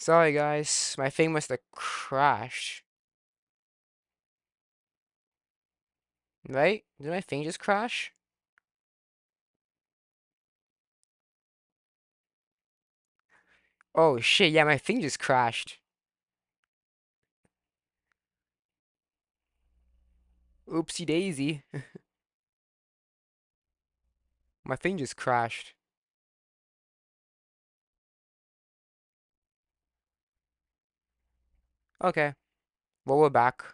Sorry guys, my thing must have crashed. Right? Did my thing just crash? Oh shit, yeah, my thing just crashed. Oopsie daisy. My thing just crashed. Okay, well we're back.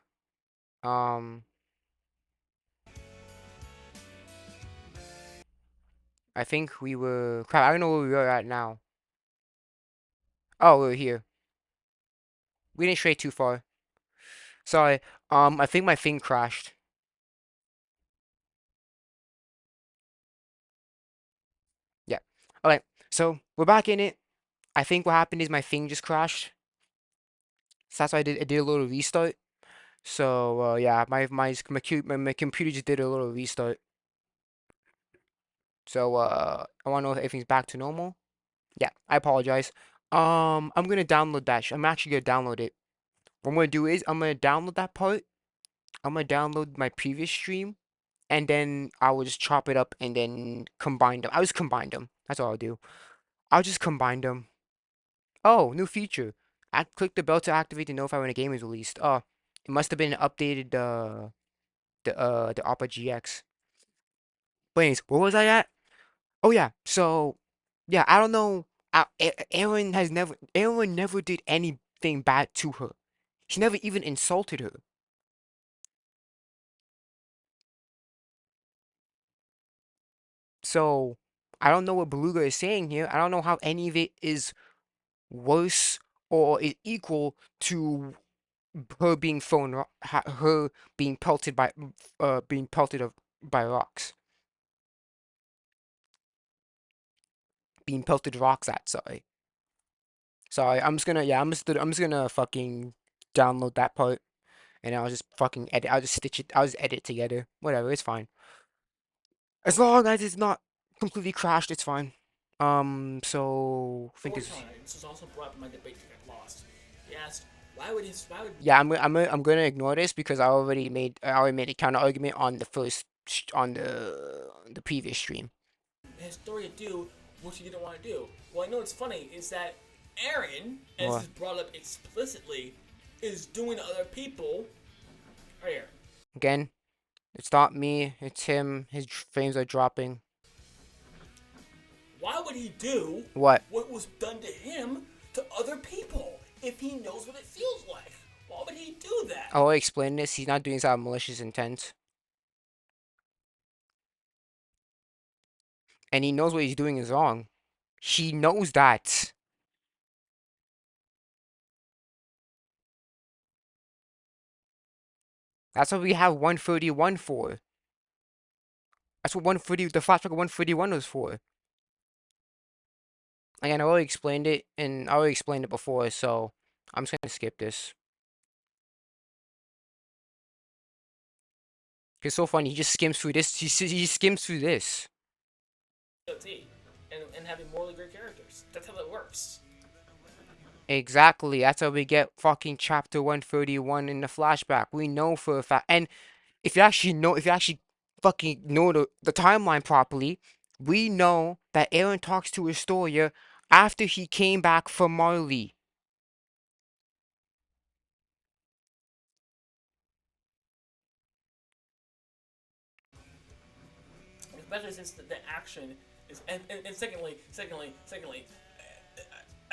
Um, I think we were crap, I don't know where we are at now. Oh, we're here. We didn't stray too far. Sorry. I think my thing crashed. Yeah. Alright, so we're back in it. I think what happened is my thing just crashed. So that's why I did a little restart. So yeah, my computer just did a little restart. So I want to know if everything's back to normal. Yeah, I apologize. I'm gonna download that. I'm actually gonna download it. What I'm gonna do is I'm gonna download that part. I'm gonna download my previous stream, and then I will just chop it up and then combine them. I'll just combine them. That's all I'll do. I'll just combine them. Oh, new feature. Click the bell to activate to notify when a game is released. Oh, it must have been updated. The Opera GX. But anyways, where was I at? Oh yeah, so yeah, I don't know. Eren never did anything bad to her. She never even insulted her. So I don't know what Beluga is saying here. I don't know how any of it is worse or is equal to her being her being pelted by rocks, being pelted rocks at. Sorry. I'm just gonna fucking download that part. And I'll just fucking edit. I'll just stitch it. I'll just edit it together. Whatever, it's fine. As long as it's not completely crashed, it's fine. So I think Over it's time, this was also brought up in my debate to get lost. He asked, why would yeah. I'm gonna ignore this because I already made a counter argument on on the previous stream. Historia do what he didn't want to do? Well, I know what's funny is that Eren, as Well, is brought up explicitly, is doing to other people. Right here. again, it's not me. It's him. His frames are dropping. Why would he do What? what was done to him to other people if he knows what it feels like? Why would he do that? I'll explain this. He's not doing this out of malicious intent, and he knows what he's doing is wrong. He knows that. That's what we have 131 for. That's what 130, the flashback of 131 was for. Again, I already explained it, and I already explained it before, so I'm just gonna skip this. It's so funny, he just skims through this, he skims through this. To.It and having morally great characters. That's how that works. Exactly, that's how we get fucking chapter 131 in the flashback. We know for a fact, and if you actually fucking know the timeline properly, we know that Eren talks to Historia after he came back from Marley. Especially since the action is, and secondly,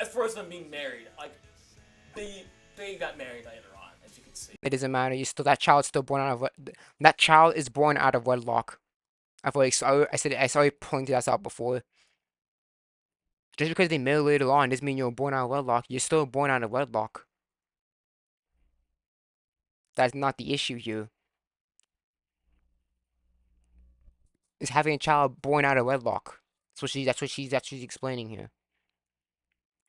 as far as them being married, like they got married later on, as you can see. It doesn't matter. You still that child's still born out of that child is born out of wedlock. I've already I said I already pointed that out before. Just because they marry later on doesn't mean you're born out of wedlock. You're still born out of wedlock. That's not the issue here. It's having a child born out of wedlock. That's what she's explaining here.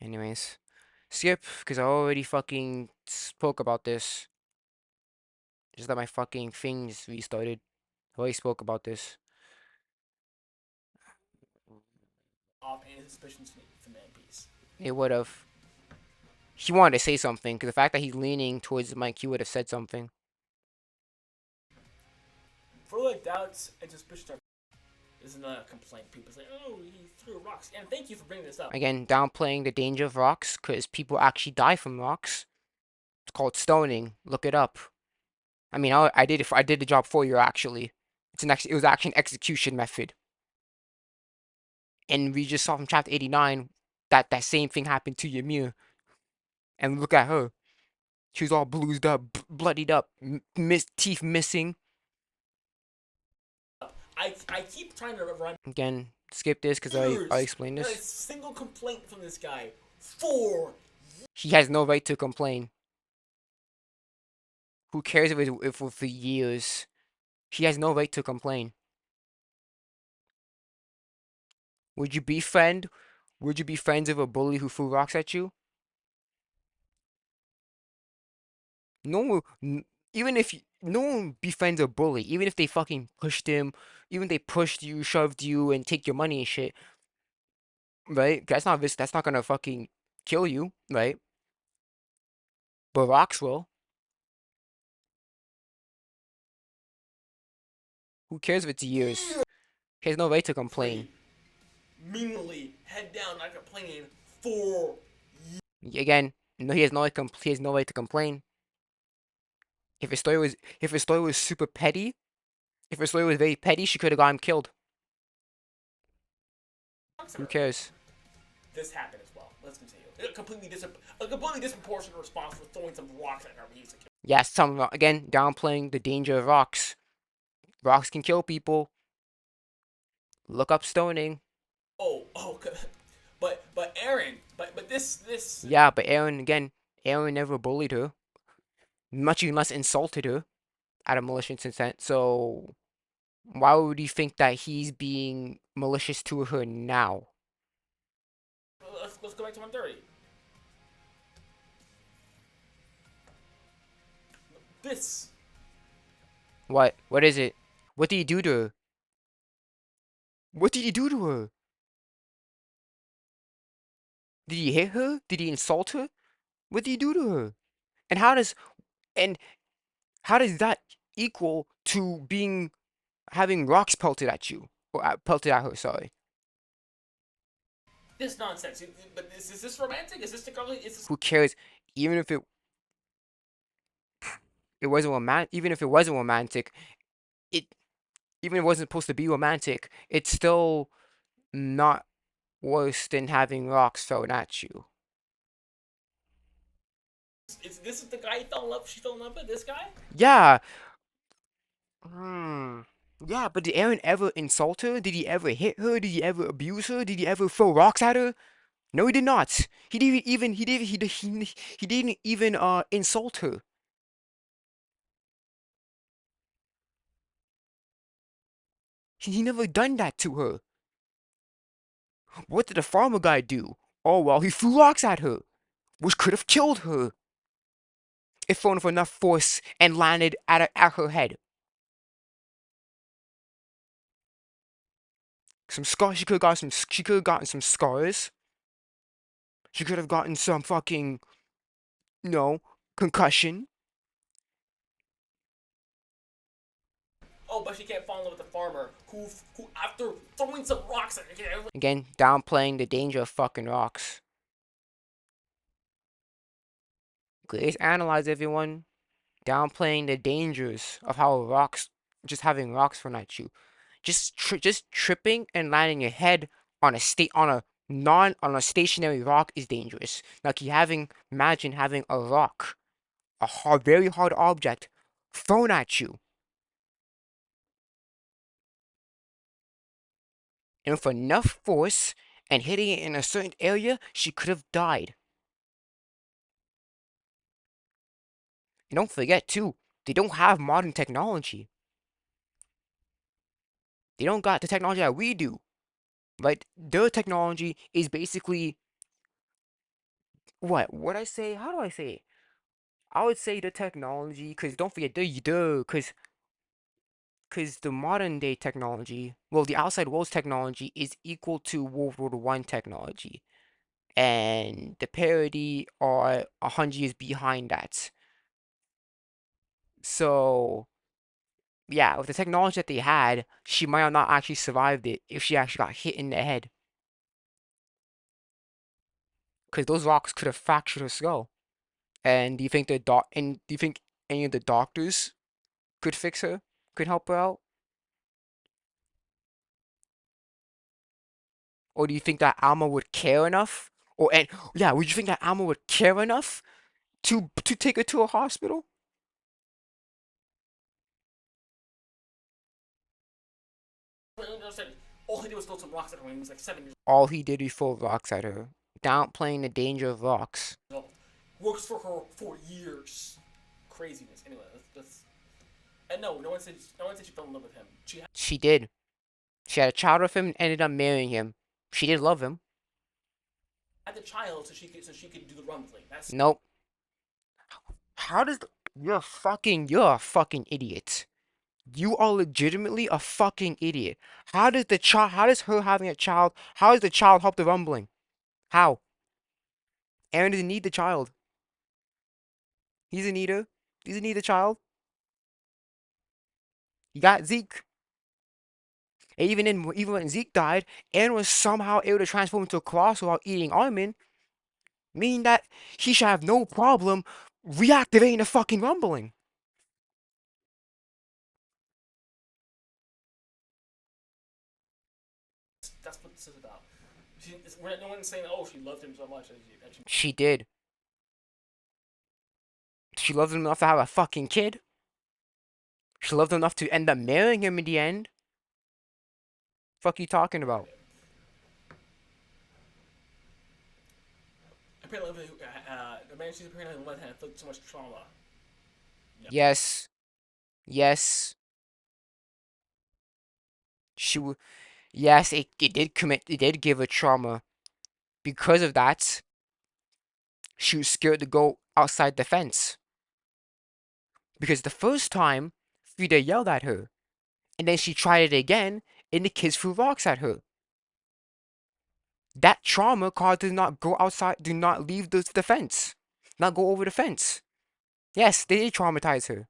Anyways, skip because I already fucking spoke about this. Just that my fucking things restarted. I already spoke about this. Off any suspicions from Man Piece. It would have. He wanted to say something, because the fact that he's leaning towards the mic, he would have said something. For like doubts and suspicion is not a complaint. People say, "Oh, he threw rocks," and thank you for bringing this up. Again, downplaying the danger of rocks, because people actually die from rocks. It's called stoning. Look it up. I mean, I did it. I did the job for you actually. It was actually an execution method. And we just saw from chapter 89 that that same thing happened to Ymir. And look at her. She was all bruised up, bloodied up, teeth missing. I keep trying to remind Again, skip this because I years, explained not a this. single complaint from this guy. 4 He has no right to complain. Who cares if for years? He has no right to complain. Would you be friend? Would you be friends with a bully who threw rocks at you? No, even if no one befriends a bully, even if they fucking pushed him, even if they pushed you, shoved you, and take your money and shit, right? That's not gonna fucking kill you, right? But rocks will. Who cares if it's years? He has no right to complain. free, meanly, head down, not complaining. 4 Again, no, he has no right to complain. If his story was super petty, if her story was very petty, she could have got him killed. Who cares? This happened as well. Let's continue. A completely disproportionate response for throwing some rocks at our music. Yes, again downplaying the danger of rocks. Rocks can kill people. Look up stoning. Oh, but Eren, but this. Yeah, but Eren never bullied her, much less insulted her out of malicious intent. So why would you think that he's being malicious to her now? Let's go back to 130. This What? What is it? What did he do to her? What did he do to her? Did he hit her? Did he insult her? What did he do to her? And and how does that equal to being having rocks pelted at you or pelted at her? Sorry. this nonsense. But is this romantic? Is this the girl? Is this Who cares? Even if it wasn't romantic, even if it wasn't romantic, it even if it wasn't supposed to be romantic, it's still not worse than having rocks thrown at you. this is the guy he fell in love? She fell in love with this guy? Yeah. Hmm. Yeah, but did Eren ever insult her? Did he ever hit her? Did he ever abuse her? Did he ever throw rocks at her? No, he did not. He didn't even insult her. He never done that to her. What did the farmer guy do? Oh well, he threw rocks at her, which could have killed her if thrown with enough force and landed at her head. Some scars. She could have got some. She could have gotten some scars. She could have gotten some fucking, no, concussion. Oh, but she can't fall in love with the farmer who after throwing some rocks at her. Again, downplaying the danger of fucking rocks. Please analyze everyone. Downplaying the dangers of how rocks, just having rocks thrown at you. Just tripping and landing your head on a stationary rock is dangerous. Like imagine having a rock, very hard object, thrown at you, and with enough force and hitting it in a certain area, she could have died. And don't forget too, they don't have modern technology. They don't got the technology that we do. Right? Their technology is basically what? What I say? How do I say it? I would say the technology, because don't forget, because the modern day technology, well, the outside world's technology is equal to World War I technology. and the parody are 100 years behind that. So yeah, with the technology that they had, she might have not actually survived it if she actually got hit in the head. Because those rocks could have fractured her skull. And do you think any of the doctors could fix her? Could help her out? Or do you think that Alma would care enough? Yeah, would you think that Alma would care enough to take her to a hospital? All he did was throw some rocks at her when he was like 7 years All he did was throw rocks at her, downplaying the danger of rocks. old. Works for her for years. Craziness. Anyway, that's and no one said she fell in love with him. She did. She had a child with him and ended up marrying him. She did love him. Had the child so she could do the rumbling. That's Nope. How does you're a fucking idiot. You are legitimately a fucking idiot. How does her having a child, how does the child help the rumbling? How? Eren doesn't need the child. He doesn't need her. He doesn't need the child. He got Zeke. And even when Zeke died, Eren was somehow able to transform into a colossal while eating almond, meaning that he should have no problem reactivating the fucking rumbling. that's what this is about. No one's saying, oh, she loved him so much that she She did. She loved him enough to have a fucking kid. She loved him enough to end up marrying him in the end. Fuck you talking married about? him. Apparently, the man she's apparently let him inflict so much trauma. Yeah. Yes. Yes. She w- yes, it did give her trauma. Because of that, she was scared to go outside the fence. Because the first time, Frida yelled at her. And then she tried it again, and the kids threw rocks at her. That trauma caused her to not go outside, do not leave the fence. Not go over the fence. Yes, they did traumatize her.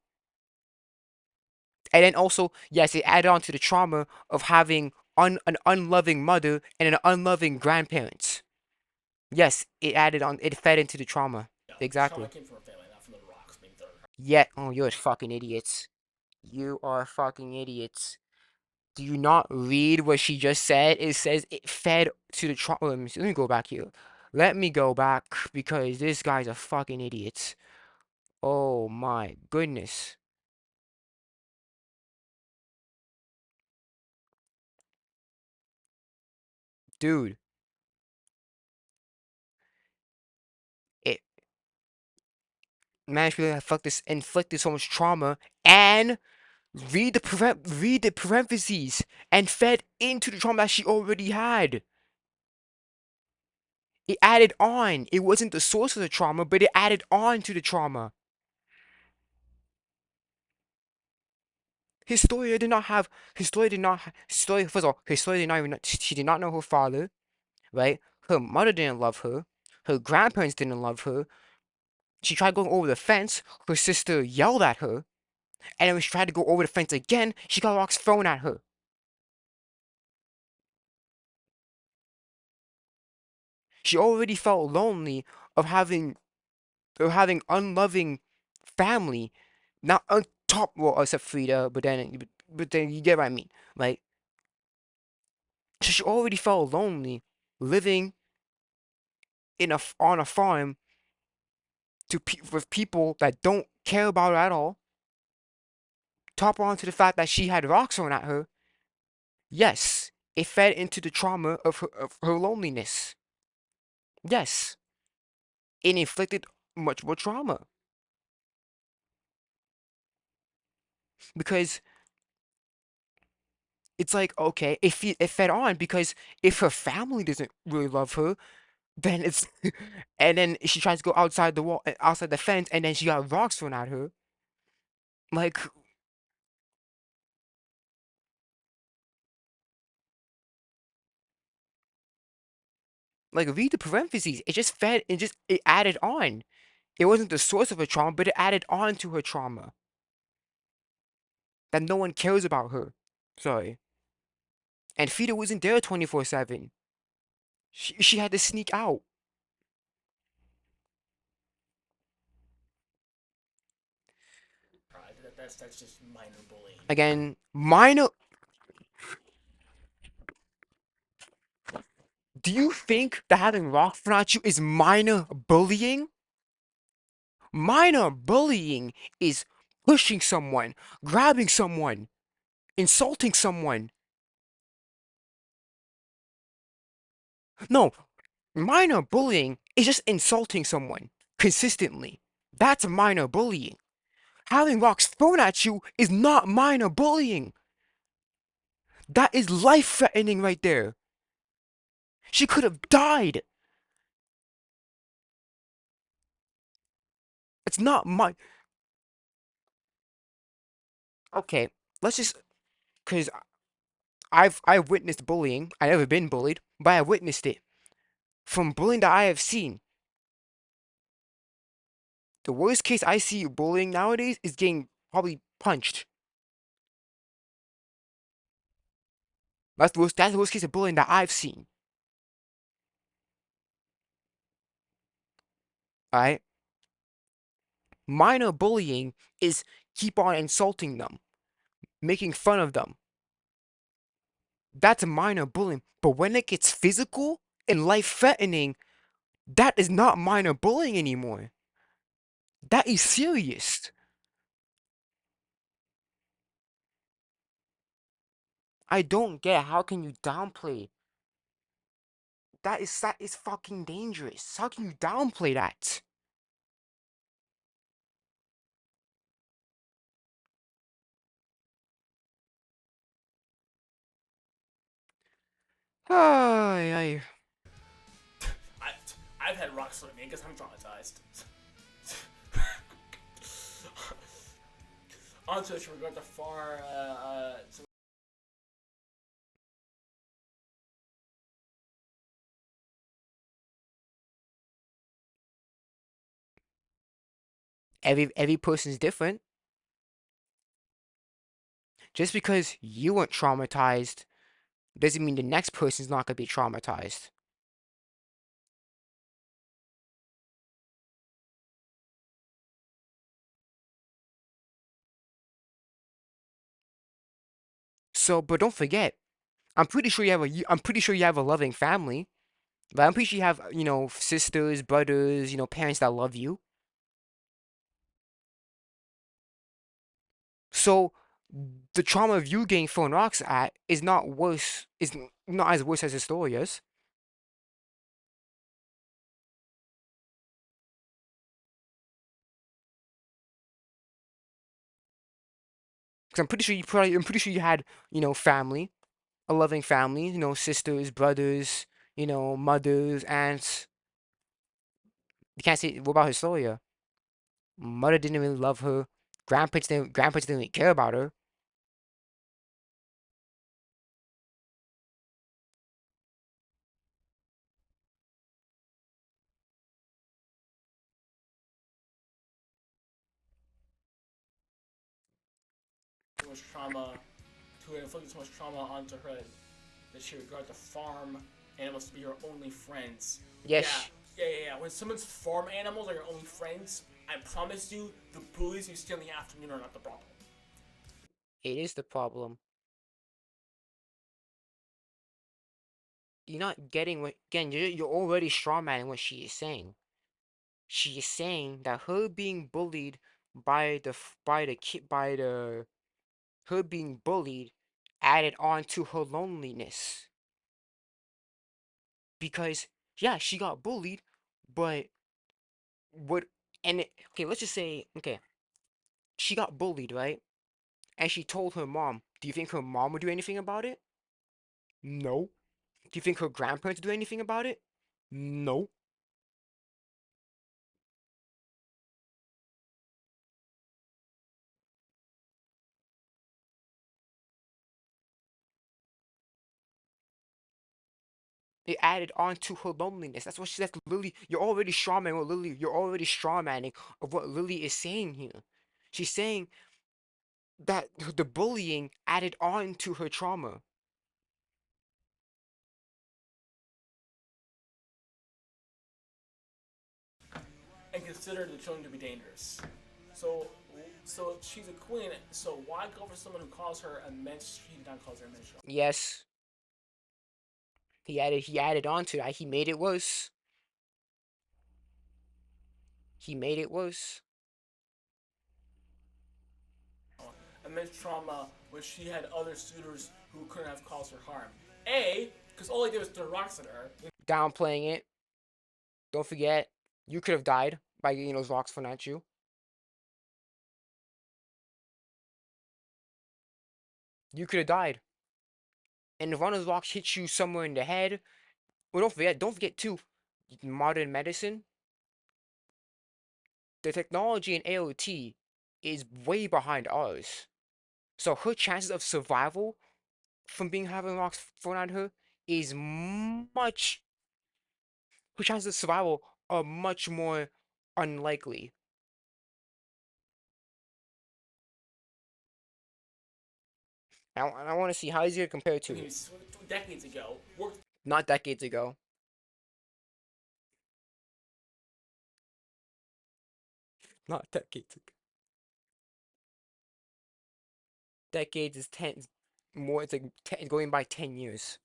And then also, yes, it added on to the trauma of having an unloving mother and an unloving grandparents. Yes, it fed into the trauma. Yeah, the trauma Exactly. came from her family, not from the rocks being thrown at her. Yet, oh, you're fucking idiots. You are fucking idiots. Do you not read what she just said? It says it fed to the trauma. Let me go back here. Let me go back because this guy's a fucking idiot. Oh my goodness. Dude, it managed to inflicted so much trauma and read the parentheses and fed into the trauma that she already had. It added on. It wasn't the source of the trauma, but it added on to the trauma. Historia, first of all, Historia did not even, she did not know her father, right? Her mother didn't love her. Her grandparents didn't love her. She tried going over the fence. Her sister yelled at her. And then when she tried to go over the fence again, she got rocks thrown at her. She already felt lonely of having unloving family, not on top, well, except Frida, but then you get what I mean, like, so she already felt lonely living on a farm with people that don't care about her at all. Top on to the fact that she had rocks thrown at her. Yes, it fed into the trauma of her loneliness. Yes, it inflicted much more trauma because it's like, okay, it fed on because if her family doesn't really love her, then it's and then she tries to go outside the wall, outside the fence, and then she got rocks thrown at her. Like, Like read the parentheses. It just fed. It added on. It wasn't the source of her trauma, but it added on to her trauma. That no one cares about her. Sorry. And Fida wasn't there 24/7. She had to sneak out. That's just minor bullying. Again, minor. Do you think that having rock thrown at you is minor bullying? Minor bullying is pushing someone, grabbing someone, insulting someone. No, minor bullying is just insulting someone consistently. That's minor bullying. Having rocks thrown at you is not minor bullying. That is life threatening right there. She could have died. It's not my. Okay, let's just. Because I've witnessed bullying. I've never been bullied, but I witnessed it. From bullying that I have seen, the worst case I see bullying nowadays is getting probably punched. That's the worst case of bullying that I've seen. Alright? Minor bullying is keep on insulting them, making fun of them. That's minor bullying. But when it gets physical and life threatening, that is not minor bullying anymore. That is serious. I don't get how can you downplay. That is fucking dangerous. How can you downplay that? Ay, ay. I, I've had rocks thrown at me because I'm traumatized. Also, should we go to far? So Every person's different. Just because you weren't traumatized doesn't mean the next person's not gonna be traumatized. So, but don't forget, I'm pretty sure you have a loving family. But I'm pretty sure you have, sisters, brothers, parents that love you. So the trauma of you getting thrown rocks at is not as worse as Historia's. Because I'm pretty sure you had, family, a loving family, sisters, brothers, mothers, aunts. You can't say, what about Historia? Mother didn't really love her. Grandparents didn't really care about her. too much trauma, to inflict so much trauma onto her that she regarded the farm animals to be her only friends. Yeah, Yes, yeah. When someone's farm animals are your only friends, I promise you, the bullies you see in the afternoon are not the problem. it is the problem. You're not getting what, again, you're already strawmanning what she is saying. She is saying that her being bullied by the by the kid by the her being bullied added on to her loneliness because yeah, she got bullied, but what okay, let's just say okay, she got bullied, right? And she told her mom. Do you think her mom would do anything about it? No. Do you think her grandparents would do anything about it? No. It added on to her loneliness. That's Lily. You're already strawmanning what Lily. You're already strawmanning of what Lily is saying here. She's saying that the bullying added on to her trauma. and consider the children to be dangerous. So, so she's a queen. So why go for someone who calls her a mensch? He did not call her a menstrual. Yes, he added on to that. He made it worse. He made it worse. Immense trauma when she had other suitors who couldn't have caused her harm. A, because all he did was throw rocks at her. Downplaying it. Don't forget, you could have died by getting those rocks thrown at you. You could have died. And if one of those rocks hits you somewhere in the head, well, don't forget too, modern medicine, the technology in AOT is way behind ours. So her chances of survival from being having rocks thrown at her is much. Her chances of survival are much more unlikely. I want to see how easy to compare to it. Decades ago, worked Not decades ago. Not decades ago. Decades is 10 more. It's like 10, going by 10 years.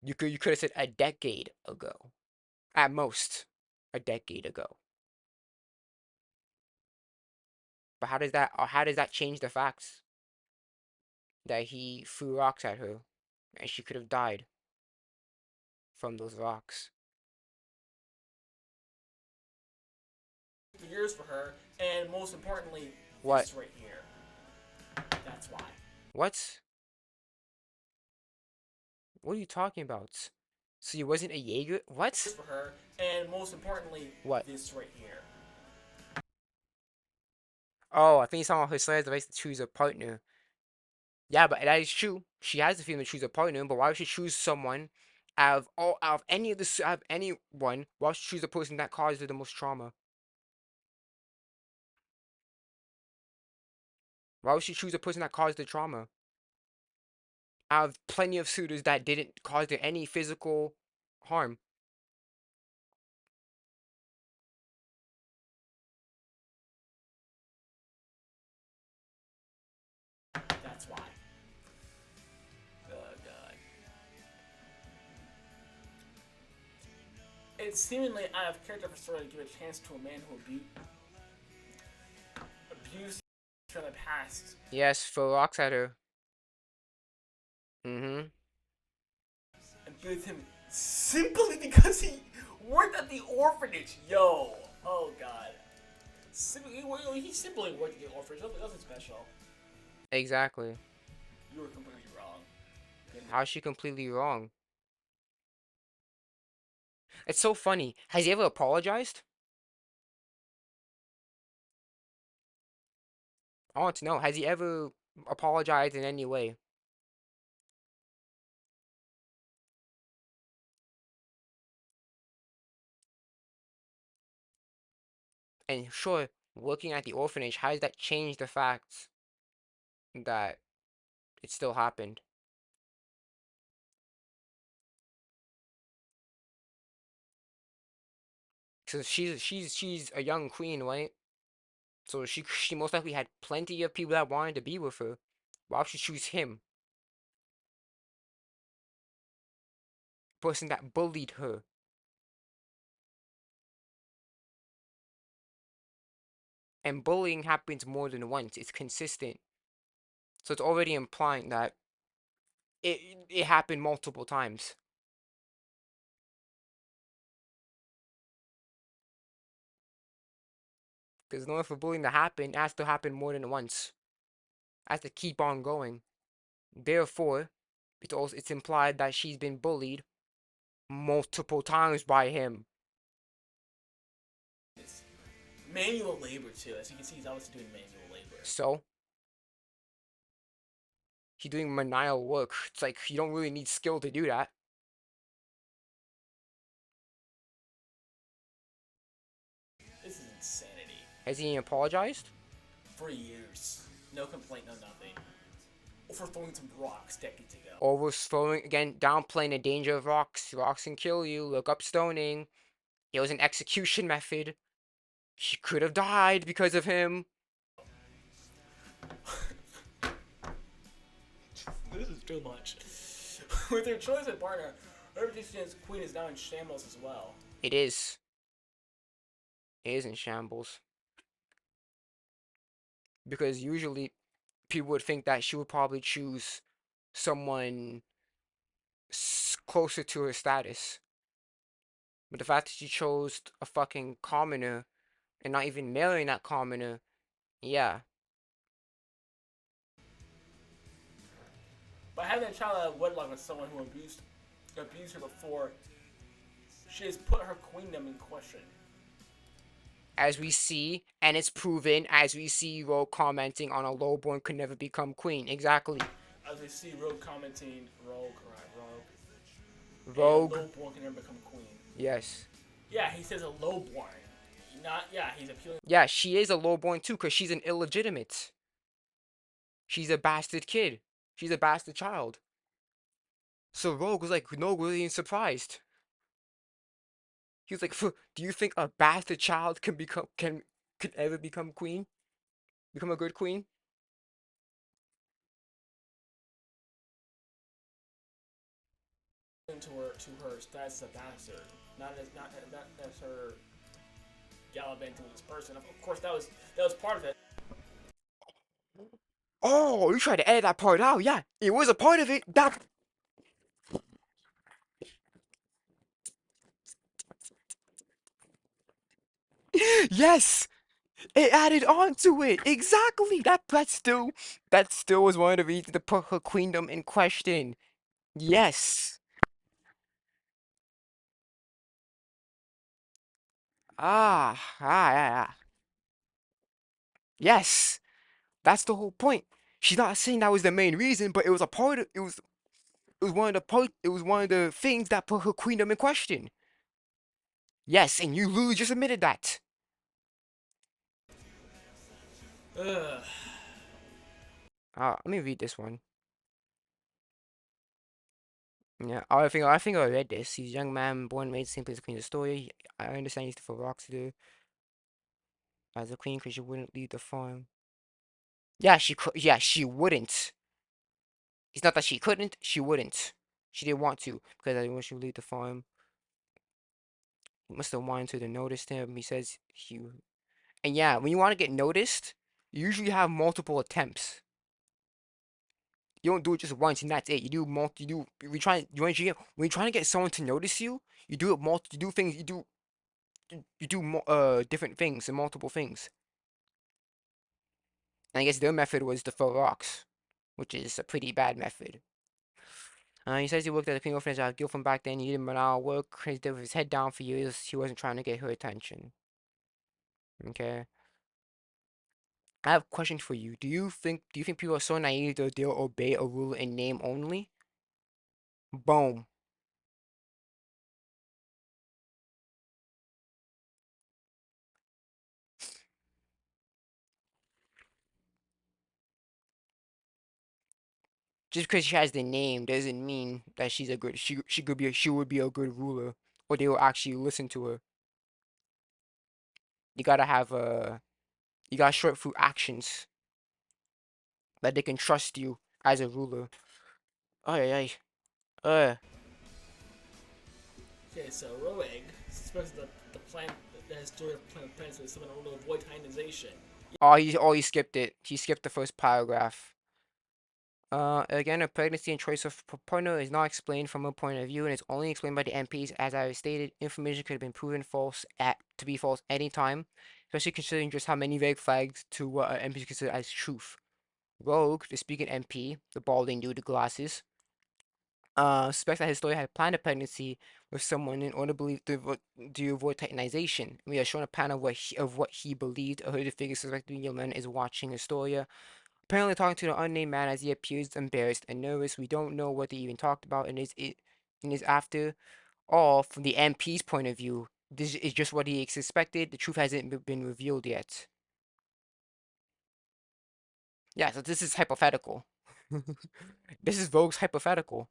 You could have said a decade ago, at most, a decade ago. But how does that change the facts that he threw rocks at her, and she could have died from those rocks? years for her, and most importantly, What? this right here. That's why. What? What are you talking about? So you wasn't a Yeager? What? For her, and most importantly, What? this right here. Oh, I think he's talking about her slayer's advice to choose a partner. Yeah, but that is true. She has the freedom to choose a partner, but why would she choose someone out of any of the out of anyone? Why would she choose the person that caused her the most trauma? Why would she choose the person that caused the trauma? Out of plenty of suitors that didn't cause her any physical harm. That's why. Oh god. It's seemingly out of character for Sora to give a chance to a man who abused from the past. Yes, throw rocks at her. Mm-hmm. And be with him simply because he worked at the orphanage. Yo. Oh god. He simply worked at the orphanage. Nothing special. Exactly. You were completely wrong. How's she completely wrong? It's so funny. Has he ever apologized? I want to know. Has he ever apologized in any way? And sure, working at the orphanage, how does that change the fact that it still happened? So she's a young queen, right? So she most likely had plenty of people that wanted to be with her. Why would she choose him? Person that bullied her. And bullying happens more than once. It's consistent. So it's already implying that it happened multiple times. Because in order for bullying to happen, it has to happen more than once. It has to keep on going. Therefore, it's implied that she's been bullied multiple times by him. It's manual labor too. As you can see, he's obviously doing manual labor. So he's doing menial work. It's like you don't really need skill to do that. Has he apologized? For years. No complaint, no nothing. For throwing some rocks decades ago. Or was throwing, again, downplaying the danger of rocks. Rocks can kill you. Look up stoning. It was an execution method. She could have died because of him. This is too much. With her choice of partner, Revolution's queen is now in shambles as well. It is. It is in shambles. Because usually people would think that she would probably choose someone closer to her status. But the fact that she chose a fucking commoner and not even marrying that commoner, yeah. By having a child out of wedlock with someone who abused her before, she has put her queendom in question. As we see, and it's proven, as we see Rogue commenting on a lowborn could never become queen. Exactly. As we see Rogue commenting, Rogue, Rogue. a lowborn can never become queen. Yes. Yeah, he says a lowborn. Not, yeah, he's appealing. Yeah, she is a lowborn too, because she's an illegitimate. She's a bastard kid. She's a bastard child. So Rogue was like, no, really surprised. He was like, do you think a bastard child could ever become queen? Become a good queen? To her status as a bastard, not as her gallivanting with this person. Of course, that was part of it. Oh, you tried to edit that part out. Yeah, it was a part of it. That. Yes, it added on to it. Exactly. That still was one of the reasons to put her queendom in question. Yes. Yeah. Yes. That's the whole point. She's not saying that was the main reason, but it was a part of it was one of the it was one of the things that put her queendom in question. Yes, and you literally just admitted that. Ugh. Let me read this one. Yeah, I think I read this. He's a young man born and raised simply as a queen of Historia. I understand he's for rocks to do as a queen because she wouldn't leave the farm. Yeah, she could. Yeah, she wouldn't. It's not that she couldn't. She wouldn't. She didn't want to because I want she would leave the farm. He must have wanted to notice him. He says he. And yeah, when you want to get noticed, you usually have multiple attempts. You don't do it just once and that's it. You do multi. You do. We try. You when you're trying to get someone to notice you, you do it multi. You do things. You do different things and multiple things. And I guess their method was to throw rocks, which is a pretty bad method. He says he worked at the Queen Orphanage at Guild from back then. He didn't work. He did with his head down for years. He wasn't trying to get her attention. Okay. I have a question for you. Do you think people are so naive that they'll obey a rule in name only? Boom. Just because she has the name doesn't mean that she would be a good ruler, or they will actually listen to her. You gotta have you gotta show it through actions that they can trust you as a ruler. Ay, ay, ay. Okay, so Roeg suspects the plan, the Historia plan plans to summon a rule to avoid tyrannization. Oh, he skipped it. He skipped the first paragraph. Again, a pregnancy and choice of partner is not explained from a point of view, and it's only explained by the MPs. As I stated, information could have been proven to be false any time, especially considering just how many red flags to what MPs consider as truth. Rogue, the speaking MP, the balding dude with glasses, suspects that Historia had planned a pregnancy with someone in order to avoid titanization. We are shown a panel of what he believed. A hooded figure suspected young man is watching Historia. Apparently talking to the unnamed man as he appears embarrassed and nervous. We don't know what they even talked about, and is after all, from the MP's point of view, this is just what he expected. The truth hasn't been revealed yet. Yeah, so this is hypothetical. This is Vogue's hypothetical.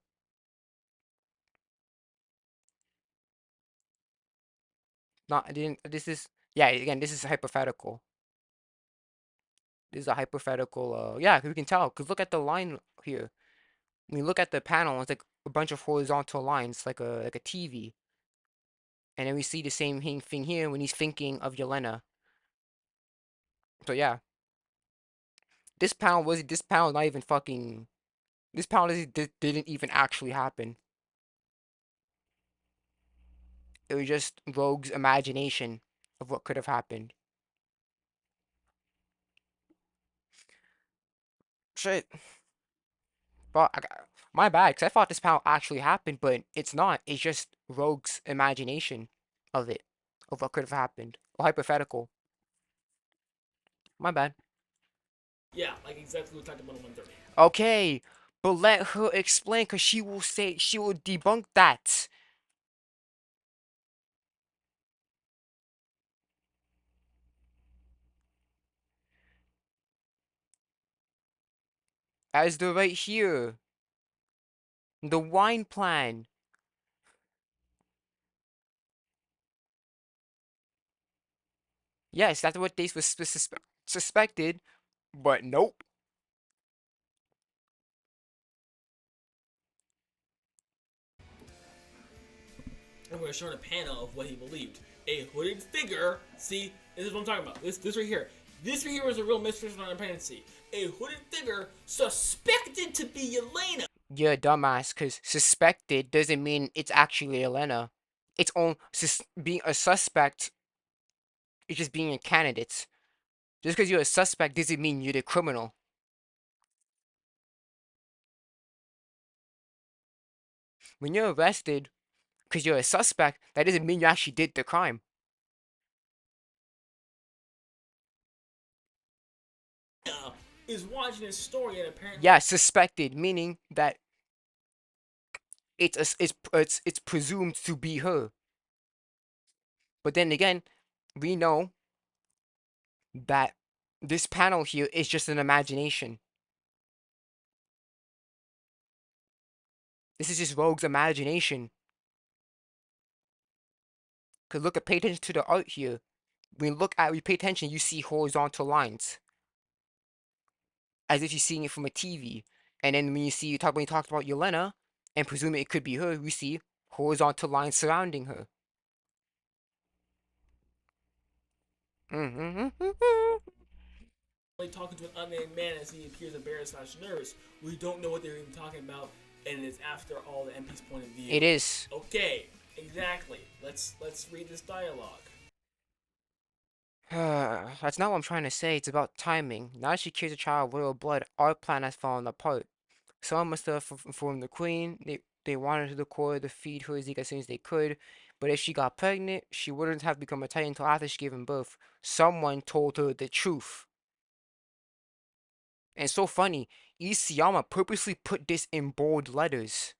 Not, I didn't, this is, yeah, again, this is hypothetical. This is a hypothetical, yeah, we can tell, because look at the line here. When you look at the panel, it's like a bunch of horizontal lines, like a TV. And then we see the same thing here when he's thinking of Yelena. So yeah, this panel not even fucking, this panel didn't even actually happen. It was just Rogue's imagination of what could have happened. Shit. But my bad, because I thought this panel actually happened, but it's not. It's just Rogue's imagination of it, of what could have happened. Or hypothetical. My bad. Yeah, like exactly what we talked about in 130. Okay, but let her explain, because she will debunk that. As the right here. The wine plan. Yes, that's what they suspected, but nope. And we're showing a panel of what he believed. A hooded figure. See, this is what I'm talking about. This right here. This right here is a real mistress of independency. A hooded figure suspected to be Elena. You're a dumbass, because suspected doesn't mean it's actually Elena. It's on being a suspect is just being a candidate. Just because you're a suspect doesn't mean you're the criminal. When you're arrested because you're a suspect, that doesn't mean you actually did the crime. Is watching his story and apparently Yeah, suspected, meaning that it's presumed to be her. But then again, we know that this panel here is just an imagination. This is just Rogue's imagination. Cause look at, pay attention to the art here. When we pay attention, you see horizontal lines, as if you're seeing it from a TV. And then when you talked about Yelena, and presuming it could be her, we see horizontal lines surrounding her. talking to an unnamed man as he appears embarrassed / nervous. We don't know what they're even talking about, and it's after all the MP's point of view. It is. Okay, exactly. Let's read this dialogue. That's not what I'm trying to say. It's about timing. Now that she kills a child of royal blood, our plan has fallen apart. Someone must have informed the queen. They wanted her to the core to feed her Zeke as soon as they could. But if she got pregnant, she wouldn't have become a titan until after she gave him birth. Someone told her the truth. And it's so funny. Isayama purposely put this in bold letters.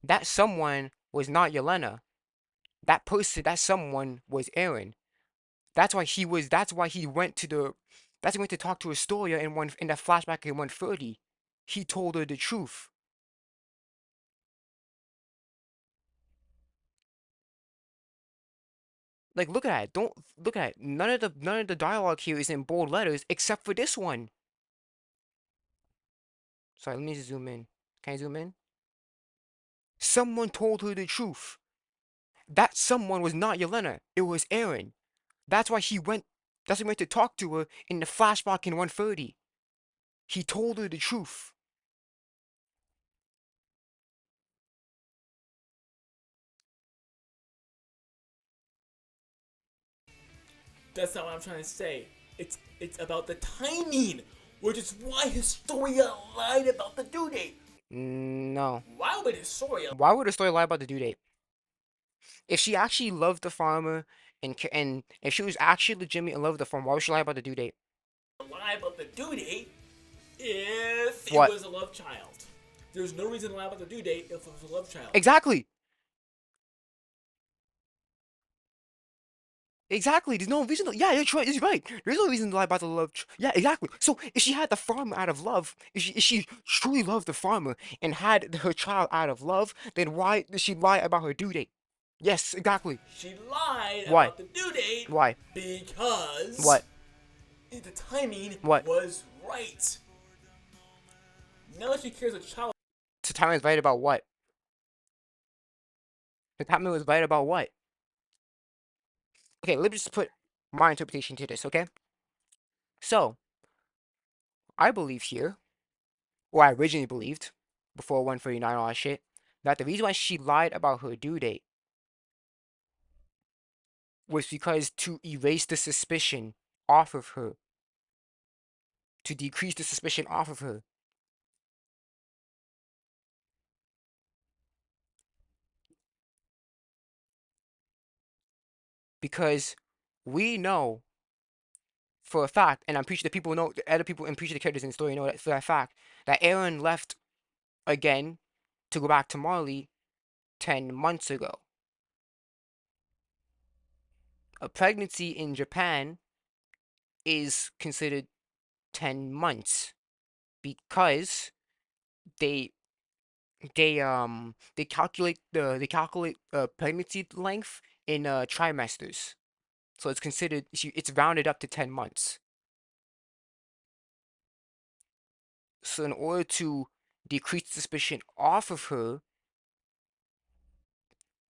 That someone was not Yelena. That someone was Eren. That's why he went to the, that's why he went to talk to Historia in that flashback in 130. He told her the truth. Like, look at it. Don't look at it. None of the dialogue here is in bold letters except for this one. Sorry, let me zoom in. Can I zoom in? Someone told her the truth. That someone was not Yelena. It was Eren. That's why he went. That's why he went to talk to her in the flashback in 130. He told her the truth. That's not what I'm trying to say. It's about the timing, which is why Historia lied about the due date. No. Why would Historia Why would Historia lie about the due date? If she actually loved the farmer and if she was actually legitimate and loved the farmer, why would she lie about the due date? lie about the due date if it What? was a love child? There's no reason to lie about the due date if it was a love child. Exactly. Exactly. There's no reason to, yeah, you're right. You're right. There's no reason to lie about the love. Yeah, exactly. So if she had the farmer out of love, if she truly loved the farmer and had her child out of love, then why did she lie about her due date? Yes, exactly. She lied Why? about the due date Why? because What? the timing What? was right. Now that she carries a child. So Tyron was right about what? The Tyron was right about what? Okay, let me just put my interpretation to this, okay? So, I believe here, or I originally believed, before 149 all that shit, that the reason why she lied about her due date was because to erase the suspicion off of her, to decrease the suspicion off of her. Because we know for a fact, and I'm pretty sure the people know, the other people and pretty sure the characters in the story know that for that fact, that Eren left again to go back to Marley 10 months ago. A pregnancy in Japan is considered 10 months because they they calculate pregnancy length in trimesters. So it's considered it's rounded up to 10 months. So in order to decrease suspicion off of her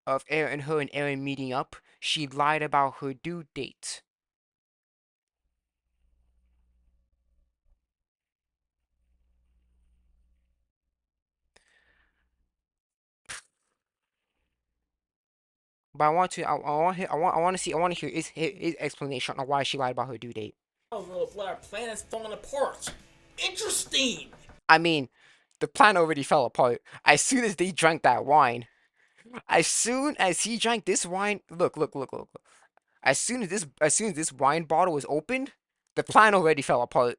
of Eren, her and Eren meeting up, she lied about her due date. But I want to hear his explanation on why she lied about her due date. Our planet's falling apart. Interesting. I mean, the plan already fell apart as soon as they drank that wine. As soon as he drank this wine, look. As soon as this wine bottle was opened, the plan already fell apart.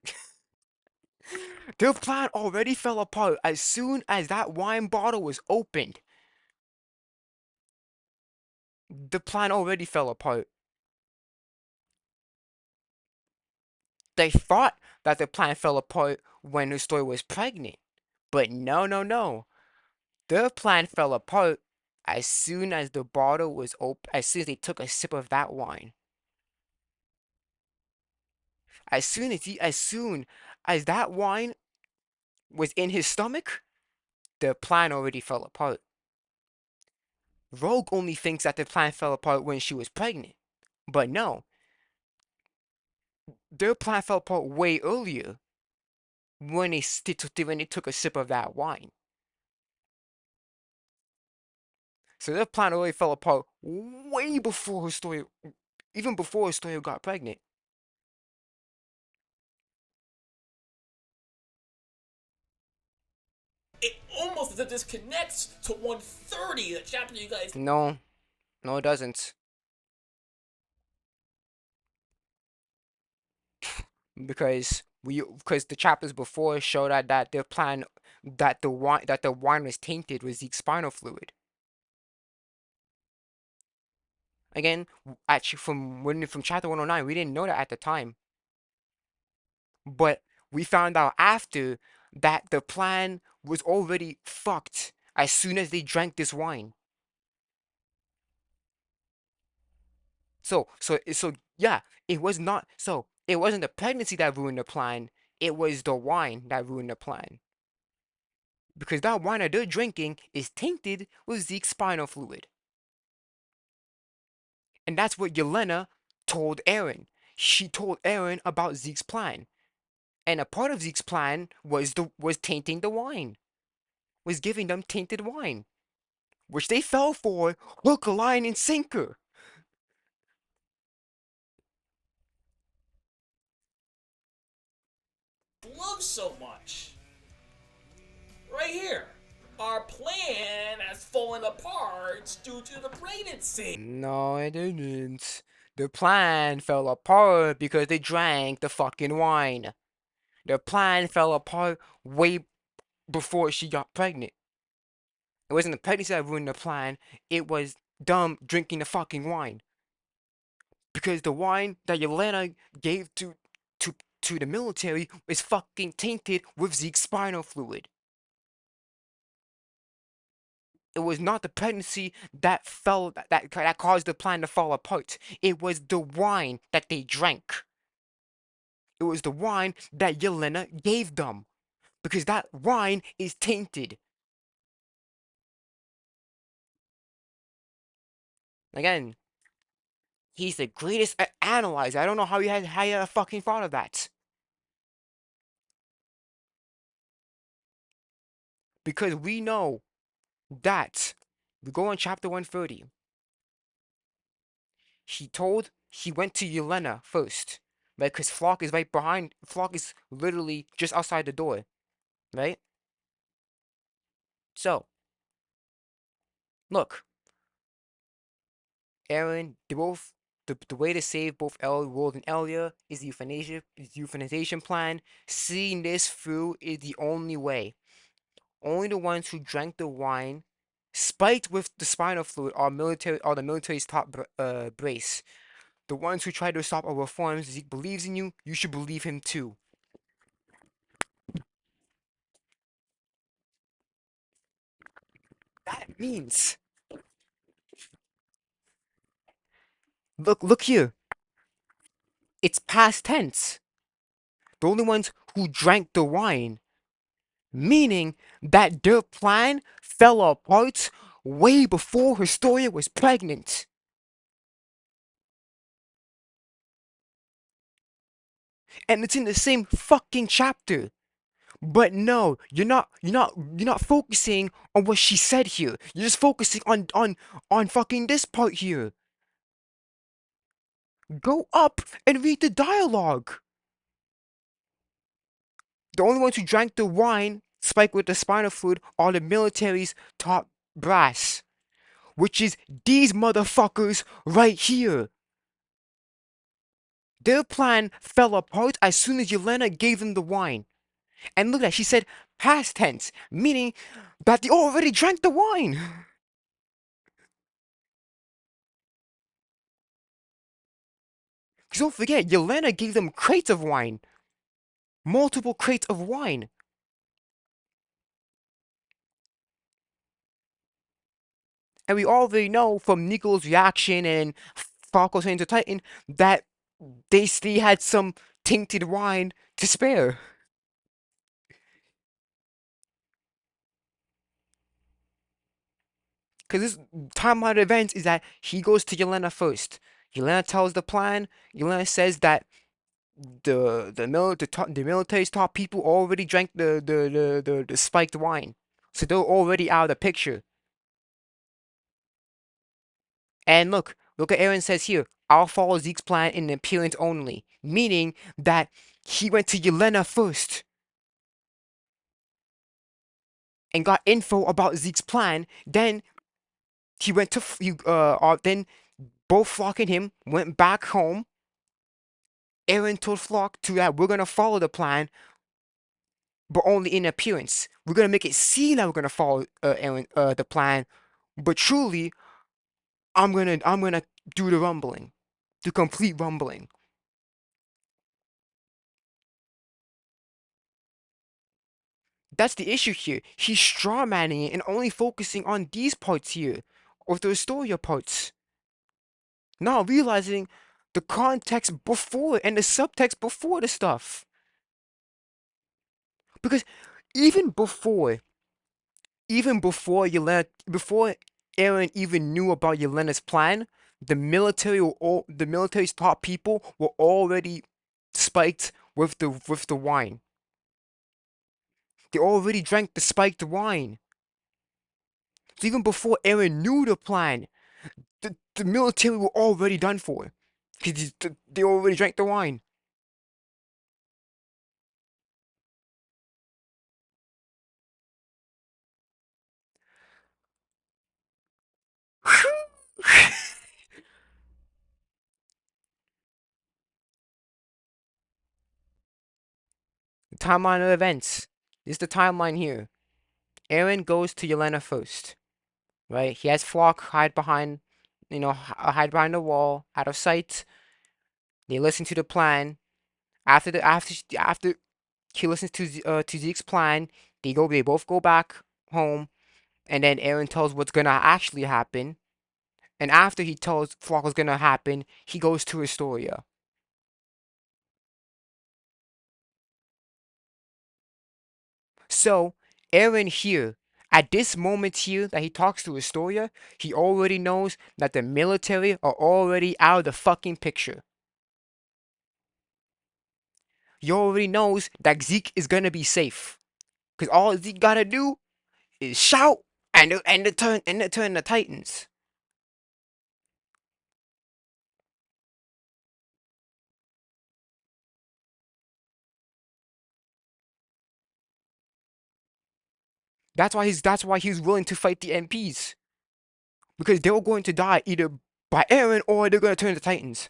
The plan already fell apart as soon as that wine bottle was opened. The plan already fell apart. They thought that the plan fell apart when Historia was pregnant. But no, no, no. The plan fell apart as soon as the bottle was open, as soon as they took a sip of that wine. As soon as that wine was in his stomach, the plan already fell apart. Rogue only thinks that the plan fell apart when she was pregnant. But no, their plan fell apart way earlier when they took a sip of that wine. So their plan already fell apart way before Historia, even before Historia got pregnant. It almost disconnects to 130, the chapter you guys. No, no, it doesn't. Because the chapters before show that their plan that the wine was tainted with the spinal fluid. Again, actually from chapter 109, we didn't know that at the time. But we found out after that the plan was already fucked as soon as they drank this wine. So yeah, it wasn't the pregnancy that ruined the plan, it was the wine that ruined the plan. Because that wine that they're drinking is tainted with Zeke's spinal fluid. And that's what Yelena told Eren. She told Eren about Zeke's plan. And a part of Zeke's plan was tainting the wine. Was giving them tainted wine. Which they fell for hook, line, and sinker. Love so much. Right here. Our plan has fallen apart due to the pregnancy. No, it didn't. The plan fell apart because they drank the fucking wine. The plan fell apart way before she got pregnant. It wasn't the pregnancy that ruined the plan, it was dumb drinking the fucking wine. because the wine that Yelena gave to to the military is fucking tainted with Zeke's spinal fluid. It was not the pregnancy that caused the plan to fall apart. It was the wine that they drank. It was the wine that Yelena gave them, because that wine is tainted. Again, he's the greatest analyzer. I don't know how you had fucking thought of that. Because we know that we go on chapter 130. He went to Yelena first, right? Because Flock is right behind. Flock is literally just outside the door, right? So, look, Eren, the way to save both Elwood and Elia is the euthanization plan. Seeing this through is the only way. Only the ones who drank the wine, spiked with the spinal fluid, are the military's top brace. The ones who try to stop our reforms, Zeke believes in you. You should believe him too. That means, look here. It's past tense. The only ones who drank the wine, meaning that their plan fell apart way before Historia was pregnant. And it's in the same fucking chapter. But no, you're not focusing on what she said here. You're just focusing on fucking this part here. Go up and read the dialogue. The only ones who drank the wine spiked with the spinal fluid are the military's top brass, which is these motherfuckers right here. Their plan fell apart as soon as Yelena gave them the wine. And look at that, she said past tense, meaning that they already drank the wine. Because don't forget, Yelena gave them crates of wine. Multiple crates of wine. And we already know from Nico's reaction and Falco's into Titan that they still had some tainted wine to spare. Because this timeline of events is that he goes to Yelena first. Yelena tells the plan. Yelena says that the military's top people already drank the spiked wine, so they're already out of the picture. And look at Eren says here. I'll follow Zeke's plan in appearance only, meaning that he went to Yelena first and got info about Zeke's plan. Then he went to then both Flock and him went back home. Eren told Flock to that we're gonna follow the plan, but only in appearance. We're gonna make it seem that we're gonna follow Eren the plan, but truly, I'm gonna do the rumbling, the complete rumbling. That's the issue here. He's strawmanning it and only focusing on these parts here, or the Historia parts, not realizing the context before and the subtext before the stuff. Because even before, before Eren even knew about Yelena's plan, the military's top people were already spiked with the wine. They already drank the spiked wine. So even before Eren knew the plan, the military were already done for. Because they already drank the wine. The timeline of events. This is the timeline here. Eren goes to Yelena first, right? He has Flock hide behind, hide behind the wall, out of sight. They listen to the plan. After he listens to Zeke's plan, they both go back home, and then Eren tells what's gonna actually happen. And after he tells Flock what's gonna happen, he goes to Historia. So Eren here, at this moment here that he talks to Historia, he already knows that the military are already out of the fucking picture. He already knows that Zeke is gonna be safe. Cause all Zeke gotta do is shout and turn the Titans. That's why he's willing to fight the MPs. Because they're going to die either by Eren or they're gonna turn the Titans.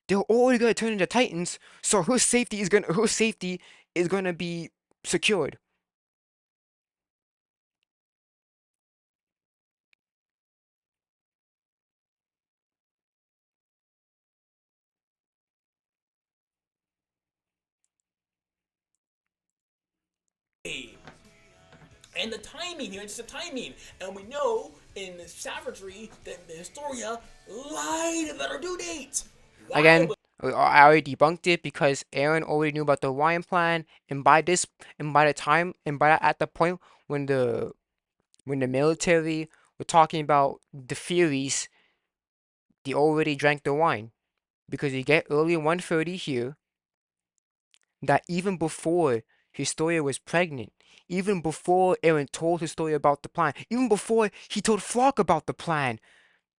They're already gonna turn into Titans, so her safety is gonna be secured. And the timing here, it's the timing. And we know in the savagery that the Historia lied about her due date. Why Again, I already debunked it because Eren already knew about the Hawaiian plan, and by the time, and by at the point when the military were talking about the theories, they already drank the wine. Because you get early 1:30 here that even before Historia was pregnant, even before Eren told Historia about the plan, even before he told Flock about the plan,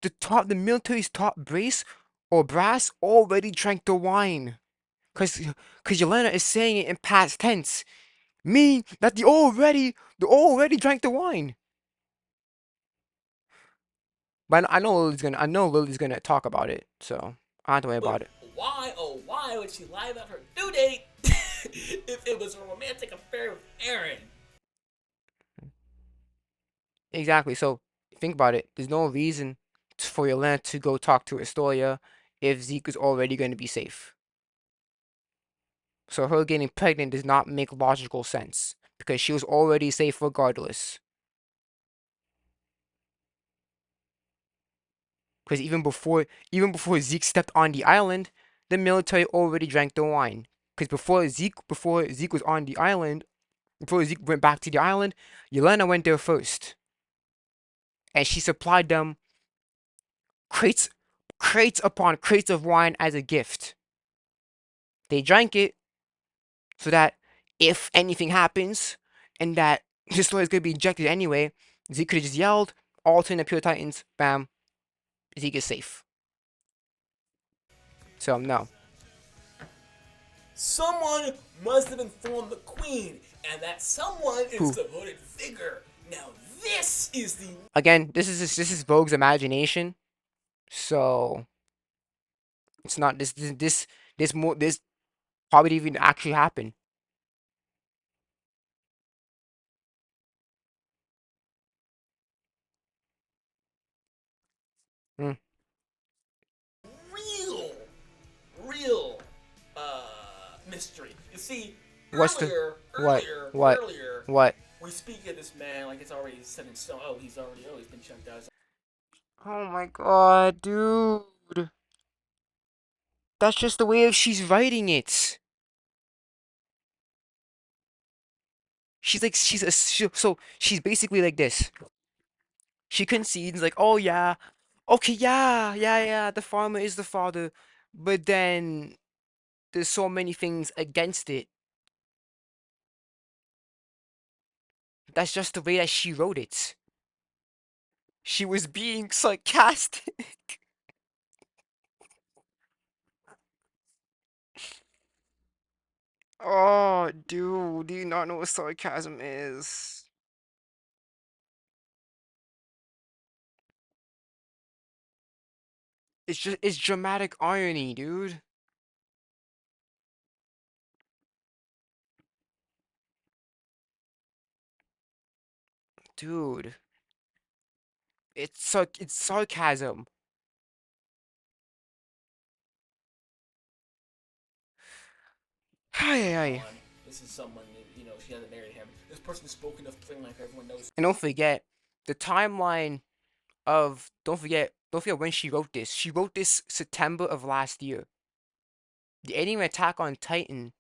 the military's top brass already drank the wine. Cause Yelena is saying it in past tense, mean that they already drank the wine. But I know Lily's gonna talk about it, so I don't have to worry would about it. why oh why would she lie about her due date if it was a romantic affair with Eren? Exactly. So think about it. There's no reason for Yelena to go talk to Historia if Zeke is already going to be safe. So her getting pregnant does not make logical sense because she was already safe regardless. Because even before Zeke stepped on the island, the military already drank the wine. Because before Zeke was on the island, before Zeke went back to the island, Yelena went there first, and she supplied them crates, crates upon crates of wine as a gift. They drank it so that if anything happens and that his story is gonna be ejected anyway, Zeke could have just yelled, alternate the Pure Titans, bam, Zeke is safe. So no. Someone must have informed the queen, and that someone is Who? the hooded figure. Now this is the Again, this is Vogue's imagination, so it's not this probably didn't even actually happen. Mm. real, real mystery. You see, What's the what what earlier, what? we speak of this man like it's already set in stone. He's been checked out. Oh my god, dude. That's just the way she's writing it. She's like so she's basically like this. She concedes like, "Oh yeah, okay, yeah, yeah, yeah. The farmer is the father, but then there's so many things against it." That's just the way that she wrote it. She was being sarcastic. Oh, dude, do you not know what sarcasm is? It's dramatic irony, dude. Dude. It's sarcasm. Ay, ay. On. This is someone she hasn't married him. This person is spoken of plain like everyone knows. And don't forget the timeline of don't forget when she wrote this. She wrote this September of last year. The ending of Attack on Titan.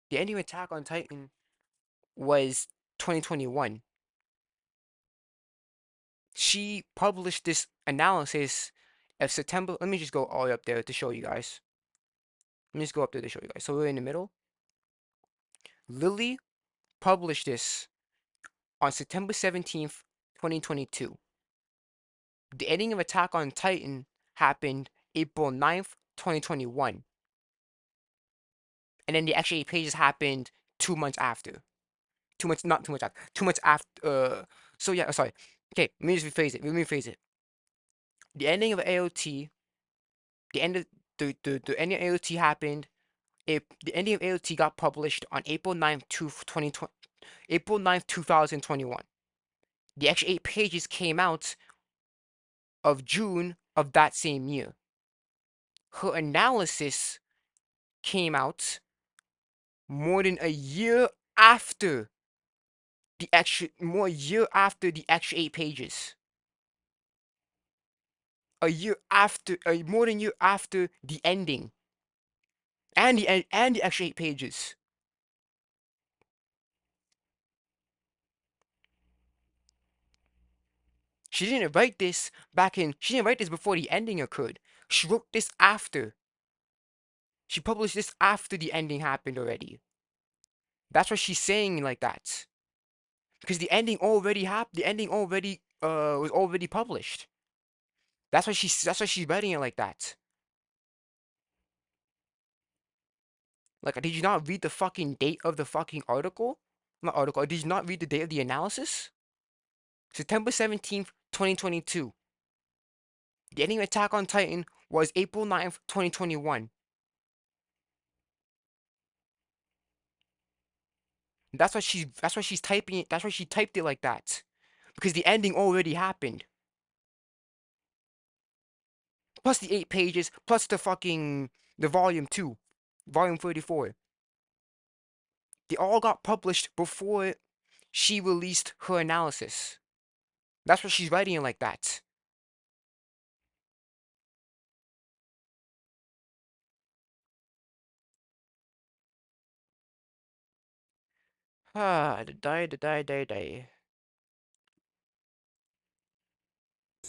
The ending of Attack on Titan was 2021. She published this analysis of September. Let me just go all the way up there to show you guys. Let me just go up there to show you guys. So we're in the middle. Lily published this on September 17th, 2022. The ending of Attack on Titan happened April 9th, 2021. And then the extra 8 pages happened 2 months after. 2 months, not 2 months after. 2 months after. So yeah, sorry. Okay, let me just rephrase it. Let me rephrase it. The ending of AOT, the end of the ending of AOT happened. The ending of AOT got published on April 9th, 2020, April 9th, 2021. The extra 8 pages came out of June of that same year. Her analysis came out more than a year after the extra 8 pages. More than a year after the ending and the extra 8 pages. She didn't write this before the ending occurred. She wrote this after. She published this after the ending happened already. That's why she's saying like that. Because the ending already happened. The ending already was already published. That's why she's writing it like that. Like, did you not read the fucking date of the fucking article? Not article. Did you not read the date of the analysis? September 17th, 2022. The ending of Attack on Titan was April 9th, 2021. That's why she's typing it. That's why she typed it like that. Because the ending already happened. Plus the 8 pages, plus the volume 2, volume 34. They all got published before she released her analysis. That's what she's writing it like that. Die.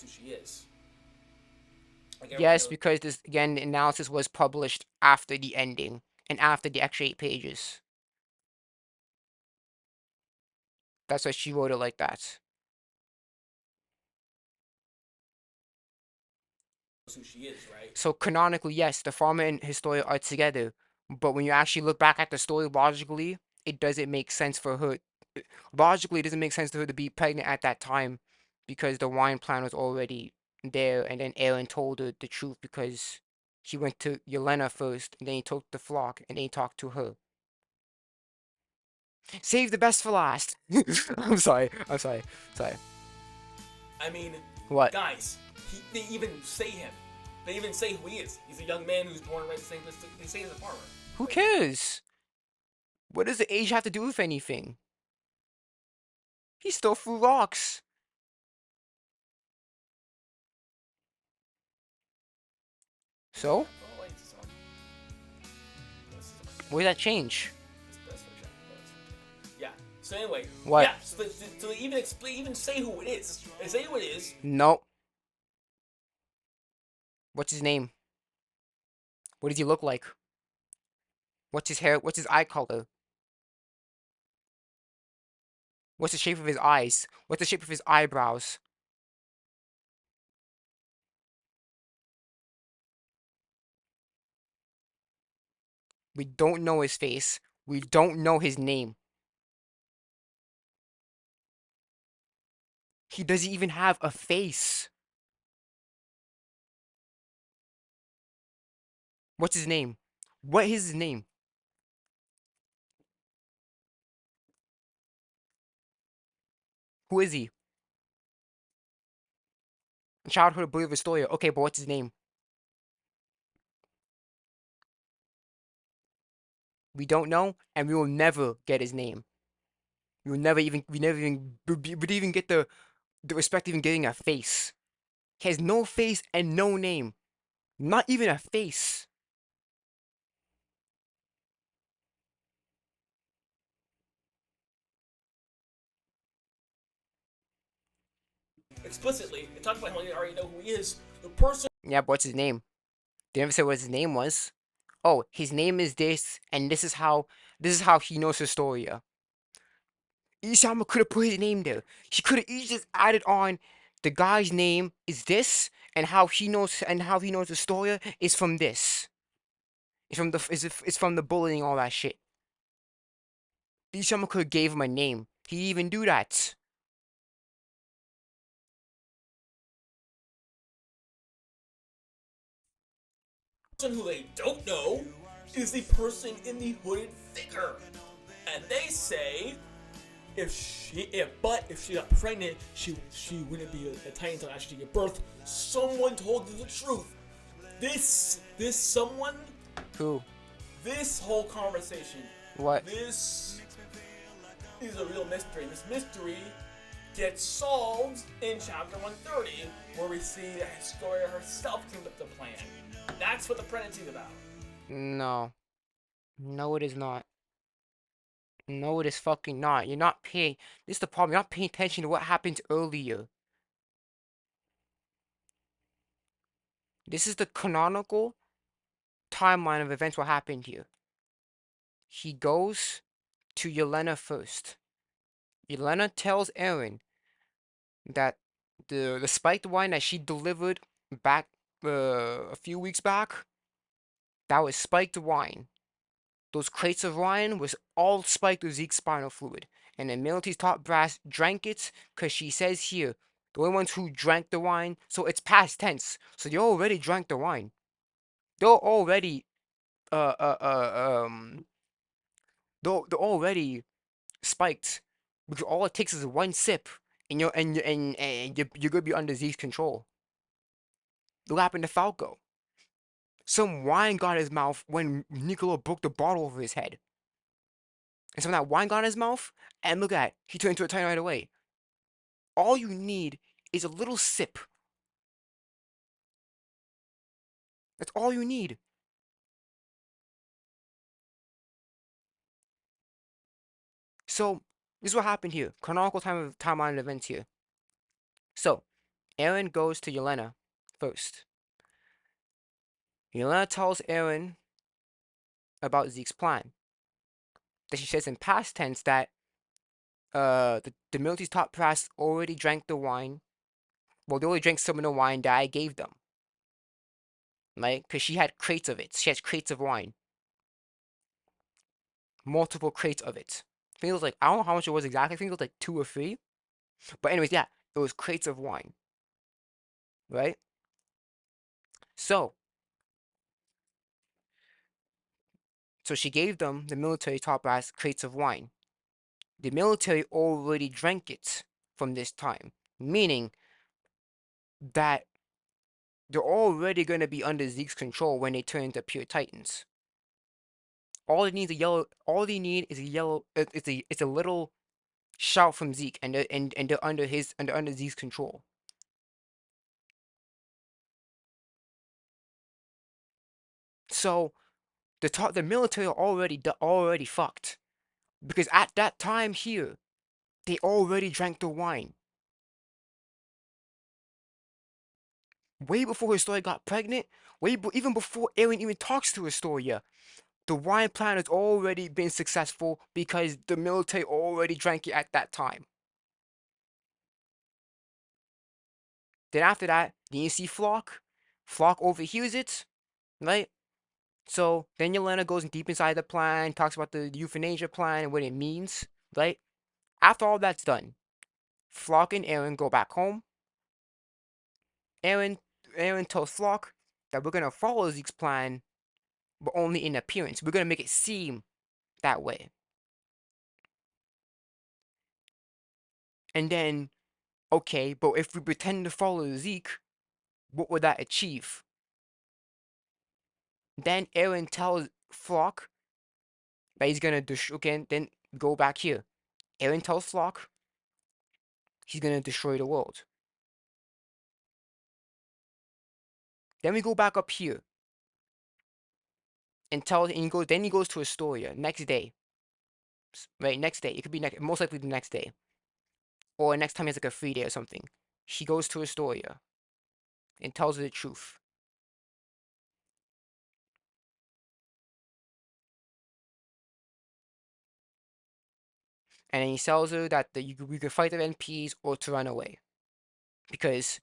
Who she is. Like everyone Yes, knows. because this again, the analysis was published after the ending and after the extra 8 pages. That's why she wrote it like that. Who she is, right? So canonically, yes, the Pharma and Historia are together, but when you actually look back at the story logically, it doesn't make sense for her. Logically, it doesn't make sense to her to be pregnant at that time because the wine plan was already there, and then Eren told her the truth because he went to Yelena first, and then he took the flock, and then he talked to her. Save the best for last. I'm sorry. I'm sorry. Sorry. I mean, What? guys, they even say him. They even say who he is. He's a young man who's born right the same place. They say he's a farmer. Who Like, cares? What does the age have to do with anything? He still threw rocks. So? oh wait, this one. This is What did that change? that's for sure. Yeah. So anyway, What? yeah. So they even explain, even say who it is. They say who it is. Nope. What's his name? What does he look like? What's his hair? What's his eye color? What's the shape of his eyes? What's the shape of his eyebrows? We don't know his face. We don't know his name. He doesn't even have a face. What's his name? What is his name? Who is he? Childhood bully of Historia. Okay, but what's his name? We don't know, and we will never get his name. We never even get the respect of even getting a face. He has no face and no name. Not even a face. Explicitly, it talks about how you already know who he is. The person Yeah, but what's his name? They never said what his name was. Oh, his name is this, and this is how he knows Historia. Isama could have put his name there. She could have easily just added on the guy's name is this, and how he knows Historia is from this. It's from the bullying, all that shit. Isama could have gave him a name. He didn't even do that. who they don't know is the person in the hooded figure. And they say if she got pregnant, she wouldn't be a Titan until actually give birth. Someone told you the truth. This someone, Who? this whole conversation, What? this is a real mystery. This mystery gets solved in chapter 130, where we see that Historia herself came up with the plan. That's what the pregnancy is about. No. No, it is not. No, it is fucking not. You're not paying. This is the problem. You're not paying attention to what happened earlier. This is the canonical timeline of events what happened here. He goes to Yelena first. Yelena tells Eren that the spiked wine that she delivered back a few weeks back, that was spiked wine. Those crates of wine was all spiked with Zeke's spinal fluid, and the military's top brass drank it because she says here the only ones who drank the wine, so it's past tense. So they already drank the wine. They're already uh uh uh um they're already spiked because all it takes is one sip, and you're gonna be under Zeke's control. Look what happened to Falco. Some wine got his mouth when Niccolo broke the bottle over his head. And some of that wine got in his mouth, and look at it, he turned into a titan right away. All you need is a little sip. That's all you need. So, this is what happened here. Canonical timeline of events here. So, Eren goes to Yelena first. Yelena tells Eren about Zeke's plan. Then she says in past tense that the military's top brass already drank the wine. Well, they only drank some of the wine that I gave them. Right? Because she had crates of it. She has crates of wine. Multiple crates of it. I think it was like, I don't know how much it was exactly. I think it was like 2 or 3. But anyways, yeah, it was crates of wine. Right? So, so she gave them, the military top brass, crates of wine. The military already drank it from this time. Meaning that they're already going to be under Zeke's control when they turn into pure titans. All they need is a yellow. All they need is a yellow. It's a little shout from Zeke, and they're under Zeke's control. So the military are already fucked because at that time here they already drank the wine way before Historia got pregnant. Even before Eren even talks to Historia, the wine plan has already been successful because the military already drank it at that time. Then after that, then you see Flock. Flock overhears it, right? So then Yelena goes deep inside the plan, talks about the euthanasia plan and what it means, right? After all that's done, Flock and Eren go back home. Eren Eren tells Flock that we're gonna follow Zeke's plan, but only in appearance. We're gonna make it seem that way. And then, okay, but if we pretend to follow Zeke, what would that achieve? Then Eren tells Flock that he's gonna destroy again. Then go back here. Eren tells Flock he's gonna destroy the world. Then we go back up here and then he goes to Historia next day. Right, next day. It could be most likely the next day. Or next time he has like a free day or something. He goes to Historia and tells her the truth. And then he tells her that we could fight the NPs or to run away. Because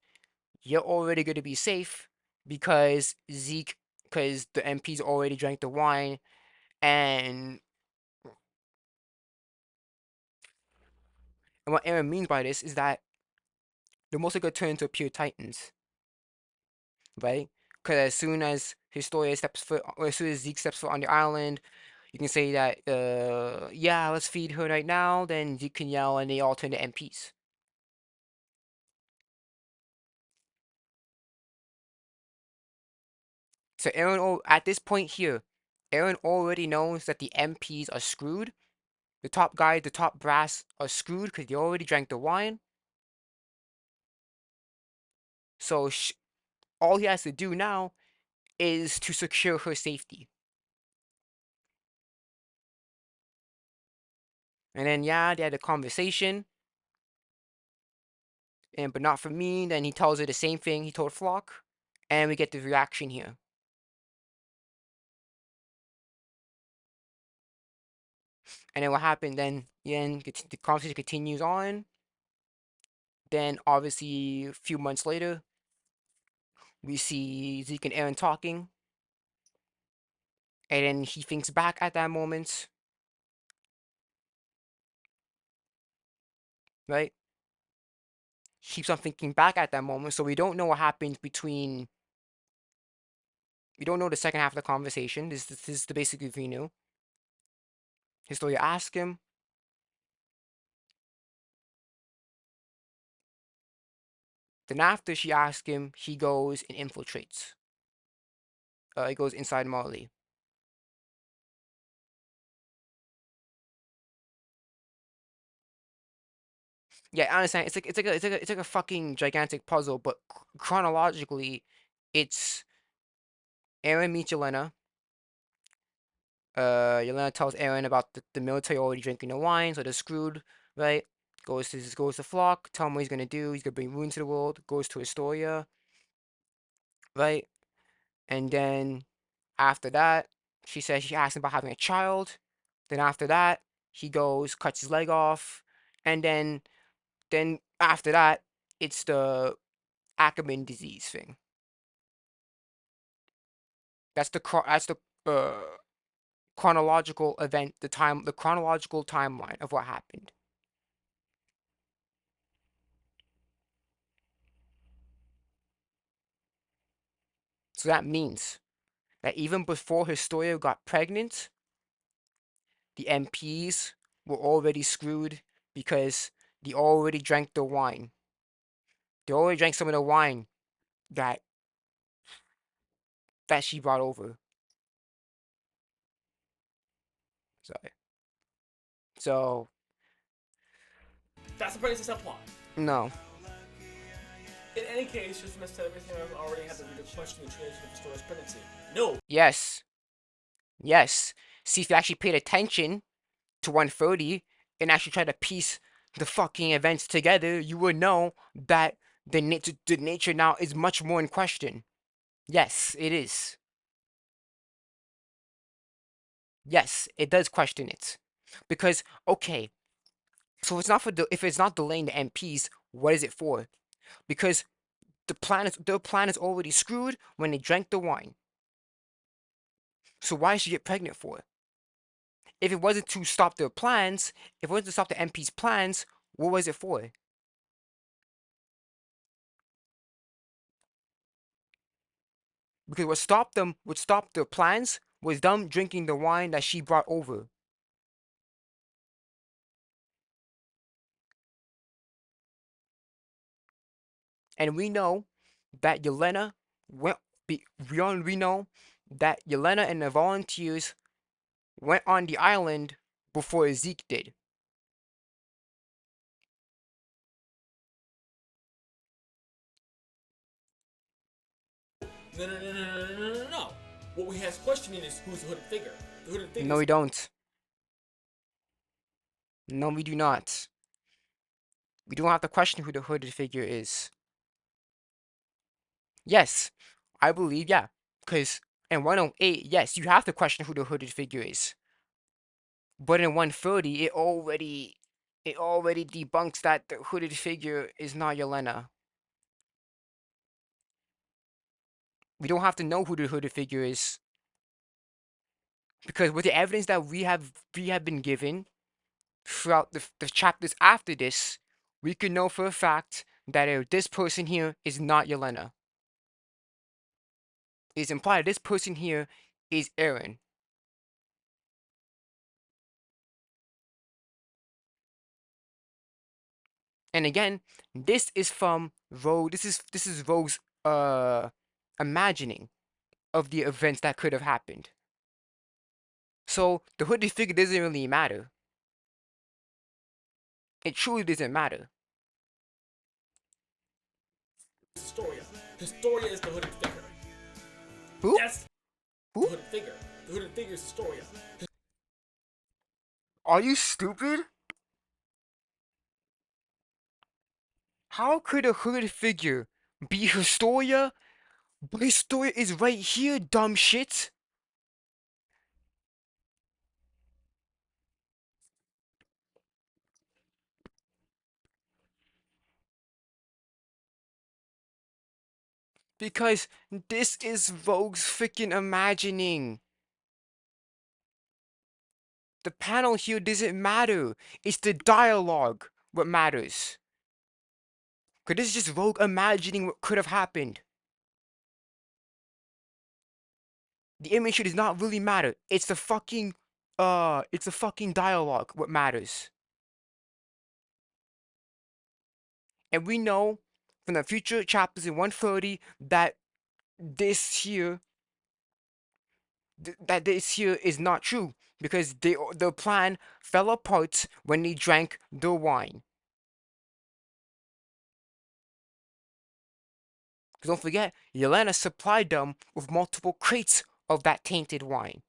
you're already going to be safe because because the MPs already drank the wine. And what Eren means by this is that they're mostly going to turn into pure titans, right? Because as soon as Historia steps foot, or as soon as Zeke steps foot on the island, you can say that, yeah, let's feed her right now. Then Zeke can yell, and they all turn to MPs. So at this point here, Eren already knows that the MPs are screwed. The top guy, the top brass are screwed because they already drank the wine. So all he has to do now is to secure her safety. And then yeah, they had a conversation, and but not for me. Then he tells her the same thing he told Flock, and we get the reaction here. And then what happened? Then the conversation continues on. Then obviously a few months later, we see Zeke and Eren talking, and then he thinks back at that moment, right? He keeps on thinking back at that moment, so we don't know what happened between. We don't know the second half of the conversation. This is the basically we knew. Historia asks him. Then after she asks him, he goes and infiltrates. He goes inside Marley. Yeah, I understand. It's like a fucking gigantic puzzle, but chronologically, it's Eren meets Yelena. Yelena tells Eren about the military already drinking the wine, so they're screwed, right? Goes to Flock, tell him what he's gonna do. He's gonna bring ruin to the world. Goes to Historia, right? And then after that, she asks him about having a child. Then after that, he goes, cuts his leg off, and then after that, it's the Ackerman disease thing. That's the chronological event, the chronological timeline of what happened. So that means that even before Historia got pregnant, the MPs were already screwed because they already drank the wine. They already drank some of the wine that she brought over. Sorry. So That's the premise of that plot. no. In any case, just missed everything I already had to read a question the transition of Historia's pregnancy. No. Yes. Yes. See, if you actually paid attention to 130 and actually tried to piece the fucking events together, you would know that the nature now is much more in question. Yes, it is. Yes, it does question it. Because, okay, so if it's not delaying the MPs, what is it for? Because their plan is already screwed when they drank the wine. So why did she get pregnant for? If it wasn't to stop their plans, if it wasn't to stop the MP's plans, what was it for? Because what stopped their plans was them drinking the wine that she brought over. And we know that Yelena went. We know that Yelena and the volunteers went on the island before Zeke did. No. What we have questioning is who's the hooded figure. The hooded figure No, is we don't. No, we do not. We don't have to question who the hooded figure is. Yes, I believe, yeah. Because in 108, yes, you have to question who the hooded figure is. But in 130, it already debunks that the hooded figure is not Yelena. We don't have to know who the hooded figure is. Because with the evidence that we have been given throughout the chapters after this, we can know for a fact that this person here is not Yelena. It's implied this person here is Eren. And again, this is from Rogue. This is Rogue's imagining of the events that could have happened. So the hooded figure doesn't really matter. It truly doesn't matter. Historia. Historia is the hooded figure. Who? That's the Who? hooded figure. The hooded figure is Historia. Are you stupid? How could a hooded figure be Historia? But Historia is right here, dumb shit. Because this is Rogue's freaking imagining. The panel here doesn't matter. It's the dialogue what matters. Because this is just Rogue imagining what could have happened. The image here does not really matter. It's the fucking dialogue what matters. And we know from the future chapters in 130 that this here that this here is not true because the plan fell apart when they drank the wine. Because don't forget, Yelena supplied them with multiple crates of that tainted wine.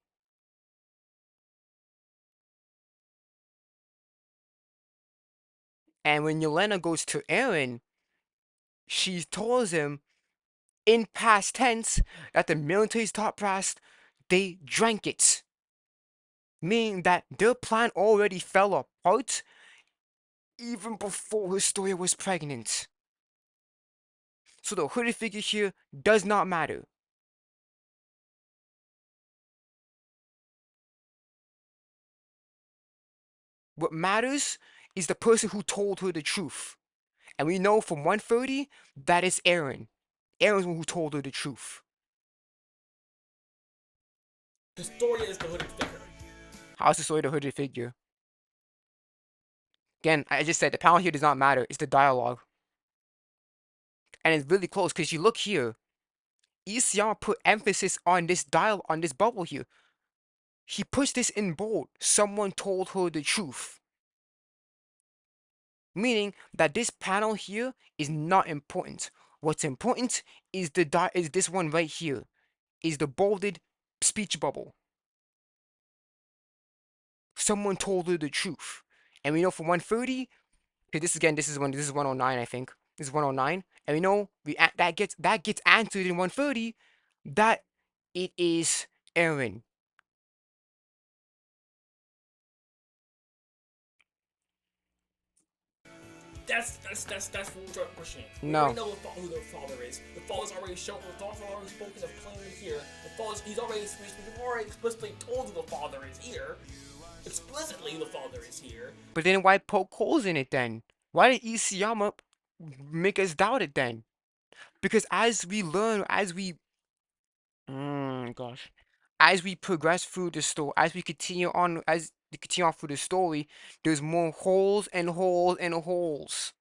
And when Yelena goes to Eren, she tells him in past tense that the military's top brass, they drank it. Meaning that their plan already fell apart even before Historia was pregnant. So the hooded figure here does not matter. What matters is the person who told her the truth. And we know from 130 that is Eren. Eren's one who told her the truth. Historia is the hooded figure. How's the story the hooded figure? Again, I just said the panel here does not matter. It's the dialogue. And it's really close because you look here. Isayama put emphasis on this on this bubble here. He puts this in bold. Someone told her the truth. Meaning that this panel here is not important. What's important is is this one right here. Is the bolded speech bubble. Someone told her the truth. And we know from 130, because this is 109, I think. This is 109. And we know that gets answered in 130 that it is Eren. That's what we're questioning. We already No. know who their father is. The father's already shown. The father's already spoken of plainly here. We've already explicitly told who the father is here. Explicitly, the father is here. But then why poke holes in it then? Why did Isayama make us doubt it then? Because as we learn, gosh, as we progress through the story, as we continue on through the story, there's more holes and holes and holes.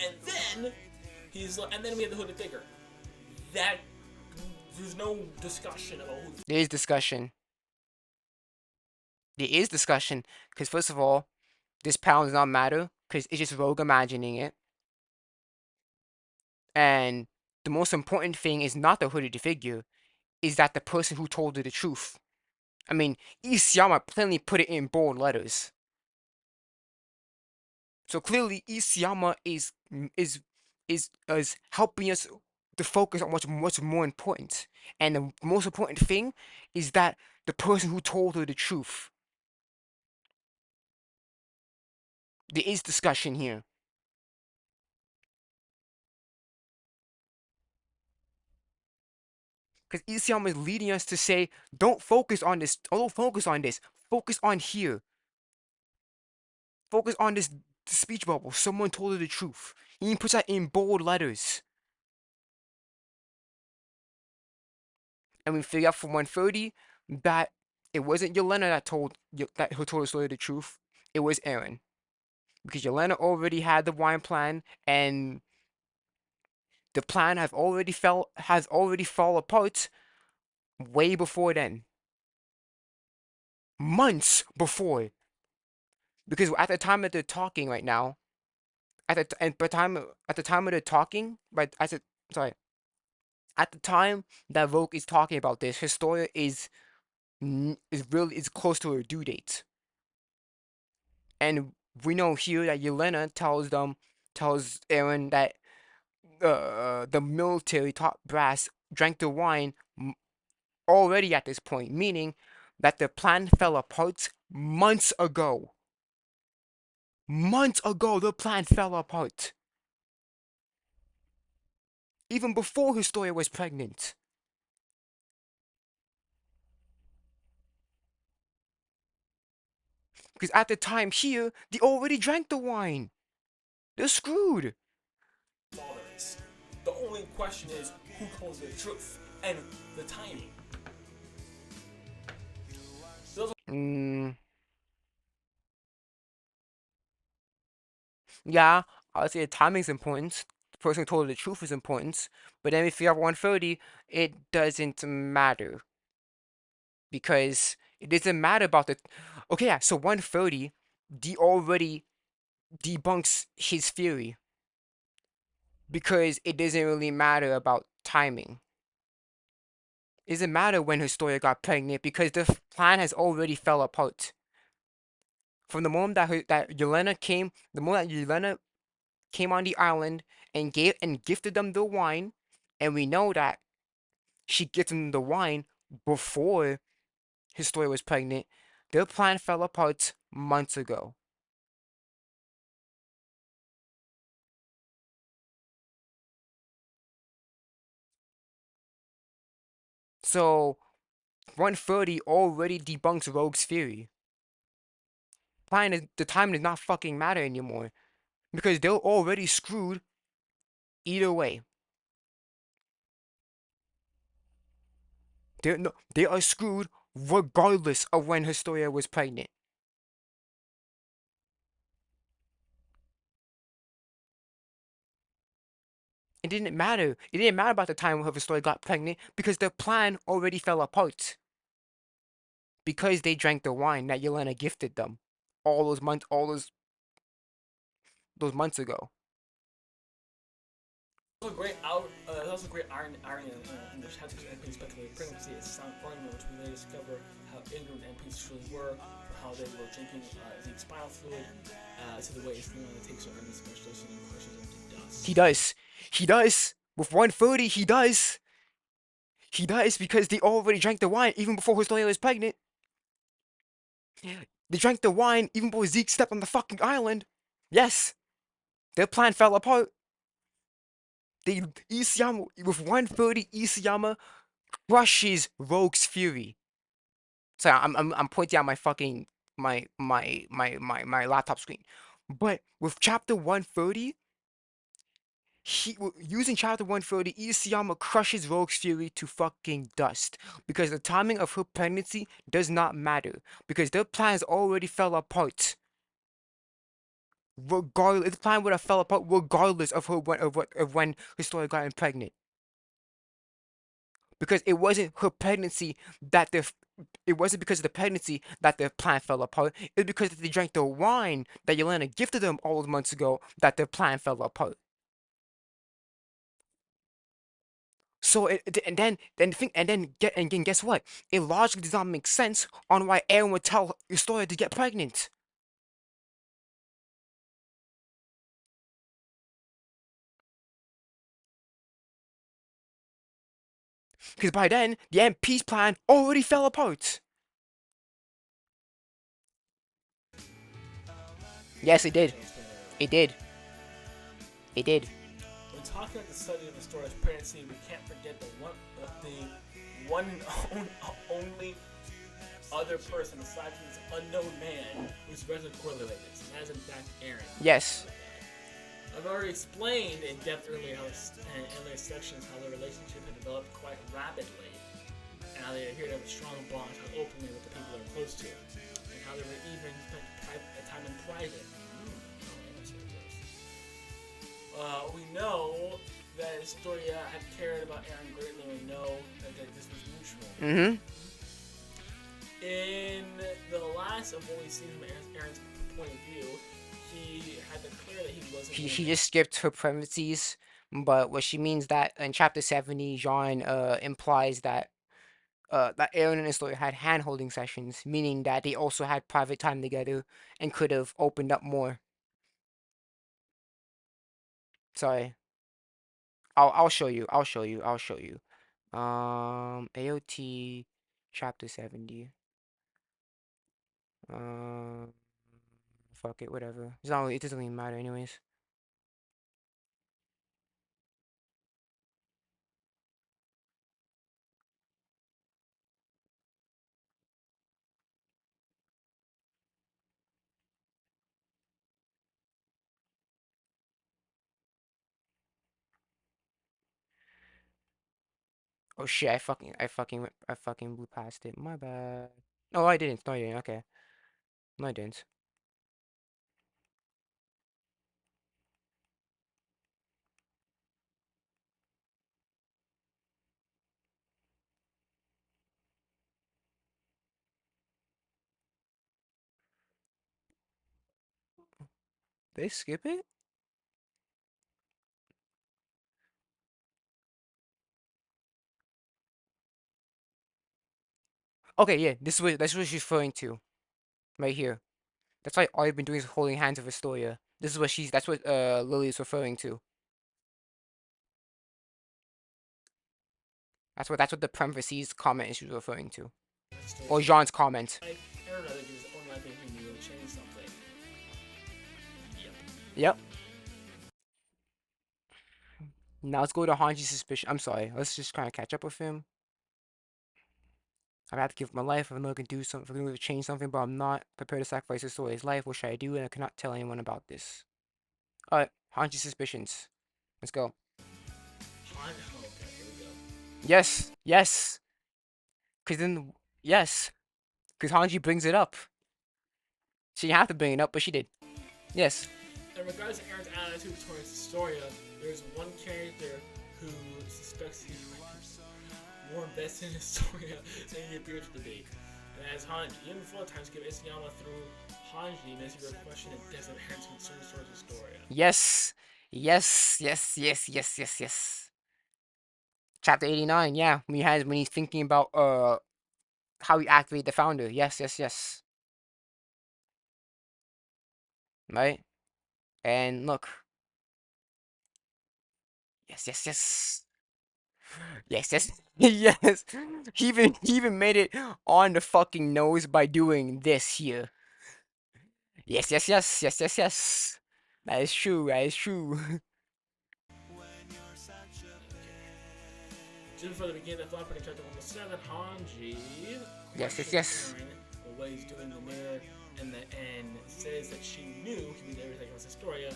And then and then we have the hooded figure. That there's no discussion about who. There is discussion. There is discussion because first of all, this panel does not matter because it's just Rogue imagining it. And the most important thing is not the hooded figure, is that the person who told her the truth. I mean, Isayama plainly put it in bold letters. So clearly, Isayama is helping us to focus on what's more important. And the most important thing is that the person who told her the truth. There is discussion here. Because Isayama is leading us to say, don't focus on this, don't focus on this, focus on here. Focus on this speech bubble. Someone told her the truth. He puts that in bold letters. And we figure out from 130 that it wasn't Yelena who told us the truth. It was Eren. Because Yelena already had the wine plan, and the plan has already fall apart way before then. Months before. Because at the time that they're talking right now, at the time of the talking, but sorry, at the time that Vogue is talking about this, Historia is close to her due date, and we know here that Yelena tells Eren that the military top brass drank the wine already at this point, meaning that the plan fell apart months ago. Months ago, the plan fell apart. Even before Historia was pregnant. Because at the time here, they already drank the wine. They're screwed. Fathers. The only question is who told the truth and the timing. Yeah, I would say the timing's important. The person who told the truth is important. But then if you have 130, it doesn't matter. Because it doesn't matter about the... Okay, yeah, so 130, already debunks his theory. Because it doesn't really matter about timing. It doesn't matter when Historia got pregnant because the plan has already fell apart. From the moment that Yelena came, on the island and gifted them the wine, and we know that she gifted them the wine before Historia was pregnant. Their plan fell apart months ago. So 130 already debunks Rogue's theory. The time does not fucking matter anymore because they're already screwed either way. They are screwed regardless of when Historia was pregnant. It didn't matter. It didn't matter about the time of Historia got pregnant because their plan already fell apart. Because they drank the wine that Yelena gifted them all those months ago. There's also great irony in which how to MPs speculate pregnancy is sound argument, which we later discover how ignorant MPs truly were, how they were drinking the spinal fluid, to the way it's takes over the specialist and crushes into dust. He does. With 130, he does. He does because they already drank the wine even before Historia was pregnant. They drank the wine even before Zeke stepped on the fucking island. Yes. Their plan fell apart. Isayama, with 130, Isayama crushes Rogue's fury. Sorry, I'm pointing out my fucking my laptop screen. But with chapter 130, using chapter 130, Isayama crushes Rogue's fury to fucking dust. Because the timing of her pregnancy does not matter. Because their plans already fell apart. Regardless, the plan would have fell apart regardless of when Historia got pregnant. Because it wasn't her pregnancy that it wasn't because of the pregnancy that their plan fell apart. It was because they drank the wine that Yelena gifted them all those months ago that their plan fell apart. So and then guess what? It logically does not make sense on why Eren would tell Historia to get pregnant. Because by then, the end peace plan already fell apart. Yes, it did. It did. It did. When talking about the study of Historia's pregnancy, we can't forget the one and only other person aside from this unknown man who's directly correlated with this, and that is in fact Eren. Yes. I've already explained in depth earlier in earlier sections how their relationship had developed quite rapidly, and how they appear to have a strong bond openly with the people they're close to, and how they were even spent time in private. We know that Historia had cared about Eren greatly, and we know that this was mutual. Mm-hmm. In the last of what we see from Eren's point of view, he had declared that he wasn't. She just skipped her parentheses, but what she means that in chapter 70, Jean implies that that Eren and Historia had hand-holding sessions, meaning that they also had private time together and could have opened up more. Sorry. I'll show you. I'll show you. I'll show you. AOT chapter 70. Um Fuck it, whatever. It's not, it doesn't even matter anyways. Oh shit, I fucking blew past it. My bad. No, I didn't. No, I didn't. Okay. No, I didn't. Did they skip it? Okay, yeah, this is what she's referring to. Right here. That's why all you've been doing is holding hands with Historia. That's what Lily is referring to. That's what the parentheses comment is referring to. Or Jean's comment. Eren, I think, is only likely he knew to change something. Yep. Yep. Now let's go to Hanji's suspicion. I'm sorry. Let's just kind of catch up with him. I've had to give my life. I'm looking to do something, I'm looking to change something, but I'm not prepared to sacrifice Historia's life. What should I do? And I cannot tell anyone about this. Alright, Hanji's suspicions. Let's go. Okay, here we go. Yes, yes. Cause then, yes. Cause Hanji brings it up. She didn't have to bring it up, but she did. Yes. In regards to Eren's attitude towards Historia, there's one character who suspects he might be more invested in Historia than he appears to be. And that is Hanji. Even before times give Isayama through Hanji makes you question the depth of Eren's concerns towards Historia. Yes. Yes, yes, yes, yes, yes, yes. Chapter 89, yeah. When he's thinking about how he activate the founder. Yes, yes, yes. Right? And look. Yes, yes, yes. Yes, yes, yes. He even made it on the fucking nose by doing this here. Yes, yes, yes, yes, yes, yes. That is true. That is true. Just before the beginning of the flashback in chapter 107, Hanji Yes, yes, questions yes. Eren for what he's doing in the mirror and says that she knew he was everything was Historia,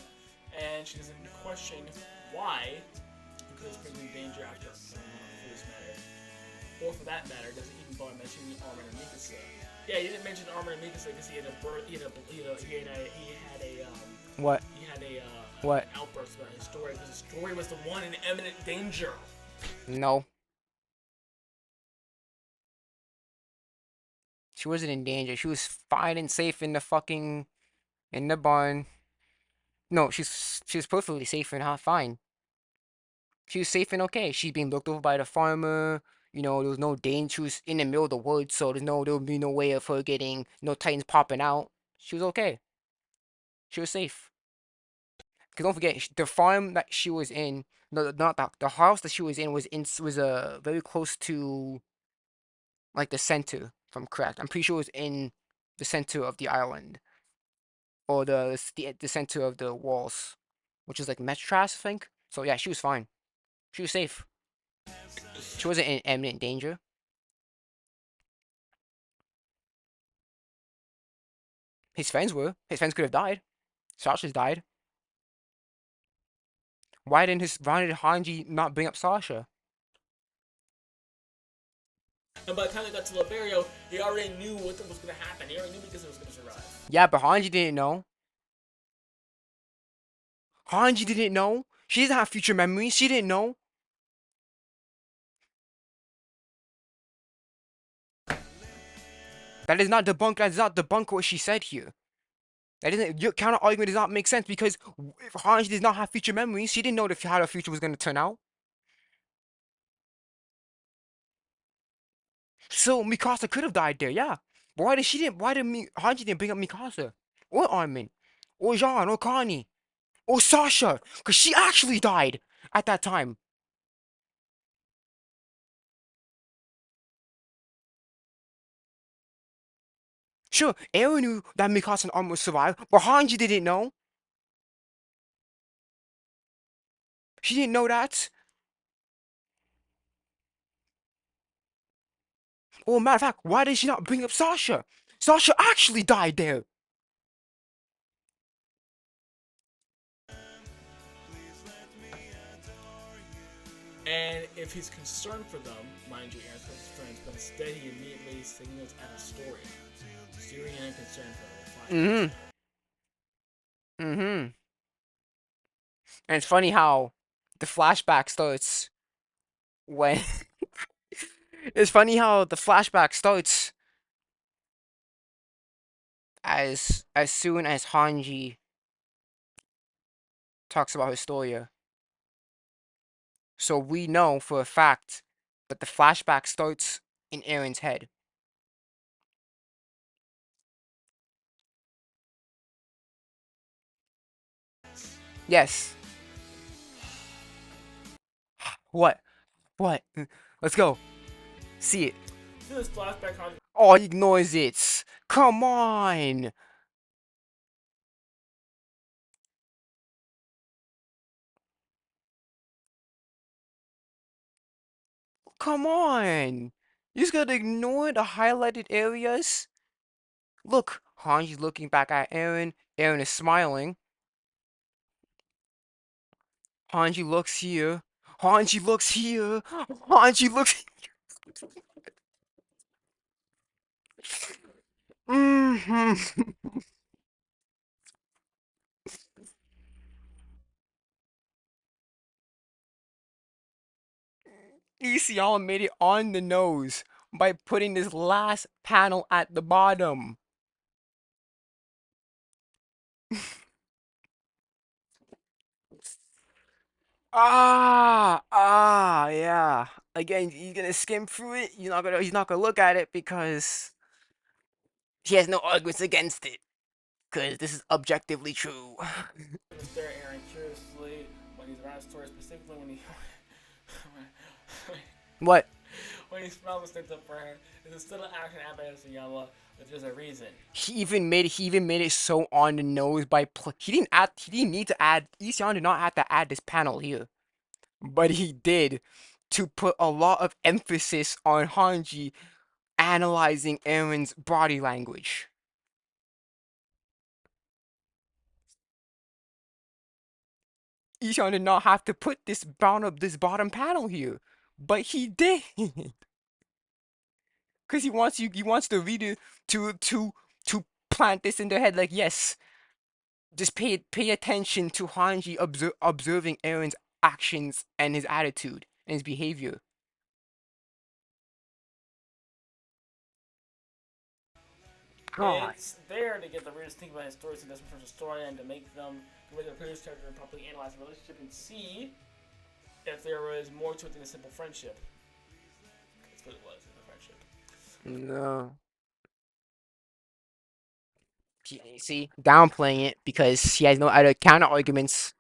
and she doesn't question why, because it's bringing danger after for this matter. Or for that matter, doesn't even before I mentioned Armin and Mikasa. Yeah, you didn't mention Armin and Mikasa because he had a birth, What? he had a What? an outburst about his story because his story was the one in imminent danger. No. She wasn't in danger. She was fine and safe in the fucking in the barn. No, she was perfectly safe and fine. She was safe and okay. She's being looked over by the farmer. You know, there was no danger. She was in the middle of the woods, so there would be no way of her getting no titans popping out. She was okay. She was safe. Cause don't forget the farm that she was in. No, not the house that she was in was very close to like the center. If I'm correct, I'm pretty sure it was in the center of the island or the center of the walls, which is like Metras, I think. So yeah, she was fine. She was safe. She wasn't in imminent danger. His friends were. His friends could have died. Sasha's died. Why did Hanji not bring up Sasha? And by the time they got to Liberio, he already knew what was going to happen. He already knew Mikasa was going to survive. Yeah, but Hanji didn't know. Hanji didn't know. She doesn't have future memories. She didn't know. That does not debunk what she said here. That isn't your counter argument does not make sense because if Hanji does not have future memories, she didn't know how the future was going to turn out. So Mikasa could have died there, yeah. But why did Hanji didn't bring up Mikasa? Or Armin? Or Jean or Connie? Or Sasha? Because she actually died at that time. Sure, Eren knew that Mikasa and Armin would survive, but Hanji didn't know. She didn't know that. Or matter of fact, why did she not bring up Sasha? Sasha actually died there. And if he's concerned for them, mind you, Eren's close friends, but instead he immediately signals at a story. Steering and concerned for them. Mm-hmm. Mm-hmm. And it's funny how the flashback starts when it's funny how the flashback starts as soon as Hanji talks about Historia. So we know for a fact that the flashback starts in Eren's head. Yes. What? What? Let's go. See it. See this flashback how Oh, he ignores it. Come on. Come on. You just gotta ignore the highlighted areas. Look, Hanji's looking back at Eren. Eren is smiling. Hanji looks here. Hanji looks here. Hanji looks. Mm-hmm. ECL made it on the nose by putting this last panel at the bottom. Yeah. Again, you're gonna skim through it. He's not gonna look at it because he has no arguments against it. Because this is objectively true. stare at Eren curiously when he's around story, specifically when he What? when he smells the stints up for her. It's still an action happening to Yama, but there's a reason. He even made it so on the nose by he didn't need to add Ishan did not have to add this panel here. But he did to put a lot of emphasis on Hanji analyzing Eren's body language. Ishan did not have to put this bottom panel here, but he did. Because he wants the reader to plant this in their head, like, yes, just pay attention to Hanji observing Eren's actions and his attitude and his behavior. God. It's there to get the readers to think about his stories and different sorts of story and to make them the way their previous character and properly analyze the relationship and see if there was more to it than a simple friendship. That's what it was, a friendship. No. See, downplaying it because he has no other counter arguments.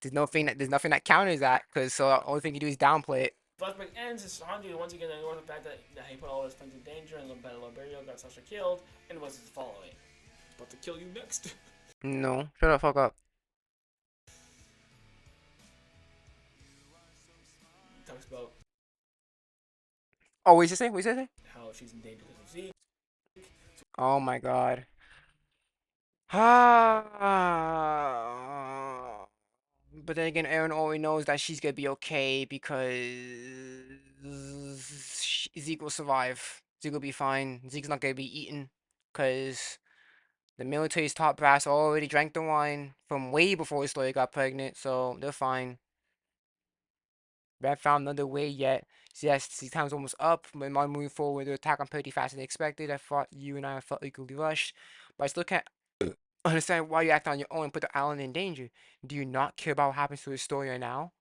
There's nothing that counters that, because so the only thing you do is downplay it. Flashback ends as Hanji once again ignores the fact that he put all his friends in danger and Liberio got Sasha killed and was his following. About to kill you next. No, shut the fuck up. He talks about Oh, what did you say? What did you say? how she's in danger because of Zeke. Oh my god. Ah. But then again, Eren already knows that she's gonna be okay because Zeke will survive. Zeke will be fine. Zeke's not gonna be eaten because the military's top brass already drank the wine from way before Historia got pregnant, so they're fine. We haven't found another way yet. So yes, the time's almost up. But not moving forward, the attack on pretty faster than expected. I thought you and I felt equally rushed, but I still can't understand why you act on your own and put the island in danger. Do you not care about what happens to Historia now?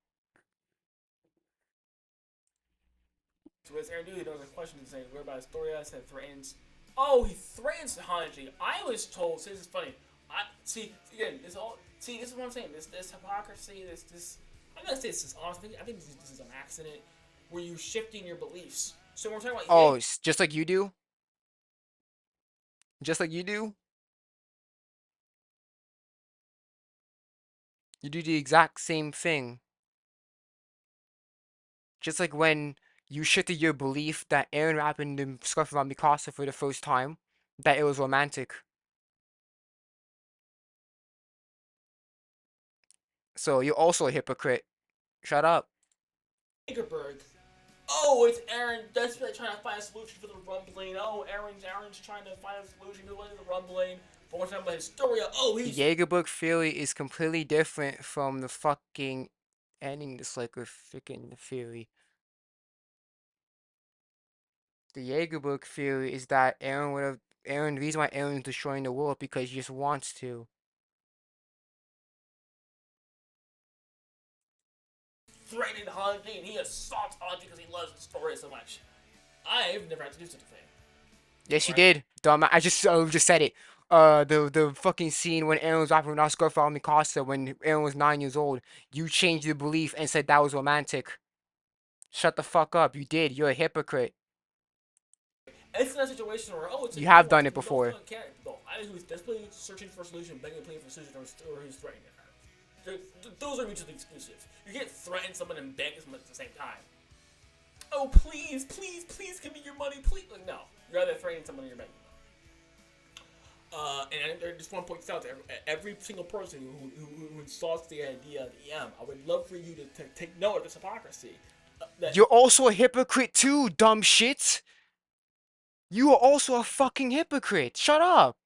So as Eren knew, he knows a question and saying, where about Historia? Said threatens. Oh, he threatens Hanji. I was told. See, this is funny. I see again. This all. See, this is what I'm saying. This hypocrisy. This. I'm gonna say this is honest. I think this is an accident where you're shifting your beliefs. So we're talking about Oh, just like you do? Just like you do? You do the exact same thing. Just like when you shifted your belief that Eren rapping the scarf around Mikasa for the first time, that it was romantic. So you're also a hypocrite. Shut up. Yeagerberg. Oh, it's Eren desperately trying to find a solution for the rumbling. Oh, Eren's trying to find a solution to the rumbling. But we're talking about Historia. Oh, The he's Yeager theory is completely different from the fucking ending this like a freaking theory. The Yeager theory is that the reason why Eren is destroying the world because he just wants to. threatening Hanji and he assaults Hanji because he loves Historia so much. I've never had to do such a thing. Yes, you Right? did. Dumb. I just said it. The fucking scene when Eren was rapping with Oscar for Mikasa when Eren was 9 years old. You changed your belief and said that was romantic. Shut the fuck up. You did. You're a hypocrite. It's not a situation where, oh, it's a You have nuance. done it We don't before. feel care. No, I who's desperately searching for a solution, begging and pleading for a solution, or who's threatening her. Those are mutually exclusive. You can't threaten someone and beg someone at the same time. Oh, please, please, please give me your money, please. Like, no. You're either threatening someone or you're begging them. And I just want to point this out to every single person who insults the idea of EM. I would love for you to take note of this hypocrisy. You're also a hypocrite too, dumb shit. You are also a fucking hypocrite. Shut up.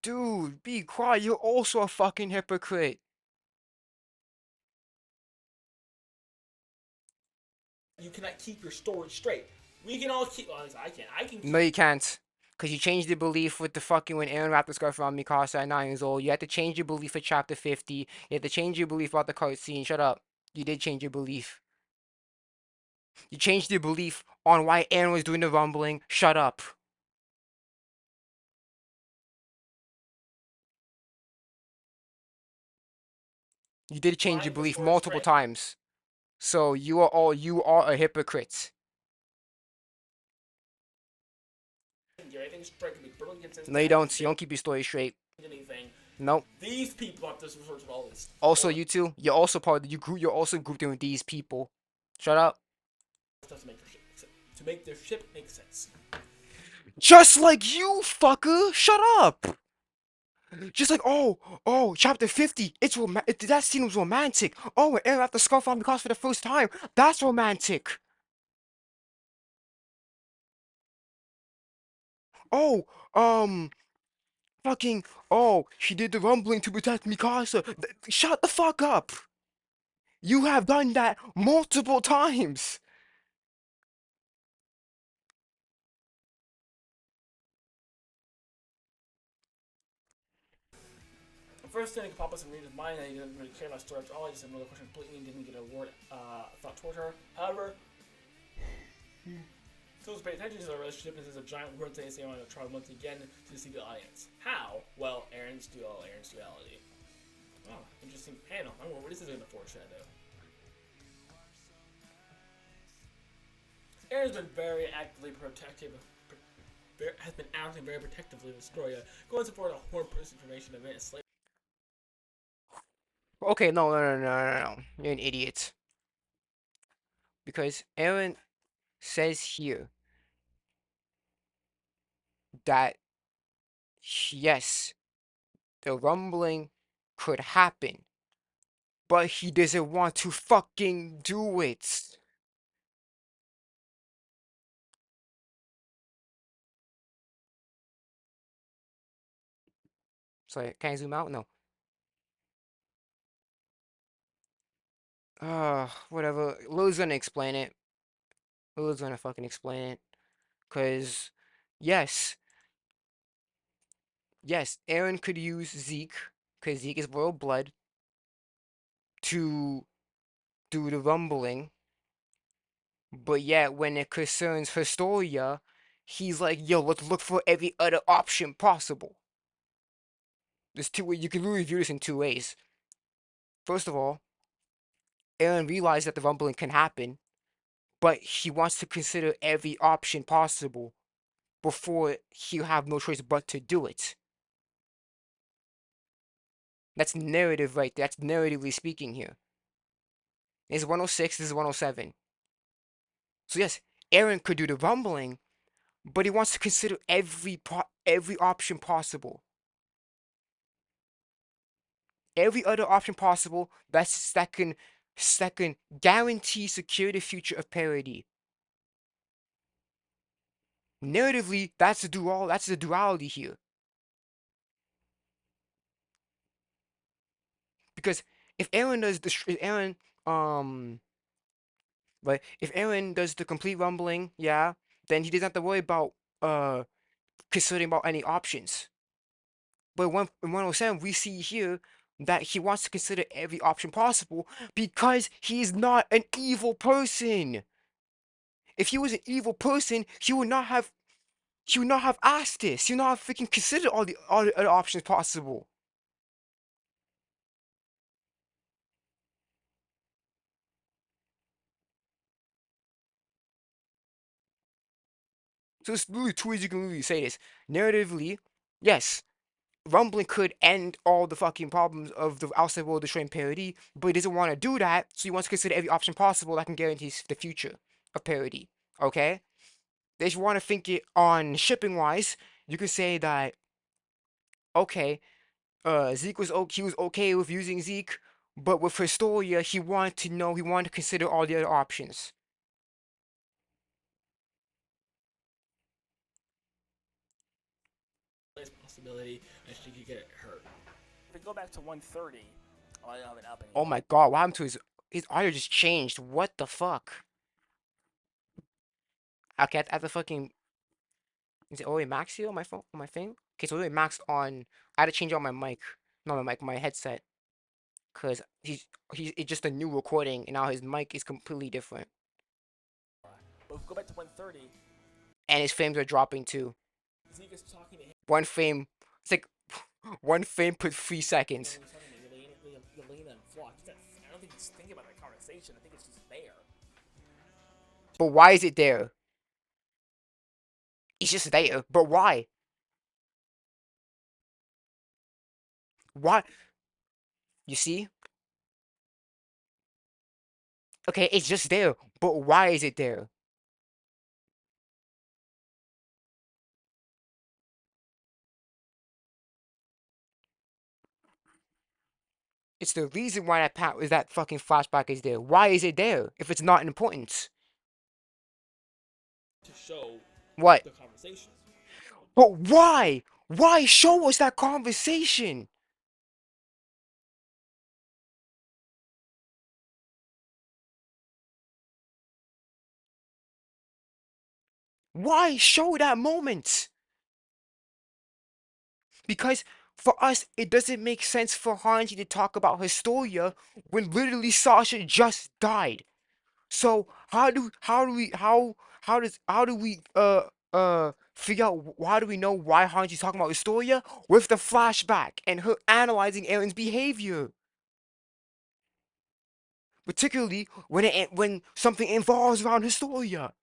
Dude, be quiet. You're also a fucking hypocrite. You cannot keep your story straight. We can all keep. Well, I can't. I can keep. No, you can't. Because you changed the belief with the fucking when Eren wrapped the scarf around Mikasa at 9 years old. You had to change your belief for chapter 50. You had to change your belief about the cutscene. Shut up. You did change your belief. You changed your belief on why Eren was doing the rumbling. Shut up. You did change your Find the belief story multiple straight. times. So you are a hypocrite. Get anything straight. Can be brutally consistent. No, you don't. You don't keep your story straight. Anything. Nope. These people have to research all this. Also, you two, you're also part of you're also grouped in with these people. Shut up. Stuff to make their ship make sense. To make their ship make sense. Just like you, fucker. Shut up. Just like, oh, chapter 50, that scene was romantic. Oh, when Eren after Scar found the cross for the first time, that's romantic. Oh, um, fucking, oh, she did the rumbling to protect Mikasa. Shut the fuck up. You have done that multiple times. The first thing that pop up in Rita's mind that he didn't really care about story after all. He just had another question completely and didn't get a word thought toward her. However, still pay attention to their relationship and there's a giant word they say I want to try once again to deceive the audience. How? Well, Eren's duality. Oh, interesting panel. I don't know what this is going to foreshadow. Eren's been very actively protective. Has been acting very protectively with Historia, going to support a horn person information event. Okay, no. You're an idiot. Because Eren says here that yes, the rumbling could happen, but he doesn't want to fucking do it. So can I zoom out? No. Whatever. Lily's gonna explain it. Lily's gonna fucking explain it. Cause yes, yes, Eren could use Zeke, cause Zeke is royal blood, to do the rumbling. But yet, when it concerns Historia, he's like, yo, let's look for every other option possible. There's two ways. You can really view this in two ways. First of all, Eren realized that the rumbling can happen, but he wants to consider every option possible before he'll have no choice but to do it. That's narrative right there. That's narratively speaking here. This is 106, this is 107. So yes, Eren could do the rumbling, but he wants to consider every option possible. Every other option possible that can guarantee secure the future of parody. Narratively, that's the duality here. Because if Eren does the if Eren but if Eren does the complete rumbling, yeah, then he doesn't have to worry about considering about any options. But in 107, we see here that he wants to consider every option possible because he's not an evil person. If he was an evil person, he would not have asked this. He would not have freaking considered all the other options possible. So it's literally two ways you can literally say this. Narratively, yes, Rumbling could end all the fucking problems of the outside world destroying parody, but he doesn't want to do that, so he wants to consider every option possible that can guarantee the future of parody. Okay? If you want to think it on shipping wise, you could say that okay, Zeke he was okay with using Zeke, but with Historia, he wanted to consider all the other options. Possibility and she could get hurt. If we go back to 130, I don't have it up Oh anymore. my god, what happened to his audio just changed. What the fuck? Okay, at the fucking is it already max here on my phone on my thing? Okay, so already max on I had to change out my mic. Not my mic, my headset. Cause he's it's just a new recording and now his mic is completely different. But if we go back to 130, And his frames are dropping too. Zeke is talking to him. One frame it's like one frame per 3 seconds. He's talking to Yelena and Flock. I don't think he's thinking about that conversation. I think it's just there. But why is it there? It's just there. But why? Why? You see? Okay, it's just there. But why is it there? It's the reason why that fucking flashback is there. Why is it there if it's not important? To show What? the conversation. But why? Why show us that conversation? Why show that moment? Because for us, it doesn't make sense for Hanji to talk about Historia when literally Sasha just died. So how do we figure out how do we know why Hanji's talking about Historia with the flashback and her analyzing Eren's behavior, particularly when something involves around Historia.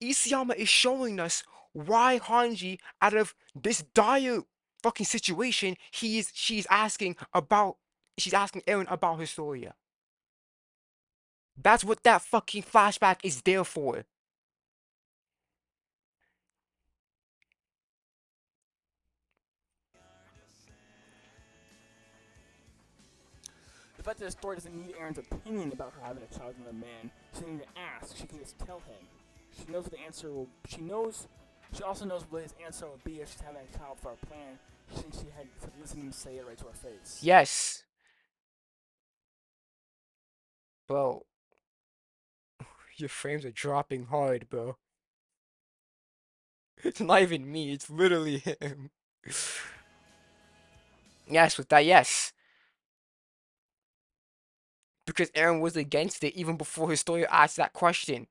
Isayama is showing us why Hanji, out of this dire fucking situation, she's asking Eren about Historia. That's what that fucking flashback is there for. The fact that the story doesn't need Eren's opinion about her having a child with a man, she doesn't need to ask. She can just tell him. She knows what the answer will. She knows. She also knows what his answer will be if she's having a child for a plan. Since she had to listen to him say it right to her face. Yes, bro. Your frames are dropping hard, bro. It's not even me, it's literally him. Yes, with that, yes. Because Eren was against it even before Historia asked that question.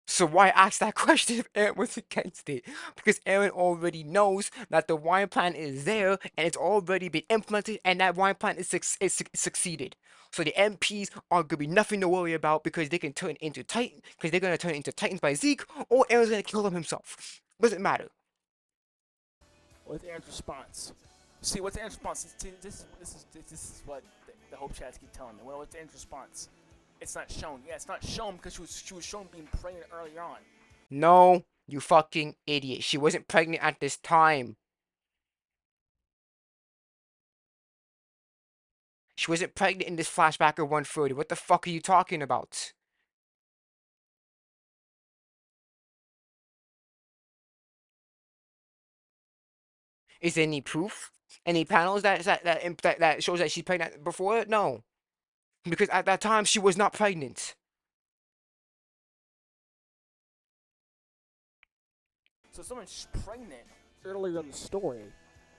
So why ask that question if Eren was against it? Because Eren already knows that the wine plan is there and it's already been implemented and that wine plan is succeeded. So the MPs are gonna be nothing to worry about because they can turn into Titan, because they're gonna turn into Titans by Zeke, or Eren's gonna kill them himself. Doesn't matter. What's Eren's response? See, what's Eren's response? See, this is what the Hope Chats keep telling me. What's Eren's response? It's not shown. Yeah, it's not shown because she was shown being pregnant earlier on. No, you fucking idiot. She wasn't pregnant at this time. She wasn't pregnant in this flashback of 130. What the fuck are you talking about? Is there any proof? Any panels that shows that she's pregnant before? No, because at that time she was not pregnant. So someone's pregnant earlier in the story,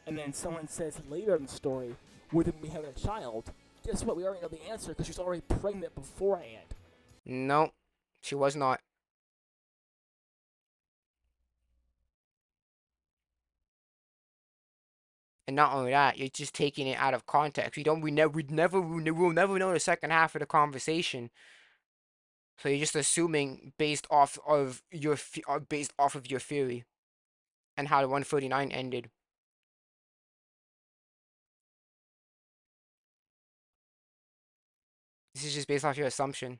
and then someone says later in the story, wouldn't we have a child? Guess what? We already know the answer because she's already pregnant beforehand. No, she was not. And not only that, you're just taking it out of context. We'll never know the second half of the conversation. So you're just assuming based off of your theory and how the 139 ended. This is just based off your assumption.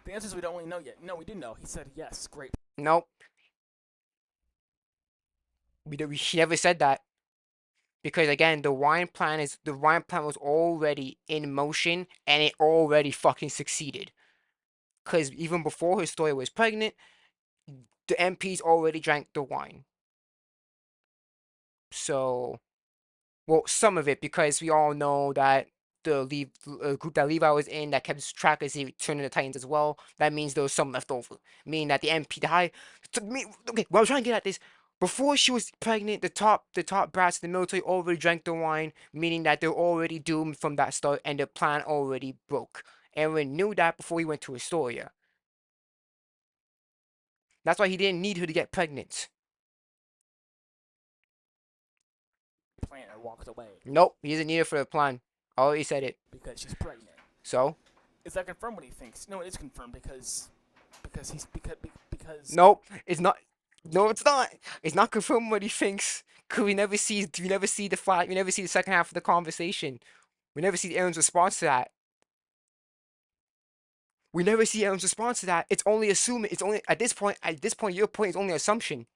The answer is we don't really know yet. No, we did know. He said yes. Great. Nope. He never said that. Because again, the wine plan was already in motion and it already fucking succeeded. Because even before Historia was pregnant, the MPs already drank the wine. So, well, some of it, because we all know that the group that Levi was in that kept track as he turned into Titans as well. That means there was some left over. Meaning that the MP, okay, what I'm trying to get at this, before she was pregnant, the top brats in the military already drank the wine, meaning that they're already doomed from that start, and the plan already broke. Eren knew that before he went to Historia. That's why he didn't need her to get pregnant. Plan and walked away Nope, he doesn't need her for the plan. I already said it. because she's pregnant. So? Is that confirmed what he thinks? No, it is confirmed because Nope, it's not. No, it's not. It's not confirmed what he thinks. Cause we never see we never see the second half of the conversation. We never see Eren's response to that. We never see Eren's response to that. It's only assuming. It's only at this point. At this point, your point is only assumption.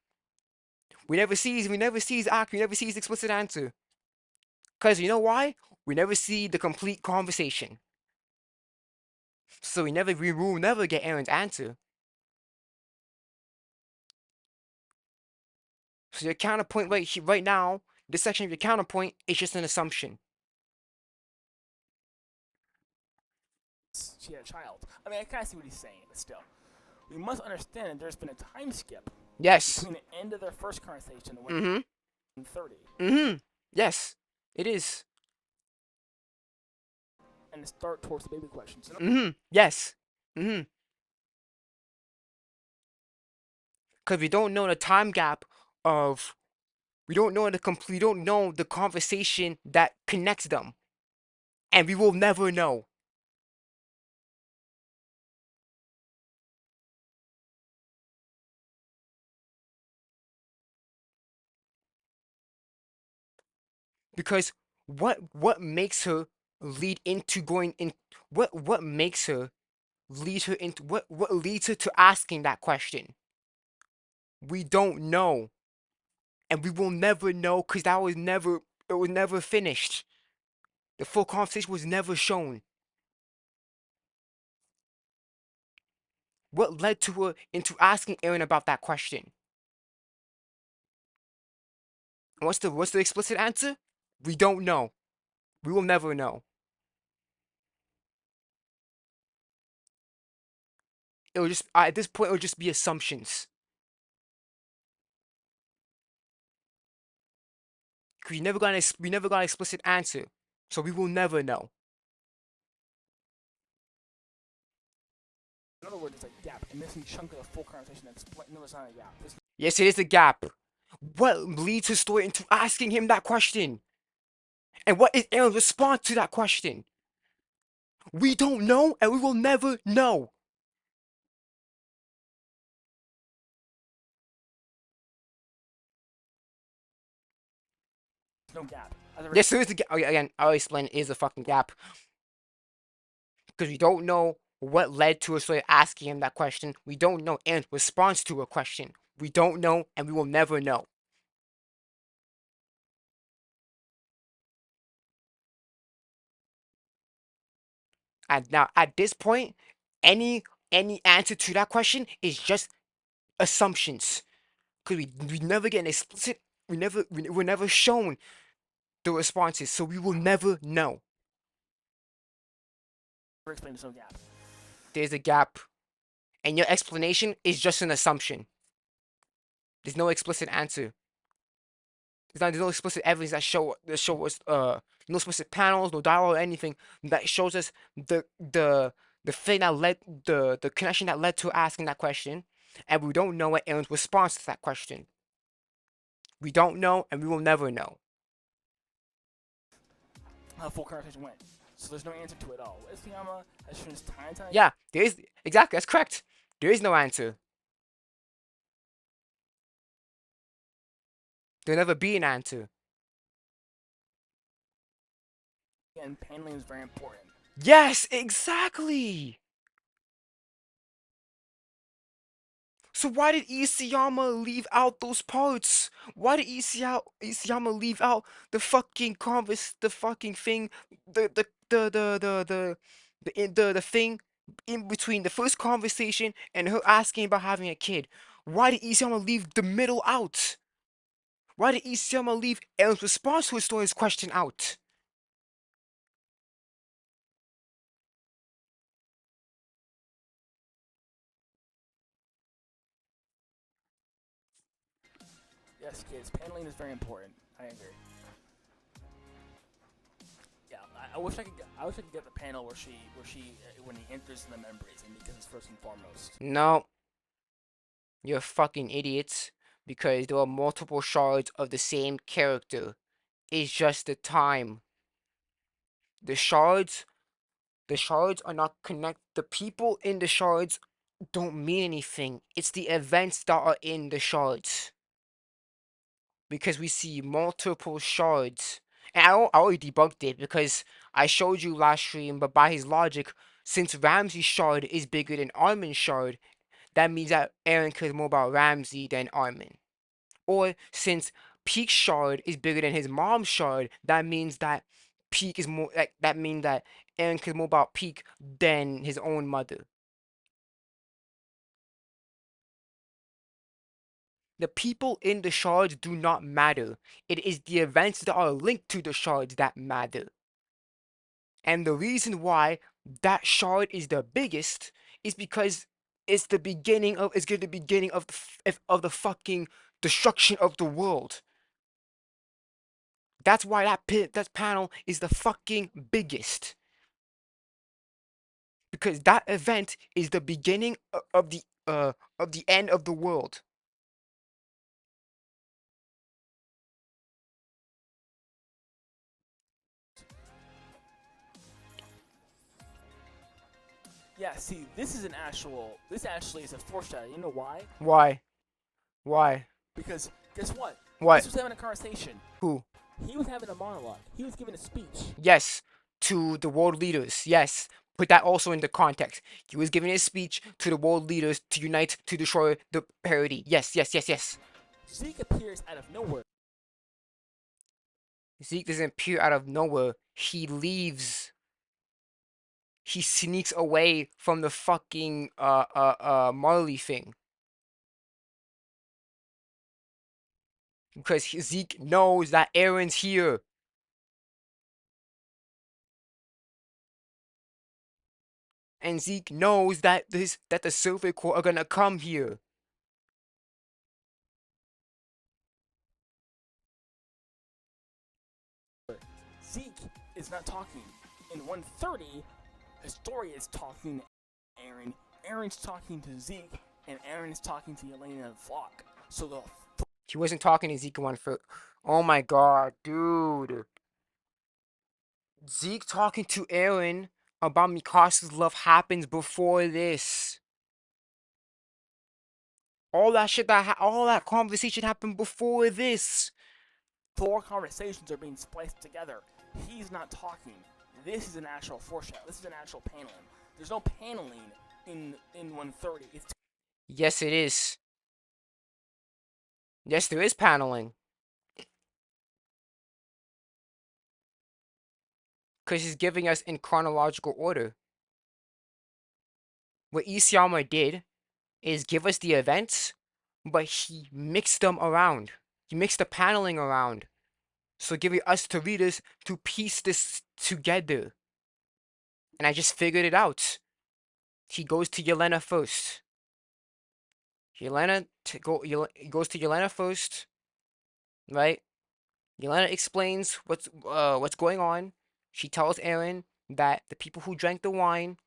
We never see. We never see his act. We never see his explicit answer. Cause you know why? We never see the complete conversation. So we will never get Eren's answer. So your counterpoint right now, this section of your counterpoint is just an assumption. She had a child. I mean, I kind of see what he's saying, but still, we must understand that there's been a time skip Yes. between the end of their first conversation and Mm-hmm. 30. Mm-hmm. Yes, it is. And the start towards the baby questions. Mm-hmm. Yes. Mm-hmm. Because we don't know the time gap of we don't know the conversation that connects them. And we will never know. Because what makes her lead into going in what makes her lead her into what leads her to asking that question? We don't know. And we will never know because it was never finished. The full conversation was never shown. What led to her into asking Eren about that question? What's the explicit answer? We don't know. We will never know. It will just at this point it will just be assumptions. We never got an explicit answer, so we will never know. In other words, it's a gap, a missing chunk of the full conversation. That's no, it's not a gap. Yes, it is a gap. What leads her story into asking him that question? And what is Eren's response to that question? We don't know, and we will never know. No gap. Yes, there is a gap. Again, I'll explain. It is a fucking gap because we don't know what led to her story asking him that question. We don't know Eren's response to a question. We don't know, and we will never know. And now, at this point, any answer to that question is just assumptions because we never get an explicit. We're never shown the responses, so we will never know. Explain there's no gap. There's a gap, and your explanation is just an assumption. There's no explicit answer. There's no explicit evidence that show us no explicit panels, no dialogue, or anything that shows us the thing that led the connection that led to asking that question, and we don't know what Eren's response to that question. We don't know, and we will never know. How the full conversation went. So there's no answer to it all. Isayama has shown his time. Yeah, there is exactly. That's correct. There is no answer. There'll never be an answer. And paneling is very important. Yes, exactly. So why did Isayama leave out those parts? Why did Isayama leave out the fucking the fucking thing, the thing in between the first conversation and her asking about having a kid? Why did Isayama leave the middle out? Why did Isayama leave Eren's response to his story's question out? Yes, kids, paneling is very important. I agree. Yeah, I wish I could get the panel where she when he enters the membranes and because it's first and foremost. No, you're fucking idiots because there are multiple shards of the same character. It's just the time. The shards, the shards are not connect. The people in the shards don't mean anything. It's the events that are in the shards. Because we see multiple shards. And I already debunked it because I showed you last stream, but by his logic, since Ramsey's shard is bigger than Armin's shard, that means that Eren cares more about Ramsey than Armin. Or since Peak's shard is bigger than his mom's shard, that means that Peak is more like that means that Eren cares more about Peak than his own mother. The people in the shards do not matter. It is the events that are linked to the shards that matter. And the reason why that shard is the biggest is because it's the beginning of of the fucking destruction of the world. That's why that panel is the fucking biggest. Because that event is the beginning of the end of the world. Yeah, see, this is an actual. This actually is a foreshadow. You know why? Why? Why? Because guess what? What? This was having a conversation. Who? He was having a monologue. He was giving a speech. Yes, to the world leaders. Yes. Put that also into context. He was giving his speech to the world leaders to unite to destroy the parody. Yes, yes, yes, yes. Zeke appears out of nowhere. Zeke doesn't appear out of nowhere. He leaves. He sneaks away from the fucking Marley thing. Because Zeke knows that Eren's here. And Zeke knows that the Silver Corps are gonna come here. Zeke is not talking. In 130, Historia is talking to Eren. Eren's talking to Zeke, and Eren is talking to Yelena and Flock. So the He wasn't talking to Zeke one for. Oh my god, dude. Zeke talking to Eren about Mikasa's love happens before this. All that shit all that conversation happened before this. four conversations are being spliced together. He's not talking. This is an actual foreshadow. This is an actual paneling. There's no paneling in 130. It's Yes, it is. Yes, there is paneling. Because he's giving us in chronological order. What Isayama did is give us the events, but he mixed them around. He mixed the paneling around. So giving us to readers to piece this together. And I just figured it out. He goes to Yelena first. He goes to Yelena first, right? Yelena explains what's going on. She tells Eren that the people who drank the wine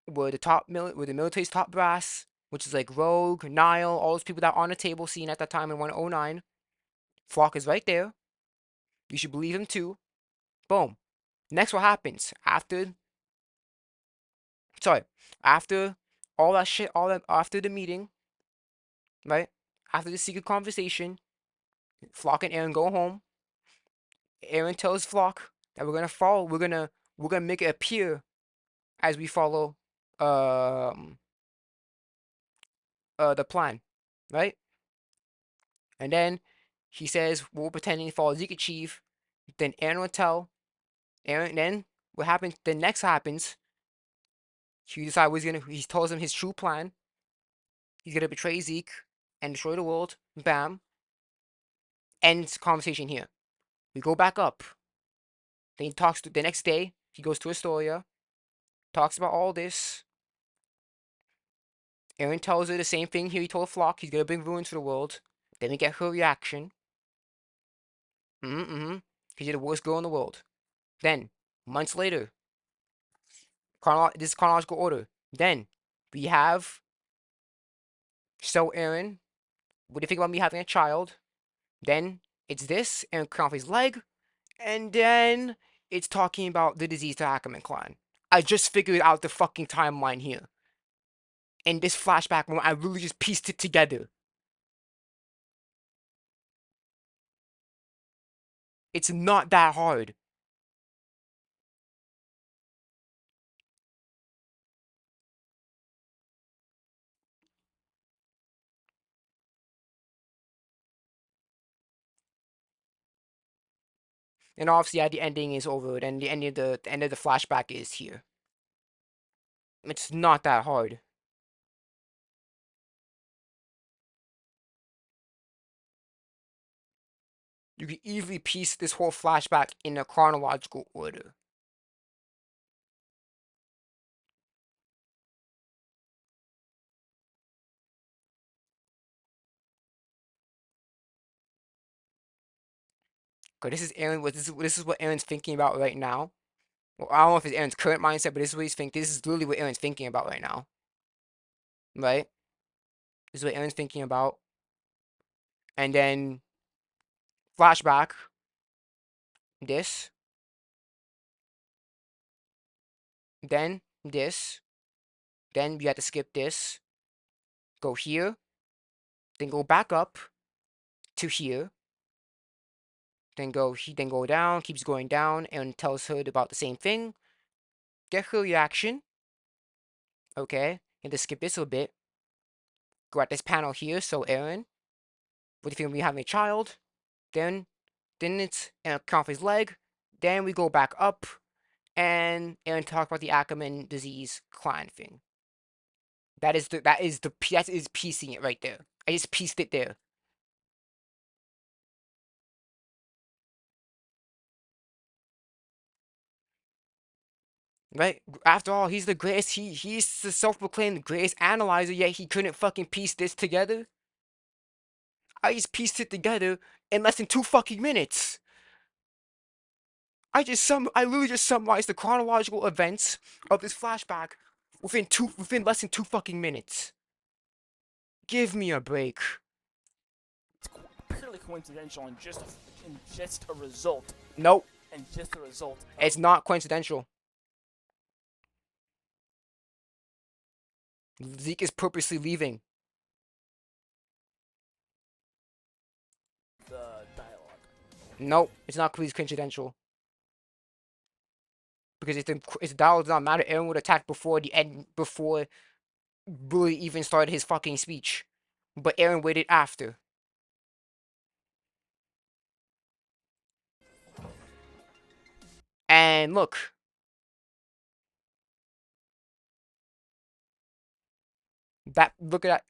were the military's top brass, which is like Rogue, Nile, all those people that were on the table seen at that time in 109. Flock is right there. You should believe him too. Boom. Next, what happens sorry, after all that shit, all that after the meeting, right? After the secret conversation, Flock and Eren go home. Eren tells Flock that we're gonna make it appear as we follow um the plan, right? And then he says we're pretending to follow Zeke Chief. Then Eren will tell Eren. Then what happens? Then next happens. He tells him his true plan. He's gonna betray Zeke and destroy the world. Bam. Ends conversation here. We go back up. Then he talks to the next day. He goes to Historia. Talks about all this. Eren tells her the same thing here he told Flock. He's gonna bring ruin to the world. Then we get her reaction. Because you're the worst girl in the world. Then, months later, this is chronological order. Then, we have So Eren, what do you think about me having a child? Then, it's this, Eren cut off his leg. And then, it's talking about the disease to Ackerman clan. I just figured out the fucking timeline here. In this flashback moment, I really just pieced it together. It's not that hard. And obviously, yeah, the ending is over, and the end of the flashback is here. It's not that hard. You can easily piece this whole flashback in a chronological order. Cause this is Eren. This is what Eren's thinking about right now. Well, I don't know if it's Eren's current mindset, but this is what he's thinking. This is literally what Eren's thinking about right now, right? This is what Eren's thinking about. And then flashback. This. Then this. Then we have to skip this. Go here. Then go back up to here. Then go down. Keeps going down and tells her about the same thing. Get her reaction. Okay. And to skip this a bit. Go at this panel here. So Eren, what do you think we having a child? Then it's cut off his leg. Then we go back up and talk about the Ackerman disease clan thing. That is piecing it right there. I just pieced it there. Right? After all, he's the greatest. He's the self-proclaimed greatest analyzer. Yet he couldn't fucking piece this together. I just pieced it together in less than 2 fucking minutes. I literally just summarized the chronological events of this flashback within less than 2 fucking minutes. Give me a break. It's purely coincidental and just a result. Nope, And just a result. it's not coincidental. Zeke is purposely leaving. The dialogue. Nope, it's not completely coincidental. Because if the dialogue does not matter, Eren would attack before the end, before Bully even started his fucking speech. But Eren waited after. And look. Look at that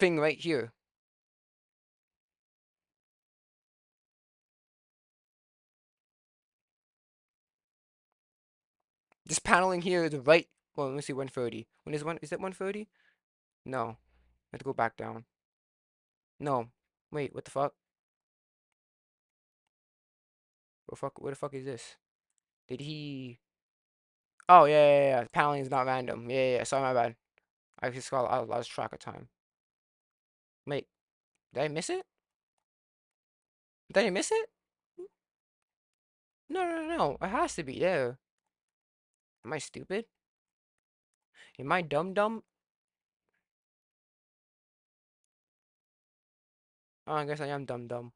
thing right here. This paneling here is right. Well, let me see, 130. Is it 130? No. I have to go back down. No. Wait, what the fuck? Where the fuck is this? Did he... Oh, yeah. Paneling is not random. Yeah. Sorry, my bad. I just I lost track of time. Wait, did I miss it? Did I miss it? No. It has to be there. Am I stupid? Am I dumb? Oh, I guess I am dumb.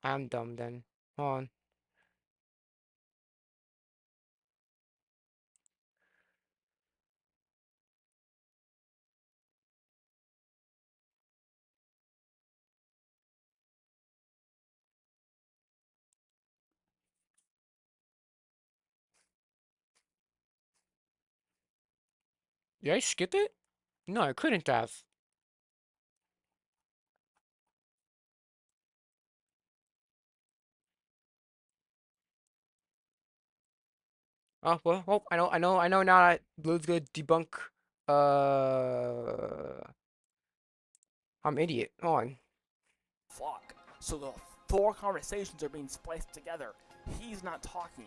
I am dumb then. Hold on. Did I skip it? No, I couldn't have. Oh, well, I know now that Blue's gonna debunk, I'm idiot. Hold on. Fuck. So the four conversations are being spliced together. He's not talking.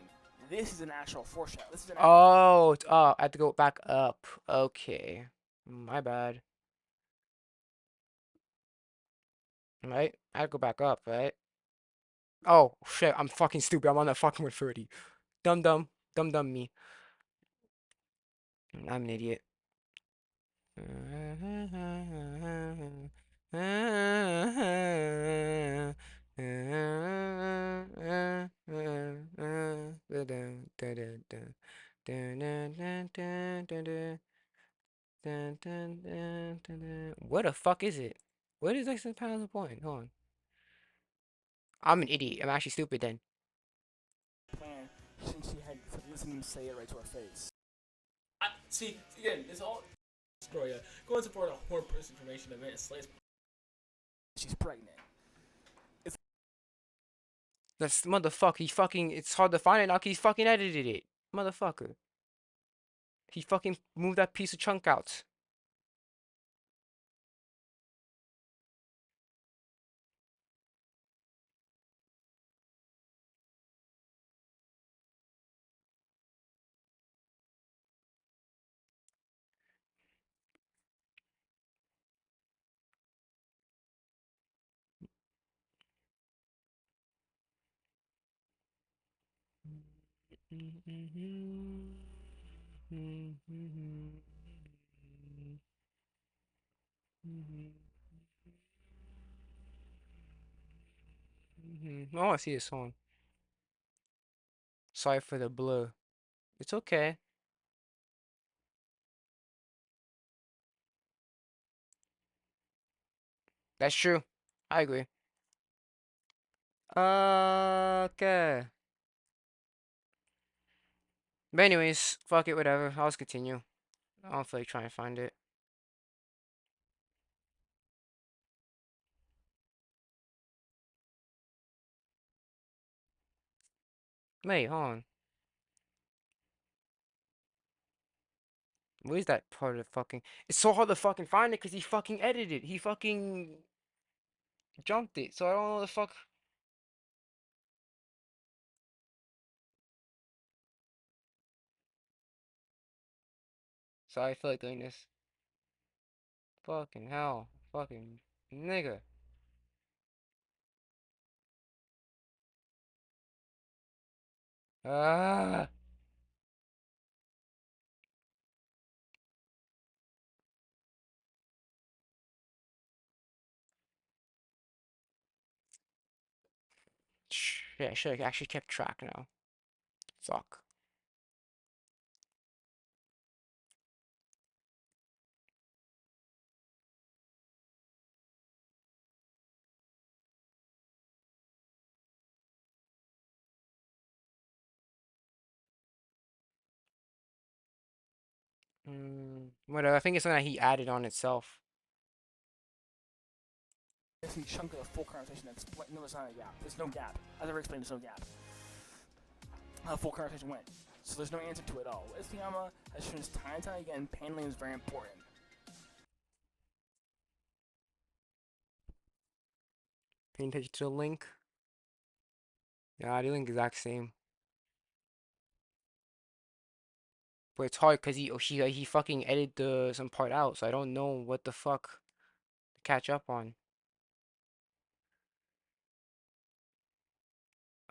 This is an actual foreshadow. This is an Oh, it's up. I have to go back up. Okay. My bad. Right? I have to go back up, right? Oh, shit. I'm fucking stupid. I'm on that fucking 130. Dumb. Dumb me. I'm an idiot. Where the fuck is it? Where is this panel point? Hold on. I'm an idiot. I'm actually stupid then. Plan since she had to listen and say it right to her face. See, again, this all Historia going to support a horror person information event slash she's pregnant. That's motherfucker. He fucking. It's hard to find it now 'cause he fucking edited it. Motherfucker. He fucking moved that piece of chunk out. I want to see this song. Sorry for the blur. It's okay. That's true. I agree. Okay. But anyways, fuck it, whatever. I'll just continue. I don't feel like trying to find it. Wait, hold on. Where's that part of the fucking... It's so hard to fucking find it because he fucking edited. He fucking jumped it. So I don't know the fuck... So I feel like doing this. Fucking hell. Fucking nigga. Ah. Yeah, I should have actually kept track now. Fuck. Whatever. I think it's something that he added on itself. Missing chunk of the full conversation that's no, it's not a gap. There's no gap. As I already explained, there's no gap. How the full conversation went. So there's no answer to it all. Isayama has shown us time and time again, paneling is very important. Paying attention to the link. Yeah, the link exact same. But it's hard because he fucking edited some part out, so I don't know what the fuck to catch up on.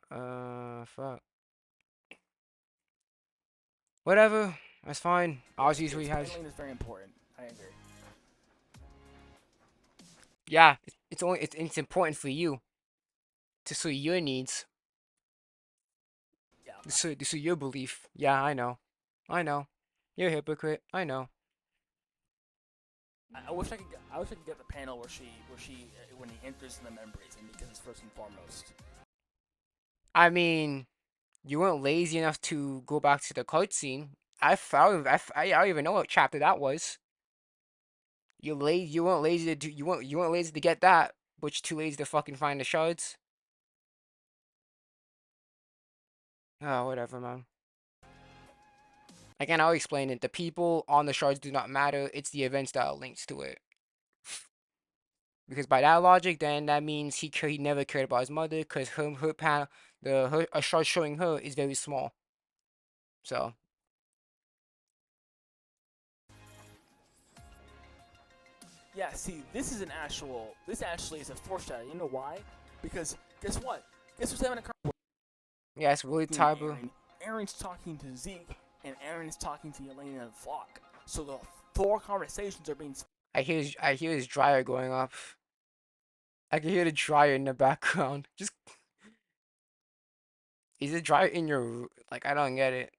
Fuck. Whatever. That's fine. Oz usually has. Paneling is very important. I agree. Yeah, it's important for you to suit your needs, Yeah. to suit your belief. Yeah, I know. I know. You're a hypocrite. I know. I wish I could get the panel where she when he enters the memories and because it's first and foremost. I mean, you weren't lazy enough to go back to the cutscene. I don't even know what chapter that was. You weren't lazy to do. You weren't lazy to get that, but you're too lazy to fucking find the shards. Oh, whatever, man. Again, I'll explain it. The people on the shards do not matter. It's the events that are linked to it. Because by that logic, then that means he never cared about his mother because her panel a shard showing her is very small. So Yeah, see, this actually is a foreshadow. You know why? Because guess what? Guess who's having a conversation? yeah, it's really terrible. Eren's talking to Zeke, and Eren is talking to Elena and Flock. So the four conversations are being. I hear his dryer going off. I can hear the dryer in the background. Just is the dryer in your like? I don't get it.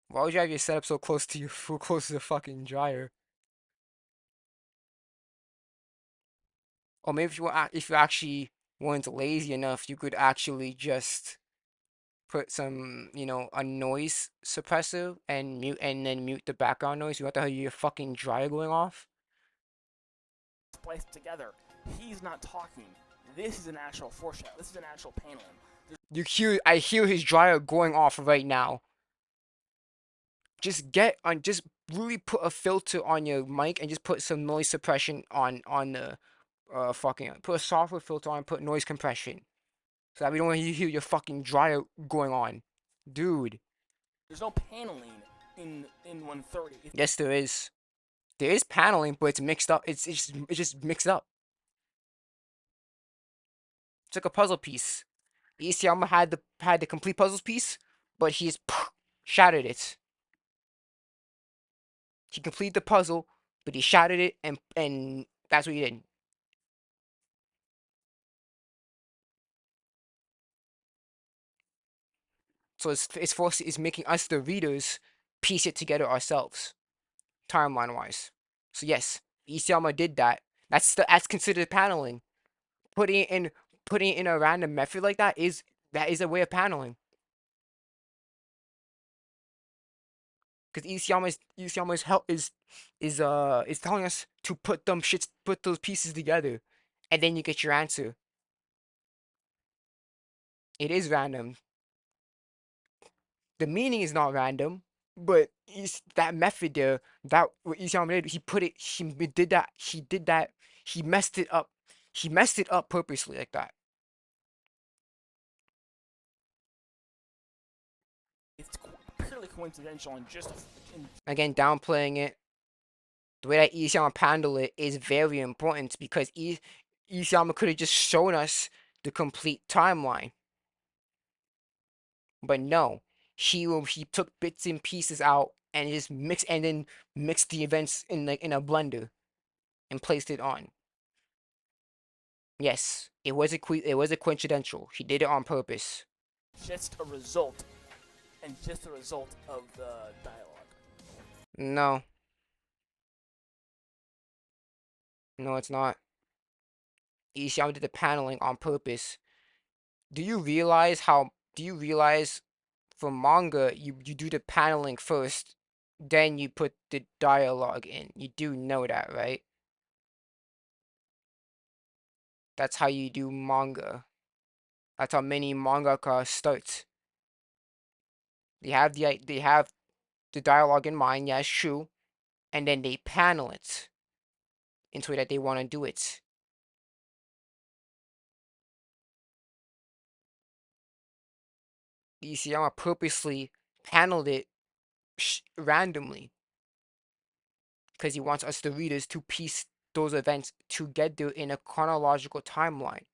Why would you have your setup so close to your so close to the fucking dryer? Or maybe if if you actually weren't lazy enough, you could actually just put some, a noise suppressor and then mute the background noise. You want to have your fucking dryer going off? Spliced together. He's not talking. This is an actual foreshadow. This is an actual paneling. I hear his dryer going off right now. Just really put a filter on your mic and just put some noise suppression on the fucking put a software filter on, put noise compression. So that we don't hear your fucking dryer going on. Dude. There's no paneling in 130. Yes, there is. There is paneling, but it's mixed up. It's just mixed up. It's like a puzzle piece. Isayama had the complete puzzle piece, but he's shattered it. He completed the puzzle, but he shattered it, and that's what he did. So it's making us the readers piece it together ourselves, timeline wise. So yes, Isayama did that. That's considered paneling. Putting it in putting it in a random method like that is a way of paneling. Because Isayama's help is telling us to put those pieces together, and then you get your answer. It is random. The meaning is not random, but that method there, that what Isayama did, he did that, he messed it up. He messed it up purposely like that. It's purely coincidental and just Again, downplaying it. The way that Isayama handled it is very important because Isayama could have just shown us the complete timeline. But no, he took bits and pieces out and just mixed the events in a blender and placed it on. Yes, it was a coincidental. He did it on purpose. just a result, and just a result of the dialogue. No, no, it's not. Isayama did the paneling on purpose. Do you realize how? Do you realize for manga you do the paneling first, then you put the dialogue in. You do know that, right? That's how you do manga. That's how many mangaka start. They have the dialogue in mind, yeah, it's true, and then they panel it into that they want to do it. Isayama purposely paneled it randomly because he wants us, the readers, to piece those events together in a chronological timeline.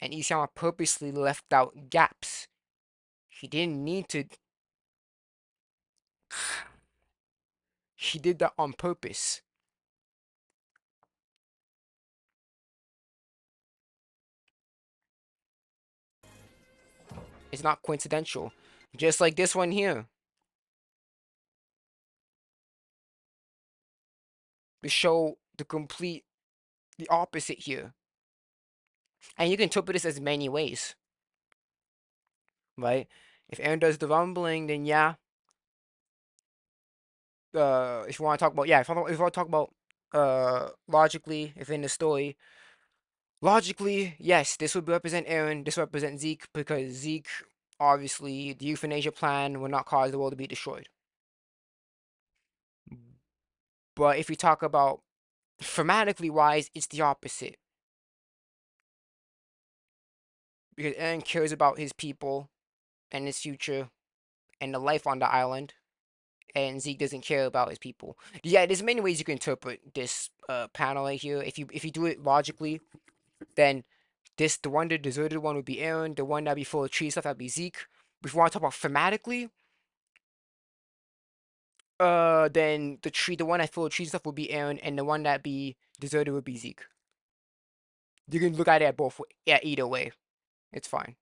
And Isayama purposely left out gaps. He didn't need to. He did that on purpose. It's not coincidental. Just like this one here. We show the opposite here. And you can interpret this as many ways, right? If Eren does the rumbling, then yeah. If you want to talk about, yeah, if you want to talk about, logically, if in the story, logically, yes, this would represent Eren, this would represent Zeke, because Zeke, obviously, the euthanasia plan will not cause the world to be destroyed. But if we talk about thematically wise, it's the opposite. Because Eren cares about his people and his future and the life on the island, and Zeke doesn't care about his people. Yeah, there's many ways you can interpret this panel right here. If you do it logically, then the deserted one would be Eren. The one that'd be full of tree stuff that'd be Zeke. If you want to talk about thematically, then the one that's full of tree stuff would be Eren, and the one that be deserted would be Zeke. You can look at it both, yeah, either way. It's fine.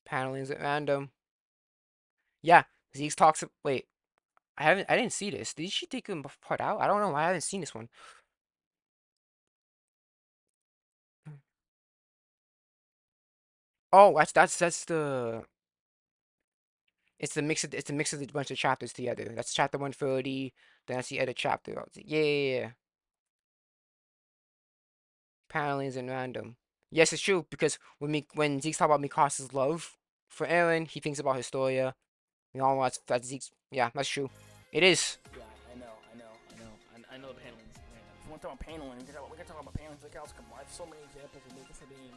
Panelings at random. Yeah, Zeke's talks. Wait, I didn't see this. Did she take him part out? I don't know. I haven't seen this one. Oh, that's the. It's the mix of the bunch of chapters together. That's chapter 130. Then that's the other chapter. Yeah, yeah, yeah. Panelings and random. Yes, it's true because when Zeke's talking about Mikasa's love for Eren, he thinks about Historia. We all know that's Zeke's. Yeah, that's true. It is. Yeah, I know the paneling's random. If you want to talk about paneling, we can talk about panelings. Look how it's come. I have so many examples of movies for being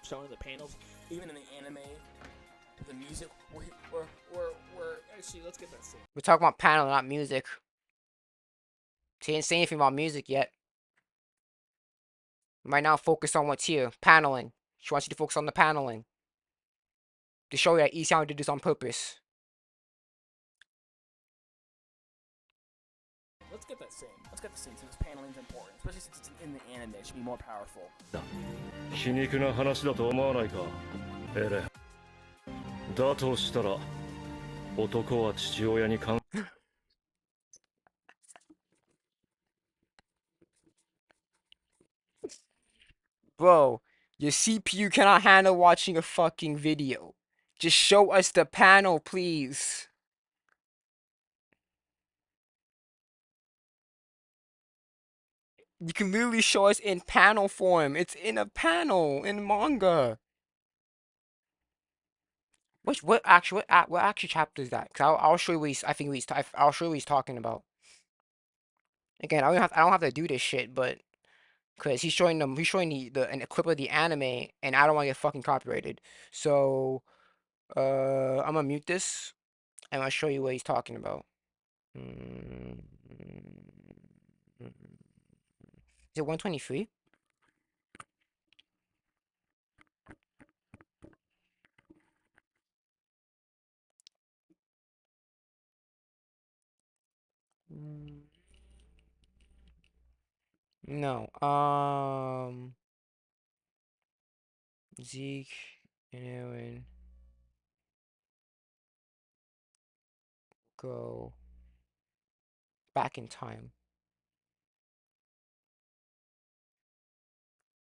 showing the panels, even in the anime, the music. We're actually let's get that scene. We're talking about panel, not music. She didn't say anything about music yet. Right now, focus on what's here. Paneling. She wants you to focus on the paneling. To show you that Iseon did this on purpose. Let's get that scene. Let's get the scene since paneling's important, especially since it's in the anime. It should be more powerful. 皮肉な話だと思わないか、エレン。だとしたら、男は父親に関 Bro, your CPU cannot handle watching a fucking video. Just show us the panel, please. You can literally show us in panel form. It's in a panel in manga. What actually chapter is that? Cause I'll show you what I'll show you what he's talking about. Again, I don't have to do this shit, but cause he's showing a clip of the anime, and I don't want to get fucking copyrighted. So I'm gonna mute this, and I'll show you what he's talking about. Is it 123? No. Zeke and Eren go back in time.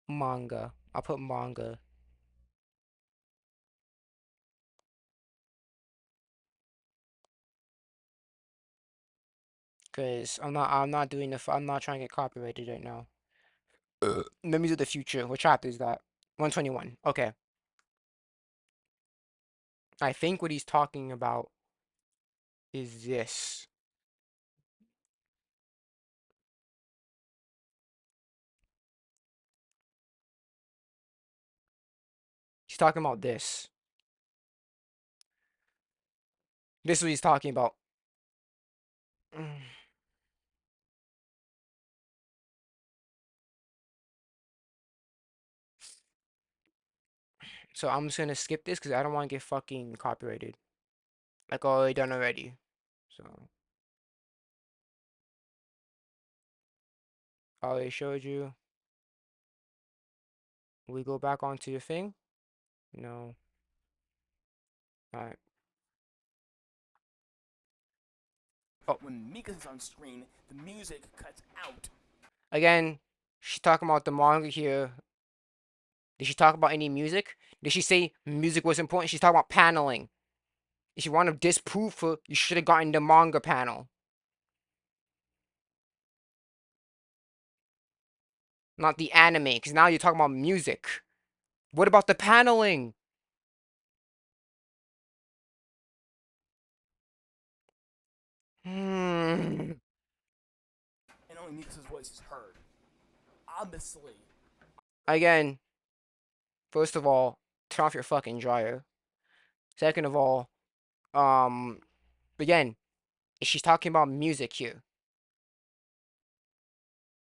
Manga. I'll put manga. Cause I'm not doing I'm not trying to get copyrighted right now. Memories of the Future. What chapter is that? 121. Okay. I think what he's talking about is this. He's talking about this. This is what he's talking about. So I'm just gonna skip this because I don't want to get fucking copyrighted. Like already done already. So I already showed you. We go back onto your thing? No. Alright. Oh. When Mika's on screen, the music cuts out. Again, she's talking about the manga here. Did she talk about any music? Did she say music was important? She's talking about paneling. If you want to disprove her, you should have gotten the manga panel. Not the anime, because now you're talking about music. What about the paneling? Hmm. And only Mika's voice is heard. Obviously. Again, first of all, turn off your fucking dryer. Second of all, again, she's talking about music here.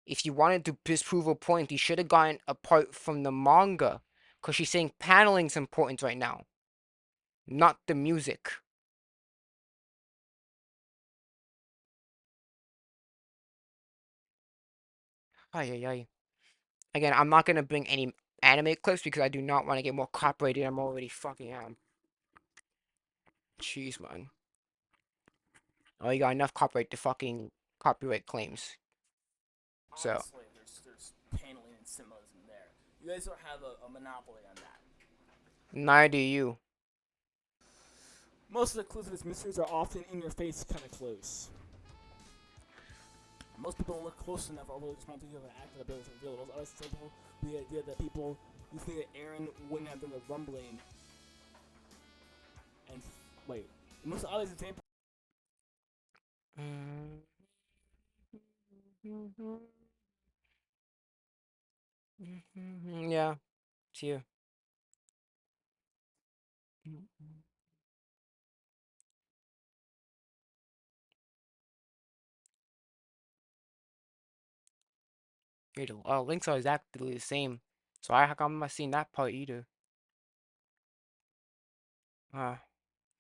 If you wanted to disprove a point, you should have gotten a part from the manga. Because she's saying paneling's important right now. Not the music. Ay, ay, ay. Again, I'm not gonna bring any anime clips because I do not want to get more copyrighted. I'm already fucking am. Jeez, man. Oh, you got enough copyright to fucking copyright claims. So, Honestly, there's paneling and symbolism there. You guys don't have a monopoly on that. neither do you. Most of the clues of this mysteries are often in your face kind of clues. Most people don't look close enough, although it's not to give an active ability to reveal. Most other simple, the idea that people who think that Eren wouldn't have done the rumbling. And wait, most other examples. Yeah, it's here. Links are exactly the same. So how come I'm not seeing that part either?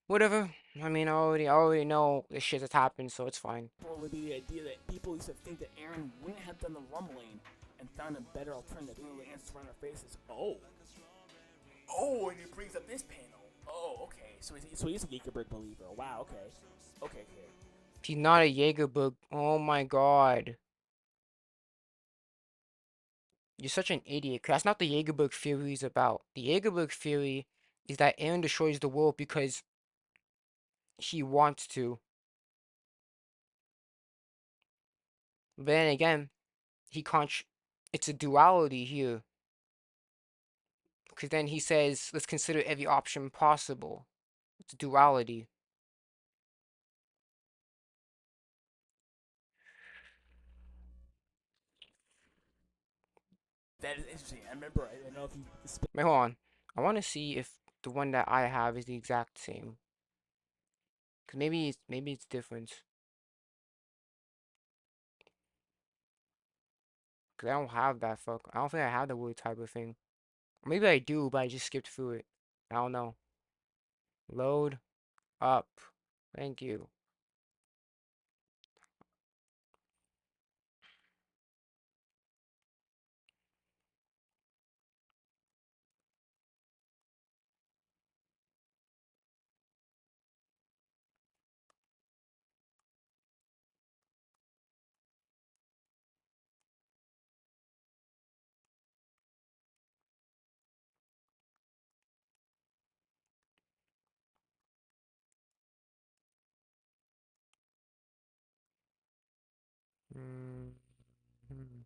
Whatever. I mean, I already know this shit has happened, so it's fine. Would be the idea that people used to think that Eren wouldn't have done the rumbling and found a better alternative. Even though the answers were on their faces. Oh, and he brings up this panel. Oh, okay. So he's a Yeager believer. Wow. Okay. Okay. He's not a Yeager book. Oh my god. You're such an idiot. 'Cause that's not the Yeager book theory is about. The Yeager book theory is that Eren destroys the world because he wants to. But then again, he can't. It's a duality here. Because then he says, let's consider every option possible. It's a duality. That is interesting. I remember. I don't know if you. Wait, hold on. I want to see if the one that I have is the exact same. Because maybe it's different. Because I don't have that fuck. I don't think I have the word type of thing. Or maybe I do, but I just skipped through it. I don't know. Load up. Thank you. Mm -hmm.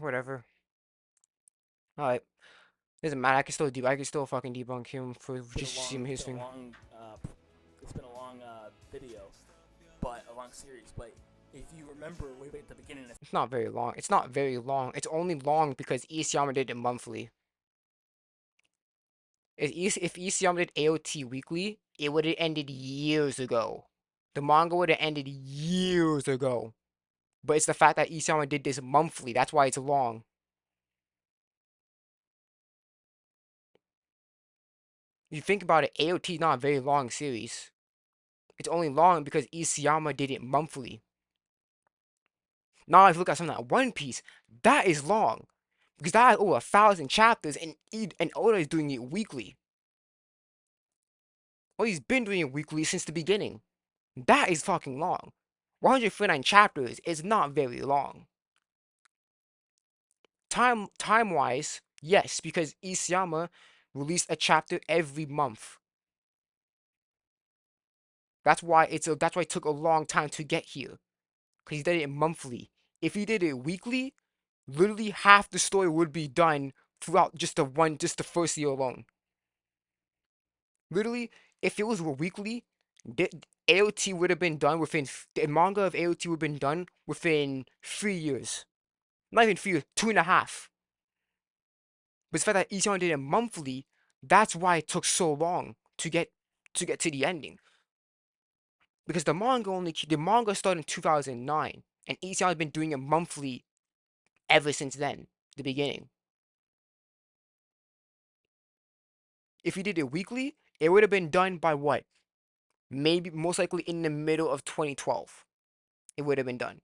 Whatever. Alright. Doesn't matter. I can still fucking debunk him for just seeing his thing. It's been a long video, but a long series. But if you remember way back at the beginning, It's not very long. It's not very long. It's only long because Isayama did it monthly. If Isayama did AOT weekly, it would have ended years ago. The manga would have ended years ago. But it's the fact that Isayama did this monthly. That's why it's long. If you think about it, AOT is not a very long series. It's only long because Isayama did it monthly. Now if you look at something like One Piece, that is long. Because that has over 1,000 chapters and Oda is doing it weekly. Well, he's been doing it weekly since the beginning. That is fucking long. 149 chapters is not very long. Time-wise, yes, because Isayama released a chapter every month. That's why it took a long time to get here. Because he did it monthly. If he did it weekly, literally half the story would be done throughout just the first year alone. Literally, if it was weekly, AOT would have been done within the manga of AOT would have been done within 3 years. Not even 3 years, 2.5. But the fact that each one did it monthly, that's why it took so long to get to the ending. Because the manga started in 2009, and each one has been doing it monthly ever since then, the beginning. If he did it weekly, it would have been done by what? maybe most likely in the middle of 2012, it would have been done.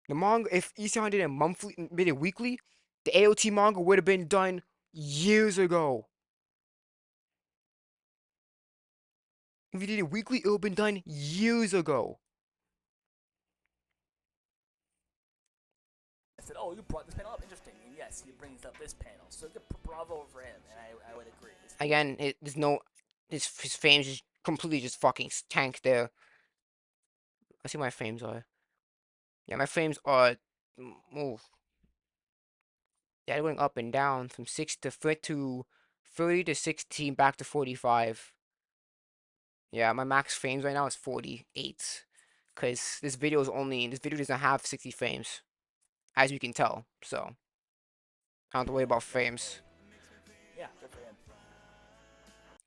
The manga, if Isehan did it monthly, did it weekly, the AOT manga would have been done years ago. If you did it weekly, it would have been done years ago. I said, oh, you brought this panel up, interesting. And yes, he brings up this panel, so bravo for him, and I would agree. Again, there's no, his frames just completely just fucking tanked there. Let's see what my frames are. Yeah, my frames are, move. Yeah, they're going up and down from 6 to 30 to 16 back to 45. Yeah, my max frames right now is 48. Because this video doesn't have 60 frames, as you can tell. So, I don't have to worry about frames. Yeah, good for him.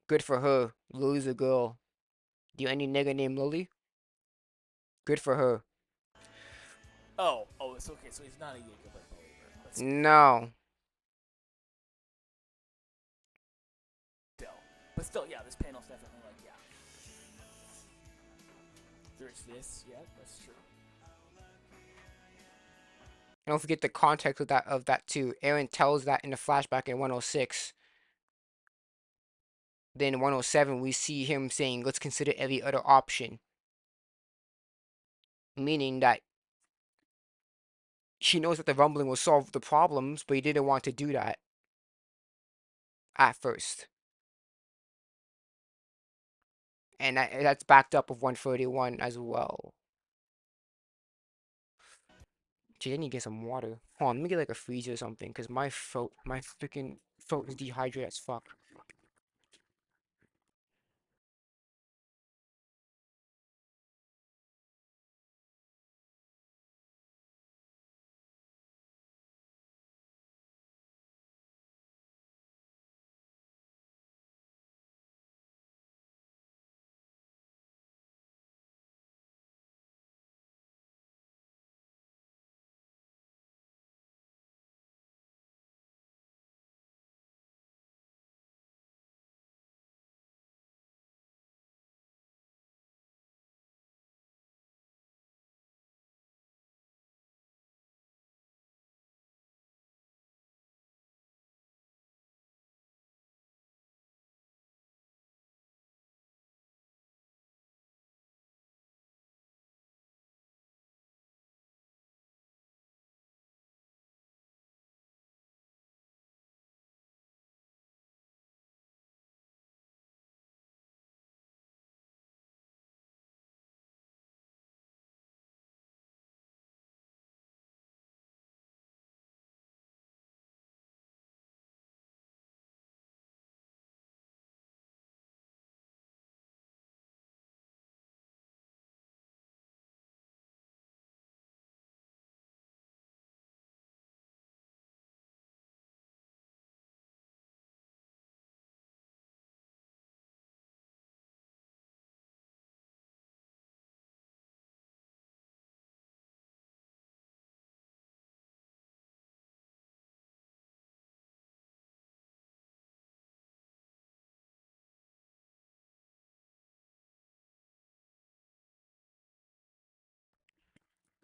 Good for her. Lily's a girl. Do you any nigga named Lily? Good for her. Oh, it's okay. So he's not a Yeager believer. No. But still, yeah, this panel's definitely like, yeah. There's this, yeah, that's true. And don't forget the context of that too. Eren tells that in the flashback in 106. Then in 107 we see him saying, let's consider every other option. Meaning that she knows that the rumbling will solve the problems, but he didn't want to do that at first. And that's backed up with 131 as well. Gee, I need to get some water. Hold on, let me get like a freezer or something, because my freaking throat is dehydrated as fuck.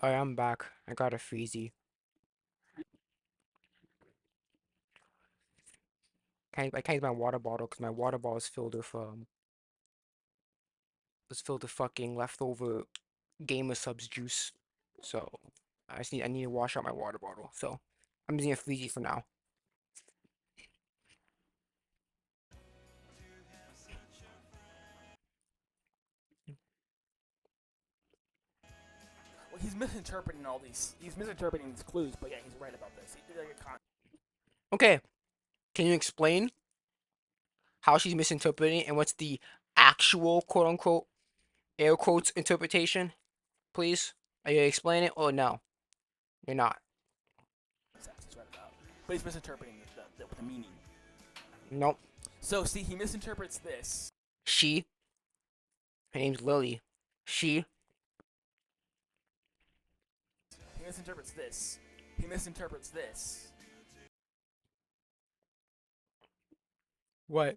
Alright, I'm back. I got a freezy. I can't use my water bottle because my water bottle is filled with fucking leftover gamer subs juice. So I need to wash out my water bottle. So I'm using a freezy for now. Well, he's misinterpreting all these. He's misinterpreting these clues, but yeah, he's right about this. He did like a Okay, can you explain how she's misinterpreting and what's the actual quote unquote air quotes interpretation, please? Are you gonna explain it or no? You're not. concept he's right about. But he's misinterpreting the meaning. Nope. So, see, he misinterprets this. She. Her name's Lily. She. He misinterprets this. He misinterprets this. What?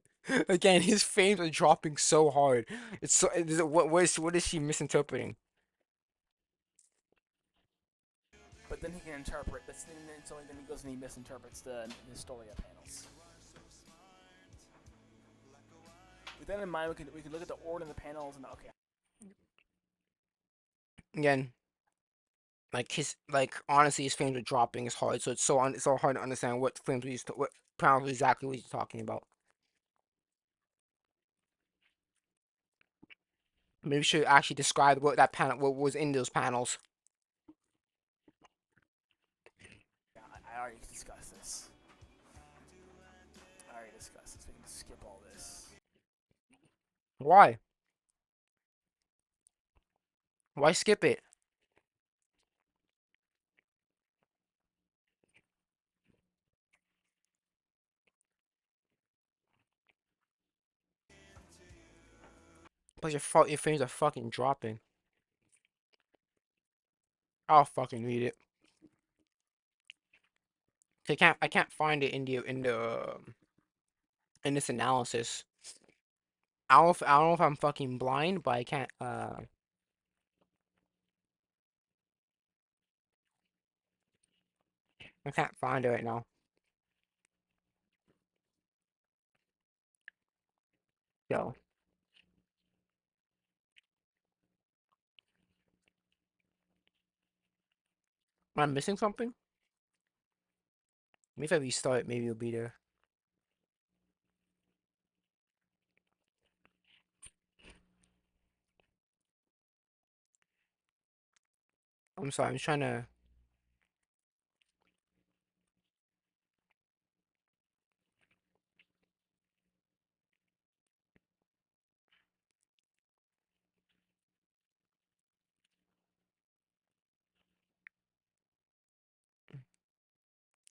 Again, his frames are dropping so hard. It's so. What is she misinterpreting? But then he can interpret. So then he goes and he misinterprets the Historia panels. With that in mind, we can look at the order in the panels and okay. Again, honestly, his frames are dropping. It's hard, so it's so hard to understand what frames what panels exactly what he's talking about. Maybe we should actually describe what was in those panels. Yeah, I already discussed this. I already discussed this. We can skip all this. Why? Why skip it? Plus your frames are fucking dropping. I'll fucking read it. I can't find it in this analysis. I don't know if I'm fucking blind, but I can't I can't find it right now. Yo, am I missing something? Maybe if I restart, maybe it'll be there. I'm sorry, I'm just trying to.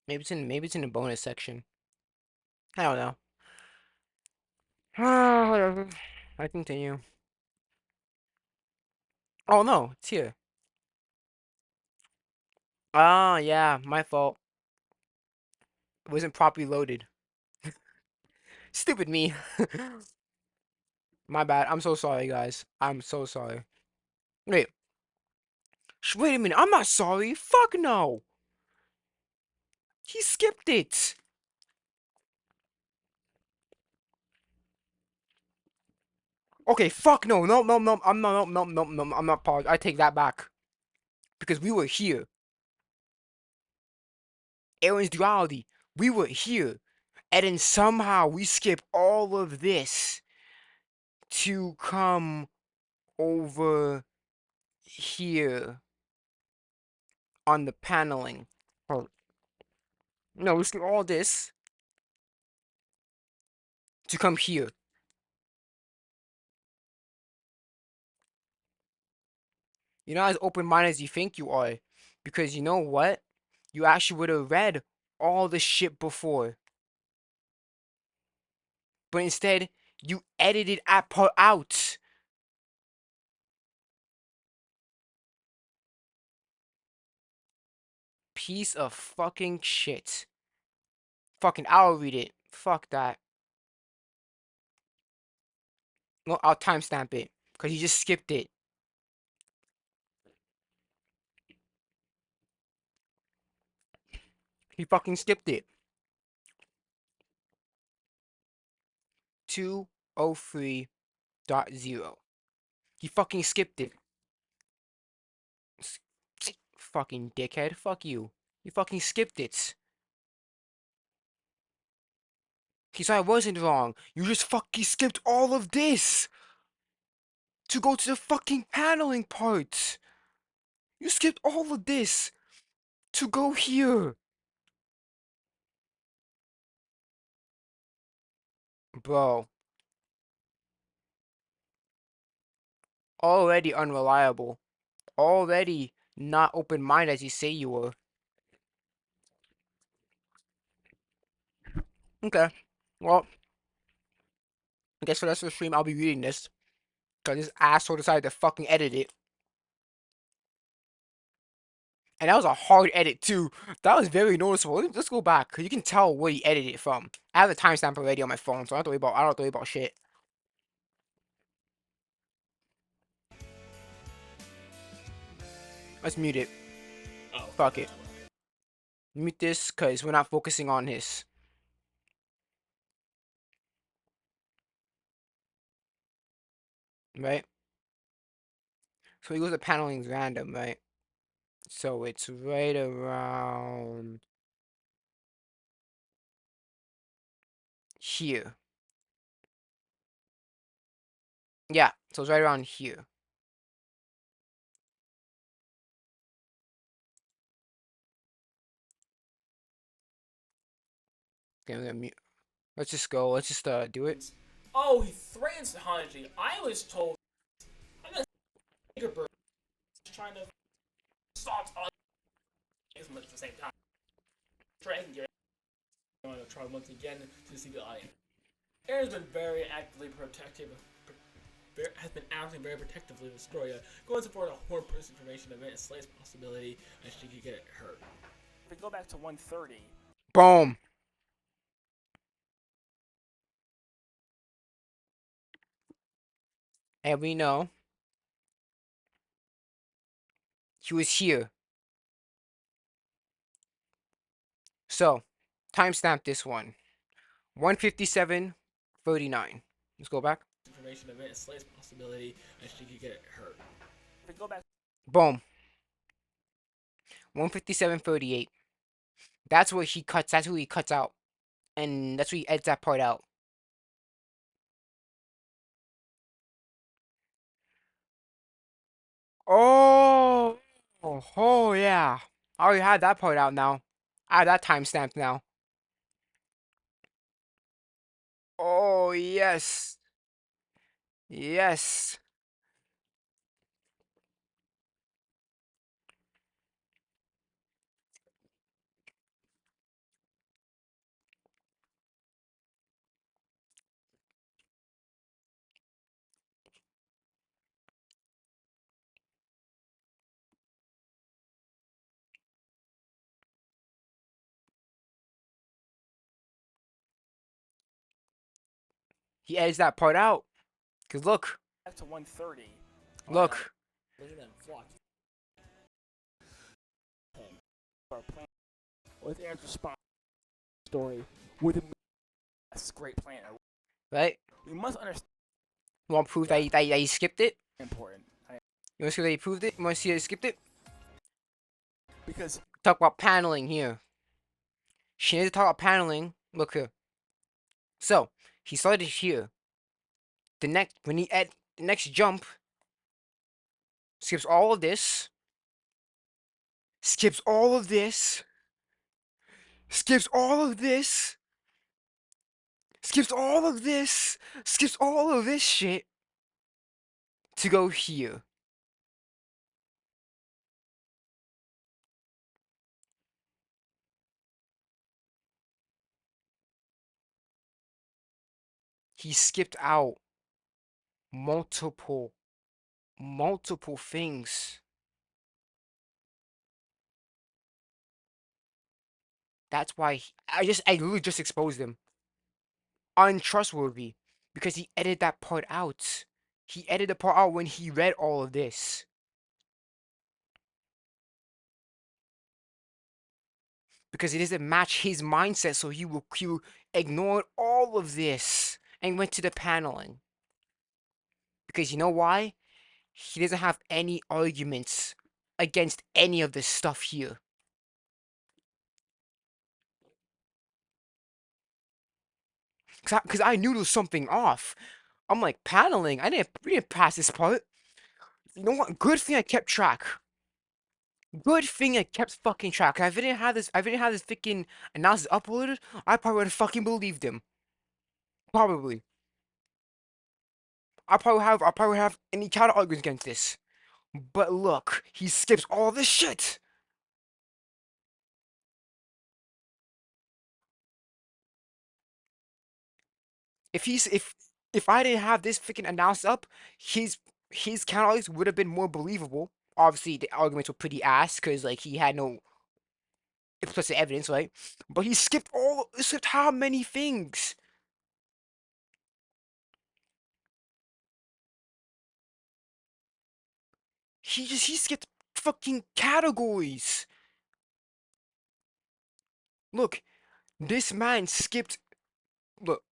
Maybe it's in the bonus section. I don't know. Whatever. I continue. Oh no, it's here. Ah, yeah, my fault. It wasn't properly loaded. Stupid me. My bad. I'm so sorry, guys. I'm so sorry. Wait. Wait a minute. I'm not sorry. Fuck no. He skipped it. Okay, fuck no. No, no, no. I'm not. No, no, no, no. I'm not paused. I take that back. Because we were here. Eren's duality. We were here. And then somehow we skip all of this to come over here on the paneling. Oh, no, we skip all this to come here. You're not as open-minded as you think you are. Because you know what? You actually would have read all the shit before. But instead, you edited that part out. Piece of fucking shit. Fucking, I'll read it. Fuck that. No, I'll timestamp it. Because you just skipped it. He fucking skipped it. 203.0. He fucking skipped it. Fucking dickhead. Fuck you. You fucking skipped it. Okay, so I wasn't wrong. You just fucking skipped all of this to go to the fucking paneling part. You skipped all of this to go here. Bro. Already unreliable. Already not open-minded as you say you were. Okay. Well, I guess for the rest of the stream I'll be reading this. Because this asshole decided to fucking edit it. And that was a hard edit too. That was very noticeable. Let's go back, cause you can tell where he edited it from. I have the timestamp already on my phone, so I don't have to worry about shit. Let's mute it. Oh, Fuck it. Mute this, cause we're not focusing on this. Right? So he goes to paneling's random, right? So it's right around here. Yeah, so it's right around here. Okay, I'm gonna mute. Let's just go. Let's just do it. Oh, he threatens Hanji. I was told. I'm gonna Yeager bird trying to assault all at the same time. Dragon Gear. I'm gonna try once again to see the audience. Eren's been very actively protective. Has been acting very protectively of Historia, going to support a horn person information event and Slay's possibility that she could get hurt. If we go back to 130. Boom. And we know he was here. So, timestamp this one. 157:39. Let's go back. Information event and Slay's possibility that she could get hurt. If we go back. Boom. 157:38. That's what he cuts. That's who he cuts out. And that's where he edits that part out. Oh, oh yeah. I already had that part out now. I have that timestamp now. Oh yes, yes. He edits that part out. Cause look, Back to 130. look. Look at them flock. Our plan with Eren's response story with a great plan. Right? We must understand. You want proof that he skipped it? Important. You want to see that he proved it? You want to see that he skipped it? Because Talk about paneling here. She needs to talk about paneling. Look here. So he started here. The next jump skips all of this. Skips all of this. Skips all of this. Skips all of this. Skips all of this shit to go here. He skipped out multiple things. That's why I literally just exposed him. Untrustworthy. Because he edited that part out. He edited the part out when he read all of this. Because it doesn't match his mindset, so he ignored all of this and went to the paneling. Because you know why? He doesn't have any arguments against any of this stuff here. Because I knew there was something off. I'm like, paneling? We didn't pass this part. You know what? Good thing I kept track. Good thing I kept fucking track. If I didn't have this freaking analysis uploaded, I probably would have fucking believed him. Probably. I probably have any counter arguments against this. But look, he skips all this shit. If I didn't have this freaking analysis up, his counter arguments would have been more believable. obviously the arguments were pretty ass because like he had no explicit evidence, right? But he skipped how many things? He skipped fucking categories. Look, this man skipped. Look,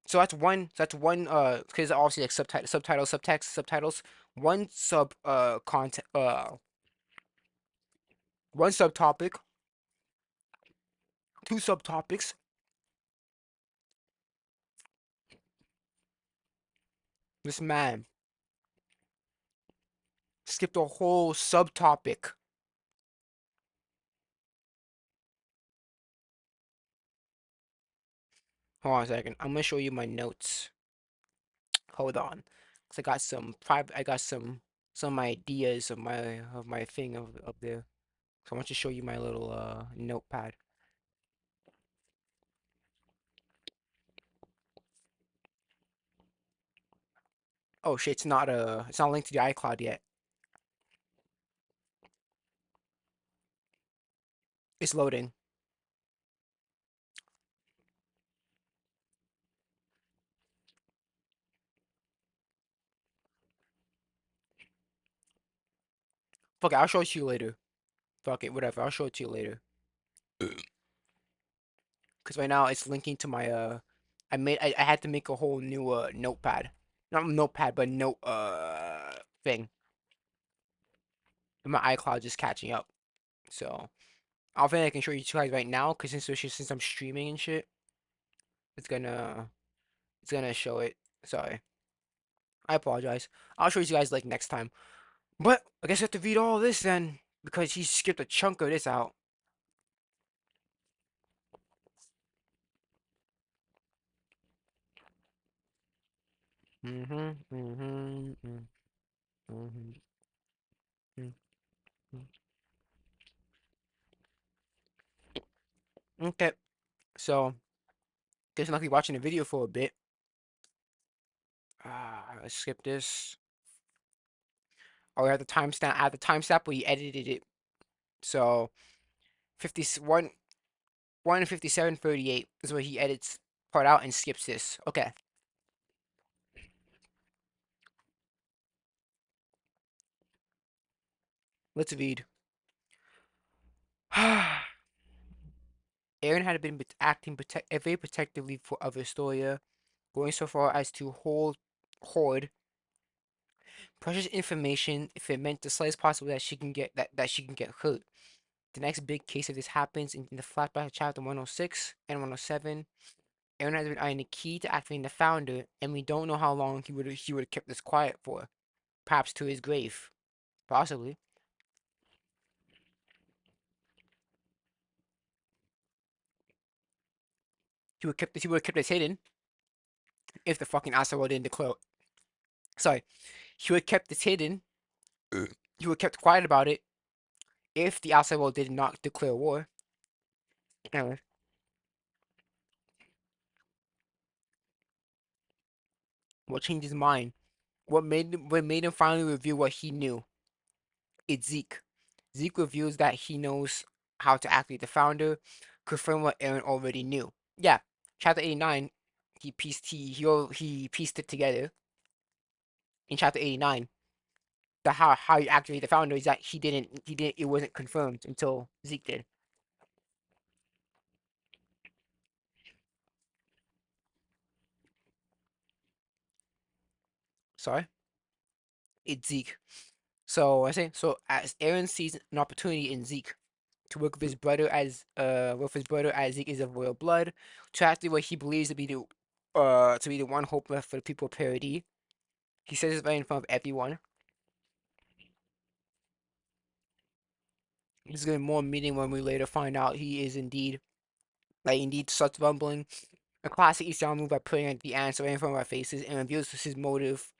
so that's one. So that's one. Because obviously like subtitles, subtext, subtitles. One content. One subtopic. Two subtopics. This man skipped a whole subtopic. Hold on a second. I'm gonna show you my notes. Hold on, cause I got some private. I got some ideas of my thing of there. So I want to show you my little notepad. Oh shit, it's not linked to the iCloud yet. It's loading. Fuck it, I'll show it to you later. Fuck it, whatever. I'll show it to you later. Cause right now it's linking to my I had to make a whole new notepad. Not notepad, but note thing. And my iCloud just catching up. So I don't think I can show you guys right now, cause since I'm streaming and shit, it's gonna it's gonna show it. Sorry. I apologize. I'll show you guys like next time. But I guess I have to read all this then, because he skipped a chunk of this out. Mm-hmm. Mm-hmm. Mm-hmm. Mm-hmm. Okay. So guess I'm not gonna be watching the video for a bit. Let's skip this. Oh, I have the timestamp. I have the timestamp where he edited it. So 51 1:57:38 is where he edits part out and skips this. Okay. Let's read. Eren had been acting very protectively of Historia, going so far as to hoard precious information if it meant the slightest possible that she can get hurt. The next big case of this happens in the flashback of chapter 106 and 107. Eren has been eyeing the key to activating the founder, and we don't know how long he would have kept this quiet for. Perhaps to his grave. Possibly. He would have kept this hidden if the fucking Asawa didn't declare. Sorry, he would have kept this hidden. He would have kept quiet about it if the Asawa did not declare war. Anyway, what changed his mind? What made him finally reveal what he knew? It's Zeke. Zeke reveals that he knows how to activate the founder, confirm what Eren already knew. Yeah, chapter 89, he pieced it together. In chapter 89, the how you activate the founder is that he didn't it wasn't confirmed until Zeke did. Sorry, it's Zeke. So I say so as Eren sees an opportunity in Zeke to work with his brother as Zeke is of royal blood, to activate what he believes to be the one hope left for the people of Parody. He says this right in front of everyone. This is gonna be more meaning when we later find out he is indeed such rumbling. A classic Eastern move by putting the answer right in front of our faces and reveals his motive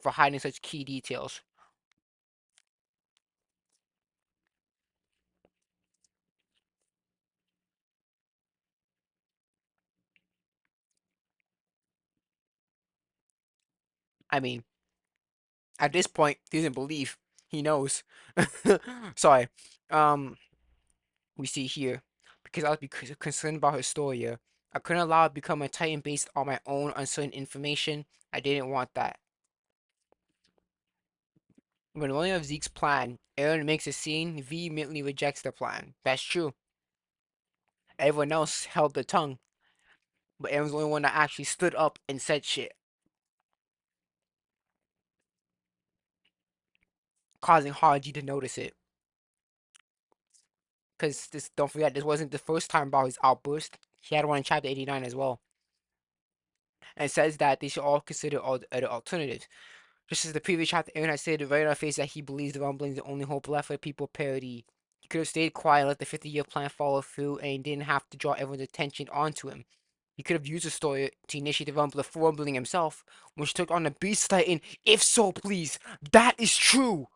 for hiding such key details. I mean, at this point, he doesn't believe. He knows. Sorry. Um, we see here, because I was concerned about Historia, I couldn't allow it to become a Titan based on my own uncertain information. I didn't want that. When learning of Zeke's plan, Eren makes a scene, V immediately rejects the plan. That's true. Everyone else held their tongue, but Eren's the only one that actually stood up and said shit, causing Haji to notice it. Because this, don't forget, this wasn't the first time about his outburst. He had one in chapter 89 as well. And it says that they should all consider all the other alternatives. Just as the previous chapter, Eren had stated right on our face that he believes the rumbling is the only hope left for people parody. He could have stayed quiet and let the 50-year plan follow through, and he didn't have to draw everyone's attention onto him. He could have used the story to initiate the rumble before rumbling himself, which took on the Beast Titan. If so, please, that is true.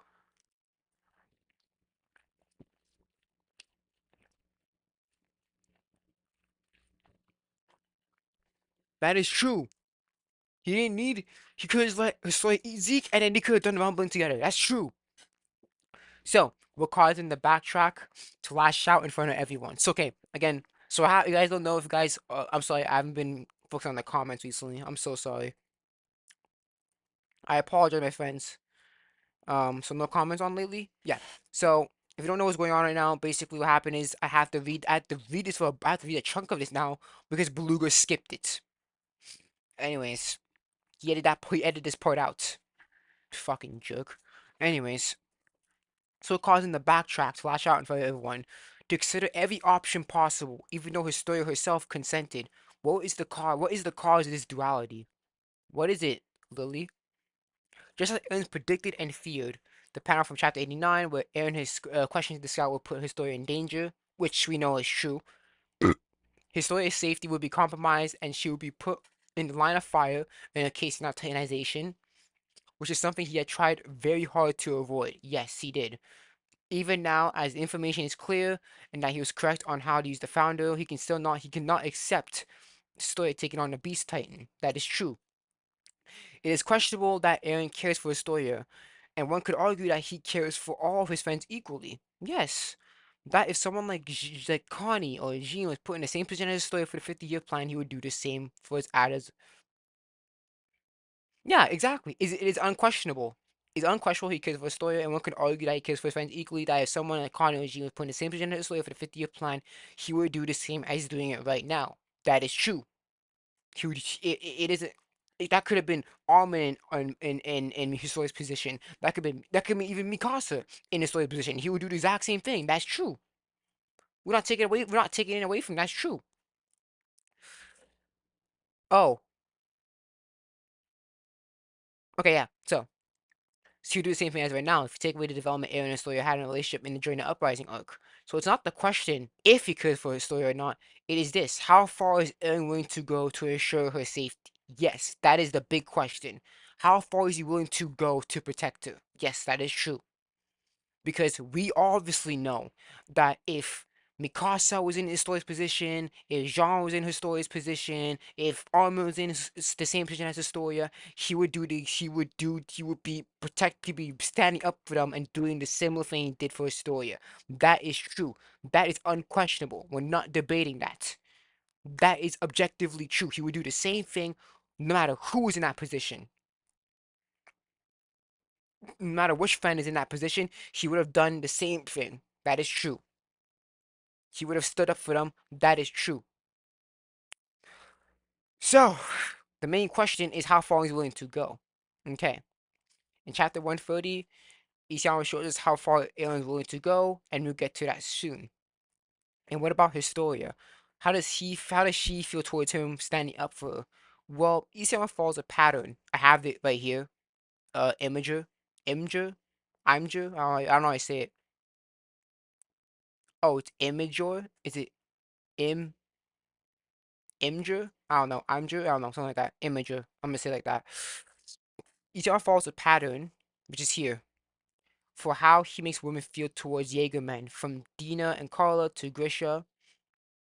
That is true. He didn't need. He could have let Historia eat Zeke, and then they could have done the rumbling together. That's true. So we're causing the backtrack to lash out in front of everyone. So okay, again, so how you guys don't know if you guys. I'm sorry, I haven't been focusing on the comments recently. I'm so sorry. I apologize, my friends. So no comments on lately. Yeah. So if you don't know what's going on right now, basically what happened is I have to read this for I have to read a chunk of this now because Beluga skipped it. Anyways, he edited this part out. Fucking jerk. Anyways, so causing the backtrack to lash out in front of everyone, to consider every option possible, even though Historia herself consented. What is the cause of this duality? What is it, Lily? Just as Eren predicted and feared, the panel from chapter 89, where Eren has questions the scout will put Historia in danger, which we know is true. Historia's safety will be compromised, and she will be put in the line of fire in a case of not titanization, which is something he had tried very hard to avoid. Yes, he did. Even now, as the information is clear and that he was correct on how to use the founder, he cannot accept Stoya taking on the Beast Titan. That is true. It is questionable that Eren cares for Stoya, and one could argue that he cares for all of his friends equally. Yes. That if someone like Connie or Jean was put in the same position as Stoya for the 50-year plan, he would do the same for his adders. Yeah, exactly. It is unquestionable. It's unquestionable he cares for Historia, and one could argue that he cares for his friends equally. That if someone like Connor G was put in the same position as Historia for the 50-year plan, he would do the same as he's doing it right now. That is true. He would, it isn't. That could have been Armin in Historia's position. That could be even Mikasa in Historia's position. He would do the exact same thing. That's true. We're not taking it away. We're not taking it away from. That's true. Oh, okay, yeah. So you do the same thing as right now. If you take away the development Eren and Historia had in a relationship in the during the uprising arc. So it's not the question if he cares for Historia or not. It is this: how far is Eren willing to go to ensure her safety? Yes, that is the big question. How far is he willing to go to protect her? Yes, that is true. Because we obviously know that if Mikasa was in Historia's position, if Jean was in Historia's position, if Armin was in the same position as Historia, he would be standing up for them and doing the similar thing he did for Historia. That is true. That is unquestionable. We're not debating that. That is objectively true. He would do the same thing no matter who is in that position. No matter which friend is in that position, he would have done the same thing. That is true. He would have stood up for them. That is true. So, the main question is how far he's willing to go. Okay. In chapter 130, Isayama shows us how far Eren's willing to go, and we'll get to that soon. And what about Historia? How does she feel towards him standing up for her? Well, Isayama follows a pattern. I have it right here. Imager. Imger? Imger? I don't know how I say it. Oh, it's Imagor? Is it Im Imgur? I don't know. Imgur? I don't know. Something like that. Imager. I'm gonna say it like that. Each follows a pattern, which is here, for how he makes women feel towards Yeager men, from Dina and Carla to Grisha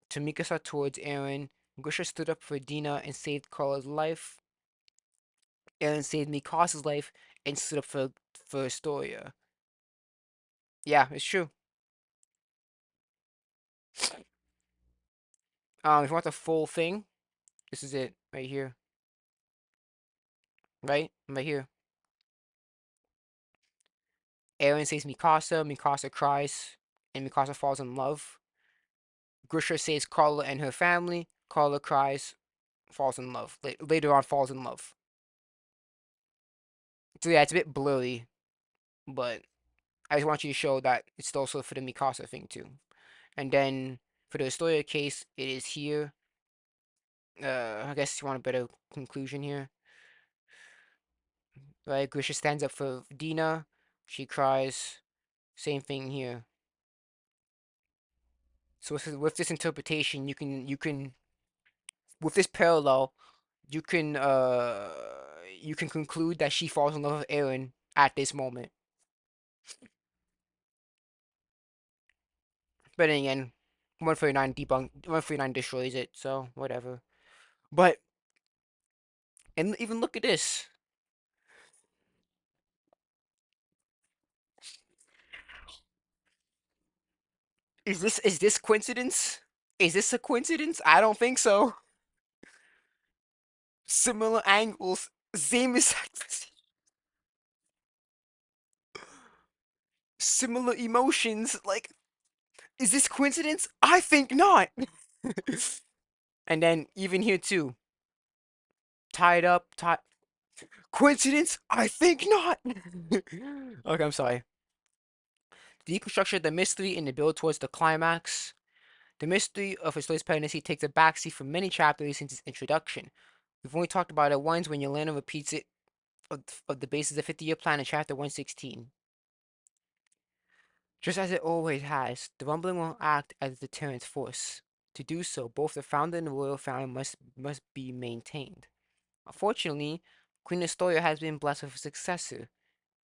to Mikasa towards Eren. Grisha stood up for Dina and saved Carla's life. Eren saved Mikasa's life and stood up for Historia. Yeah, it's true. If you want the full thing, this is it right here. Right here. Eren saves Mikasa, Mikasa cries, and Mikasa falls in love. Grisha saves Carla and her family. Carla cries, falls in love. Later on, falls in love. So yeah, it's a bit blurry, but I just want you to show that it's also for the Mikasa thing too. And then for the Historia case, it is here. I guess you want a better conclusion here. Right, Grisha stands up for Dina. She cries. Same thing here. So with this interpretation, you can with this parallel, you can uh you can conclude that she falls in love with Eren at this moment. But then again, 149 destroys it, so whatever. But and even look at this. Is this coincidence? Is this a coincidence? I don't think so. Similar angles, same exact, similar emotions. Like, is this coincidence? I think not. And then even here too, tied up, tied. Coincidence? I think not. Okay, I'm sorry. Deconstruction of the mystery in the build towards the climax. The mystery of Historia's pregnancy takes a backseat for many chapters since its introduction. We've only talked about it once when Yelena repeats it of the basis of the 50-year plan in chapter 116. Just as it always has, the rumbling will act as a deterrent force. To do so, both the founder and the royal family must be maintained. Unfortunately, Queen Historia has been blessed with a successor.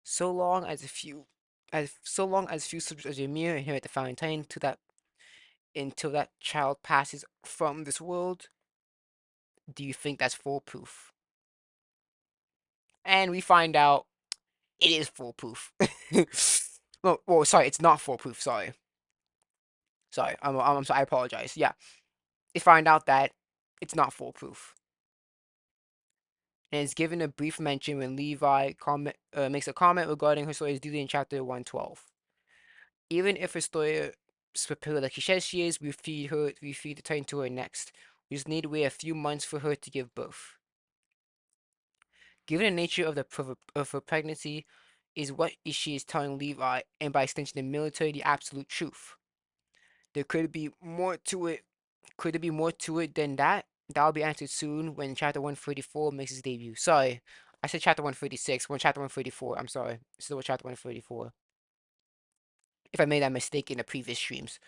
So long as few subjects of Ymir inherit the fountain to that until that child passes from this world, do you think that's foolproof? And we find out it is foolproof. No, well, sorry, it's not foolproof. Sorry. I'm sorry. I apologize. Yeah, they find out that it's not foolproof, and is given a brief mention when makes a comment regarding her story's duty in chapter 112. Even if her story is prepared like she says she is, we feed the Titan to her next. We just need to wait a few months for her to give birth. Given the nature of her pregnancy, is what she is telling Levi, and by extension the military, the absolute truth. There could be more to it. Could there be more to it than that? That'll be answered soon when chapter 134 makes its debut. Sorry, I said chapter 136. When chapter 134. I'm sorry. Still chapter 134. If I made that mistake in the previous streams.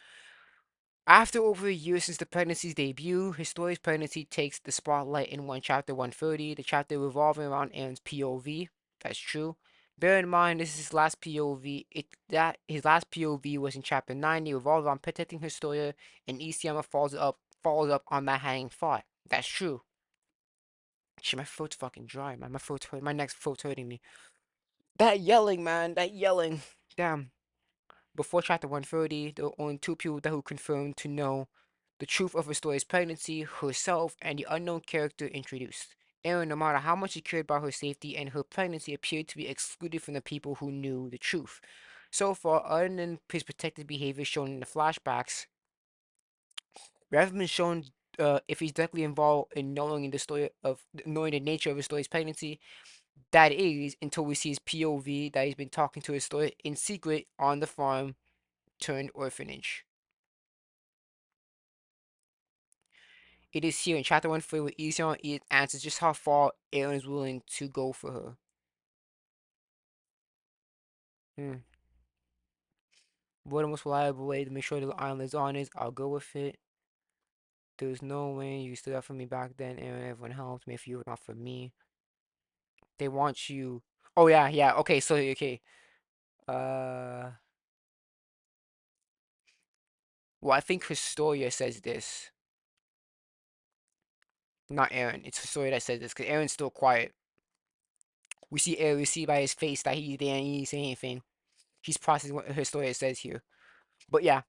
After over a year since the pregnancy's debut, Historia's pregnancy takes the spotlight in chapter 130, the chapter revolving around Eren's POV. That's true. Bear in mind, this is his last POV. His last POV was in chapter 90, revolved around protecting Historia, and Isayama follows up on that hanging thought. That's true. Shit, my throat's fucking dry, man. My neck's throat's hurting me. That yelling, man. That yelling. Damn. Before chapter 130, there were only two people that who confirmed to know the truth of Historia's pregnancy, herself and the unknown character introduced. Eren, no matter how much he cared about her safety and her pregnancy, appeared to be excluded from the people who knew the truth. So far, other than his protected behavior shown in the flashbacks, we haven't been shown if he's directly involved in knowing the nature of Historia's pregnancy. That is until we see his POV that he's been talking to Historia in secret on the farm turned orphanage. It is here in chapter 1 where Isayama answers just how far Eren is willing to go for her. Hmm. What the most reliable way to make sure the island is honest? I'll go with it. There's no way you stood up for me back then, Eren. Everyone helped me if you were not for me. They want you. Oh yeah, yeah. Okay, so okay. Uh, well, I think Historia says this, not Eren. It's Historia that says this because Eren's still quiet. We see Eren. We see by his face that he didn't say anything. He's processing what Historia says here. But yeah,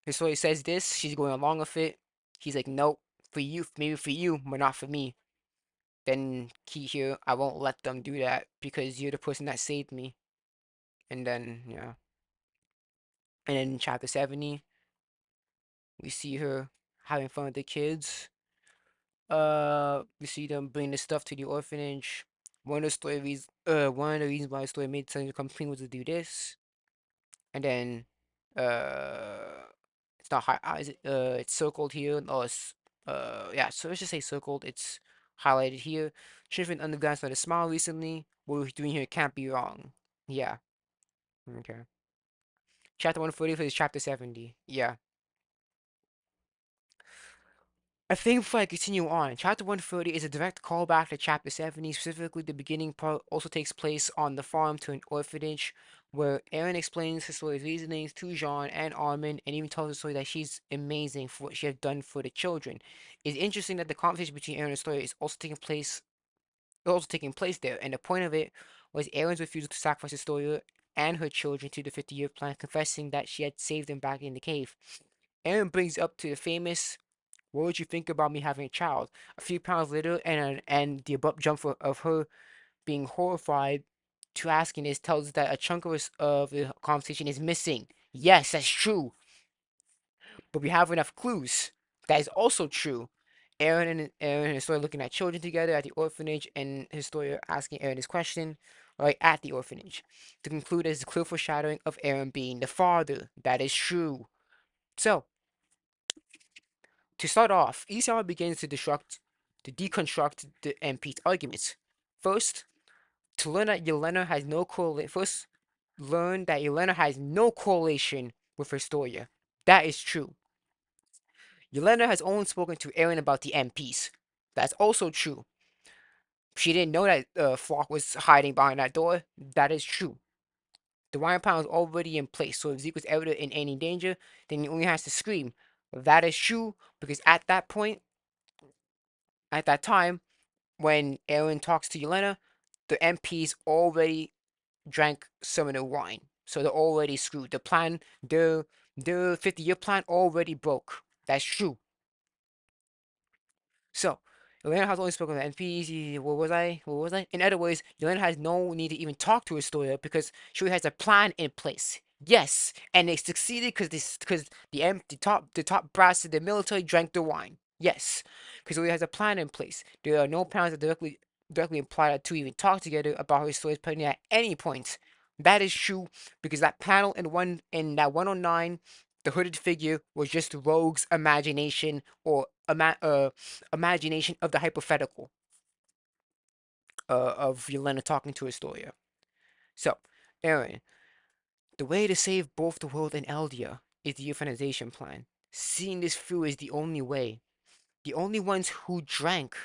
Historia says this. She's going along with it. He's like, nope, for you, maybe for you, but not for me. Then key here, I won't let them do that because you're the person that saved me. And then yeah, and then in chapter 70, we see her having fun with the kids. We see them bring the stuff to the orphanage. One of the reasons why the story made sense to come clean was to do this. And then, uh, it's not is it, it's circled here. No, it's, yeah, so let's just say circled. It's highlighted here. Shifting underground started to smile recently. What we're doing here can't be wrong. Yeah. Okay. Chapter 140 is chapter 70. Yeah. I think before I continue on, chapter 130 is a direct callback to chapter 70. Specifically, the beginning part also takes place on the farm to an orphanage, where Eren explains his story's reasonings to Jean and Armin, and even tells the story that she's amazing for what she has done for the children. It's interesting that the conversation between Eren and Story is also taking place there, and the point of it was Eren's refusal to sacrifice Historia and her children to the 50-year plan, confessing that she had saved them back in the cave. Eren brings up to the famous, what would you think about me having a child? A few pounds later, and the abrupt jump of her being horrified to asking this tells us that a chunk of the conversation is missing. Yes, that's true, but we have enough clues. That is also true. Eren and Historia looking at children together at the orphanage, and Historia asking Eren this question right at the orphanage. To conclude, is a clear foreshadowing of Eren being the father. That is true. So, to start off, Isama begins to deconstruct the MP's arguments. First, to learn that Yelena has no correlation. First, learn that Yelena has no correlation with Historia. That is true. Yelena has only spoken to Eren about the MPs. That's also true. She didn't know that Flock was hiding behind that door. That is true. The wire panel is already in place, so if Zeke was ever in any danger, then he only has to scream. That is true, because at that time, when Eren talks to Yelena, the MPs already drank some of the wine. So they're already screwed. The 50-year plan already broke. That's true. So, Yelena has only spoken to NPCs. What was I? What was I? In other words, Yelena has no need to even talk to Historia because she has a plan in place. Yes, and they succeeded because the top brass of the military drank the wine. Yes, because he has a plan in place. There are no plans that directly imply that two even talk together about her story's planning at any point. That is true because that panel in that 109, the hooded figure was just Rogue's imagination or imagination of the hypothetical of Yelena talking to Historia. So, Eren, the way to save both the world and Eldia is the euthanization plan. Seeing this through is the only way. The only ones who drank,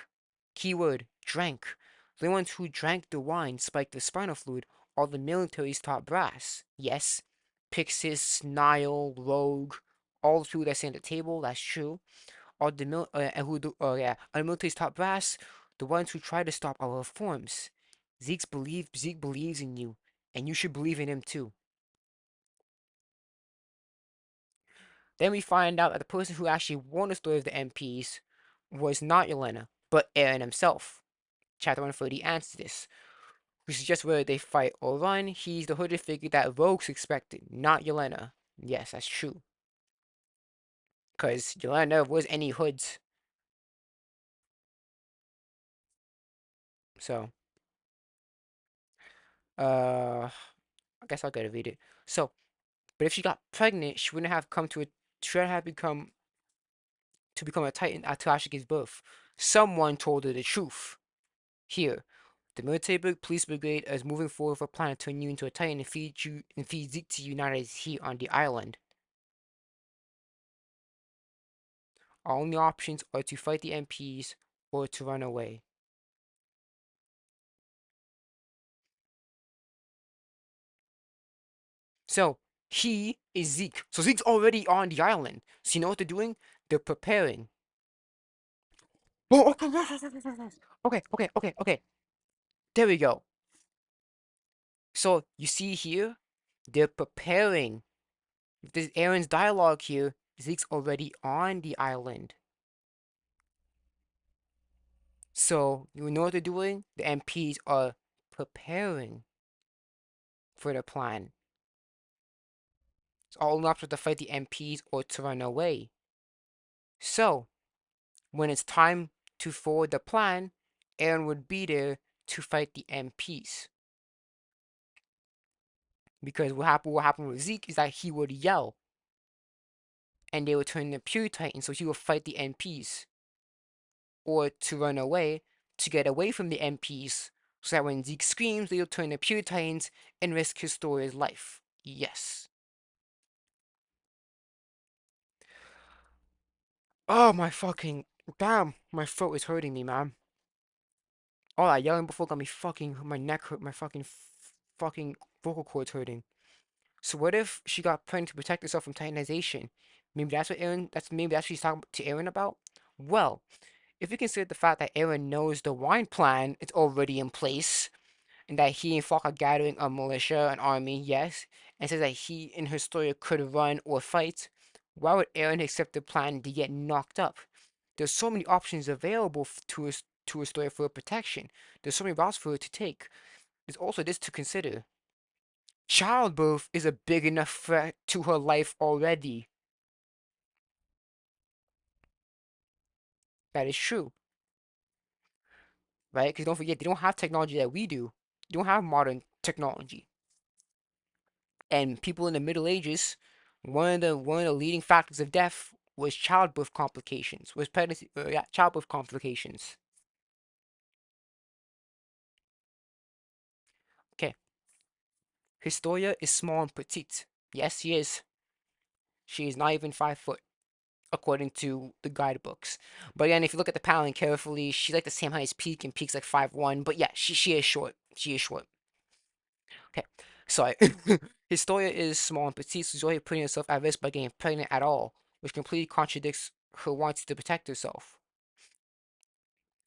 keyword, drank, the only ones who drank the wine spiked the spinal fluid are the military's top brass. Yes, Pixis, Nile, Rogue, all the people that stand at the table, that's true. Are the are the military's top brass, the ones who try to stop our reforms. Zeke believes in you, and you should believe in him too. Then we find out that the person who actually won the story of the MPs was not Yelena, but Eren himself. Chapter 130 answers this. We suggest whether they fight or run. He's the hooded figure that Rogues expected, not Yelena. Yes, that's true. Because Yelena never was any hoods. So, I guess I'll gotta read it. So, but if she got pregnant, she wouldn't have come to a, she would have become a Titan after she gives birth. Someone told her the truth. Here, the military police brigade is moving forward for a plan to turn you into a Titan and feed Zeke to you now that he's here on the island. Our only options are to fight the MPs or to run away. So he is Zeke. So Zeke's already on the island. So you know what they're doing? They're preparing. Oh, okay, yes. Okay. There we go. So you see here, They're preparing. This Eren's dialogue here. Zeke's already on the island. So, you know what they're doing? The MPs are preparing for the plan. It's all options to fight the MPs or to run away. So, when it's time to forward the plan, Eren would be there to fight the MPs. Because what happened with Zeke is that he would yell, and they would turn into pure Titans, so he would fight the MPs. Or to run away, to get away from the MPs, so that when Zeke screams, they'll turn into pure Titans and risk Historia's life. Yes. Oh my fucking damn, my throat is hurting me, man. All that yelling before got me fucking my neck hurt, my fucking vocal cords hurting. So what if she got pregnant to protect herself from titanization? Maybe that's what she's talking to Eren about? Well, if you consider the fact that Eren knows the wine plan is already in place, and that he and Falk are gathering a militia, an army, yes, and says that he and Historia could run or fight, why would Eren accept the plan to get knocked up? There's so many options available to Historia for protection. There's so many routes for her to take. There's also this to consider. Childbirth is a big enough threat to her life already. That is true, right? Because don't forget, they don't have technology that we do. They don't have modern technology. And people in the Middle Ages, one of the leading factors of death was childbirth complications, was pregnancy, yeah, childbirth complications. Okay, Historia is small and petite. Yes, she is. She is not even 5 foot, according to the guidebooks. But again, if you look at the paneling carefully, she's like the same height as Peak, and Peak's like 5'1". But yeah, she is short. She is short. Okay, so Historia is small and petite, so she's already putting herself at risk by getting pregnant at all, which completely contradicts her wanting to protect herself.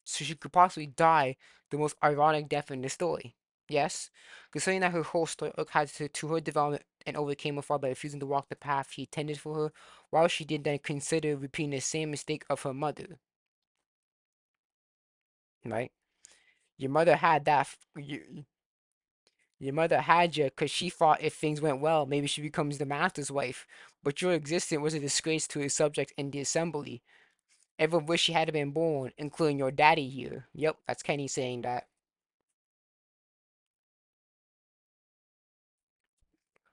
So she could possibly die the most ironic death in the story. Yes, considering that her whole story had to her development and overcame her father by refusing to walk the path he intended for her, while she did then consider repeating the same mistake of her mother. Right? Your mother had your mother had you because she thought if things went well, maybe she becomes the master's wife. But your existence was a disgrace to his subjects in the assembly. Everyone wished she had been born, including your daddy here. Yep, that's Kenny saying that.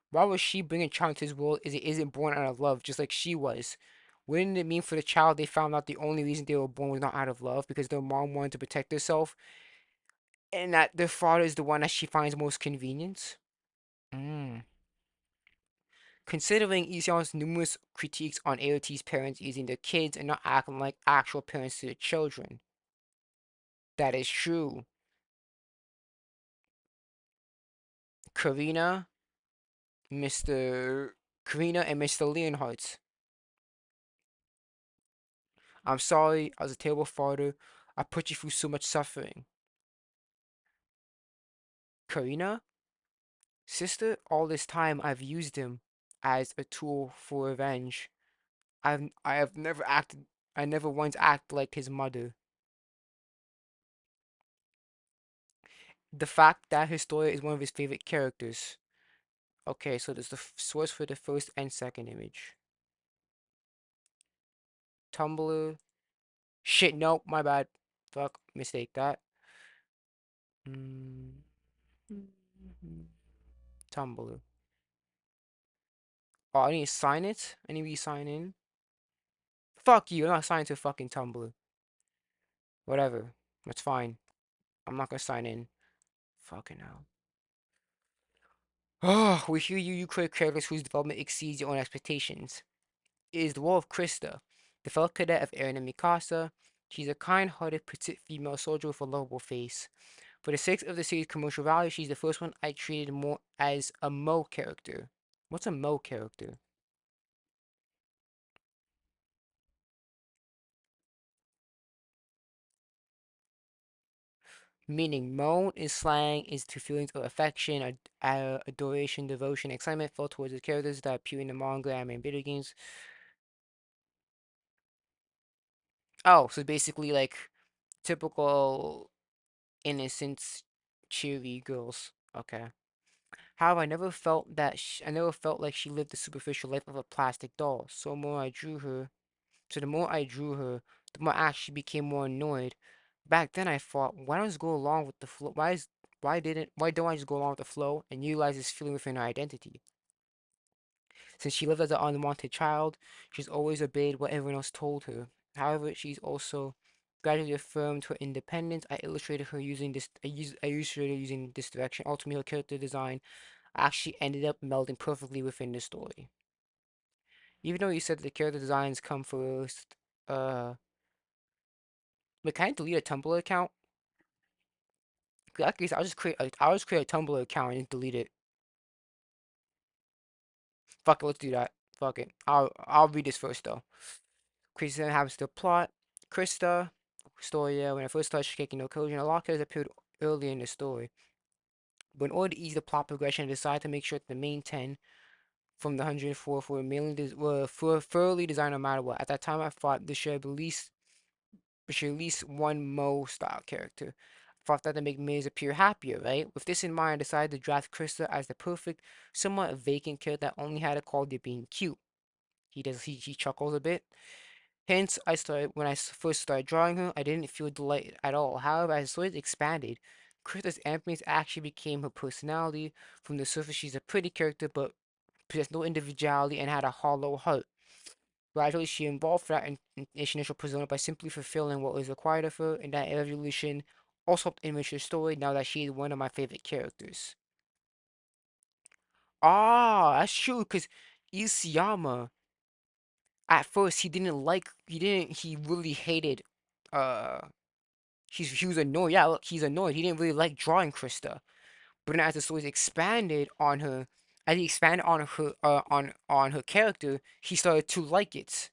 Why was she bringing child into this world is it isn't born out of love, just like she was? Wouldn't it mean for the child they found out the only reason they were born was not out of love because their mom wanted to protect herself, and that their father is the one that she finds most convenient? Mm. Considering Ision's numerous critiques on AOT's parents using their kids and not acting like actual parents to their children. That is true. Karina, Mr. Karina and Mr. Leonhardt. I'm sorry, I was a terrible father. I put you through so much suffering. Karina, sister, all this time I've used him as a tool for revenge. I have never acted I never once acted like his mother. The fact that Historia is one of his favorite characters. Okay, so there's the source for the first and second image. Tumblr. Shit, no, my bad. Fuck, mistake that. Mm. Tumblr. Oh, I need to sign it? I need to sign in? Fuck you, I'm not signing to fucking Tumblr. Whatever. That's fine. I'm not gonna sign in. Fucking hell. Oh, we hear you create characters whose development exceeds your own expectations. It is the role of Krista, the fellow cadet of Eren and Mikasa. She's a kind-hearted, petite female soldier with a lovable face. For the sake of the series' commercial value, she's the first one I treated more as a Mo character. What's a Mo character? Meaning, moan in slang is to feelings of affection, adoration, devotion, excitement felt towards the characters that appear in the manga, anime, and video games. Oh, so basically like typical innocent, cheery girls. Okay. However, I never felt like she lived the superficial life of a plastic doll. So the more I drew her, the more I actually became more annoyed. Back then I thought, why don't I just go along with the flow? Why don't I just go along with the flow and utilize this feeling within her identity? Since she lived as an unwanted child, she's always obeyed what everyone else told her. However, she's also gradually affirmed her independence. I illustrated her using this direction. Ultimately, her character design actually ended up melding perfectly within the story. Even though you said the character designs come first, but can I delete a Tumblr account? In that case, I'll just create a Tumblr account and delete it. Fuck it, let's do that. Fuck it. I'll read this first though. Krista happens to plot. Krista, Historia, when I first started kicking no coaching, a lot of characters appeared early in the story. But in order to ease the plot progression, I decided to make sure that the main 10 from the 104 were thoroughly designed no matter what. At that time, I thought there should at least one Mo style character. I thought that to make Maze appear happier, right? With this in mind, I decided to draft Krista as the perfect, somewhat vacant character that only had a quality of being cute. He chuckles a bit. Hence, when I first started drawing her, I didn't feel delight at all. However, as the story expanded, Krista's ambience actually became her personality. From the surface, she's a pretty character, but possessed no individuality and had a hollow heart. Gradually, she evolved that initial persona by simply fulfilling what was required of her, and that evolution also helped enrich the story now that she is one of my favorite characters. Ah, that's true, because Isayama, at first, he really hated, uh, he was annoyed. Yeah, look, he's annoyed. He didn't really like drawing Krista. But then as the stories expanded on her, as he expanded on her character, he started to like it.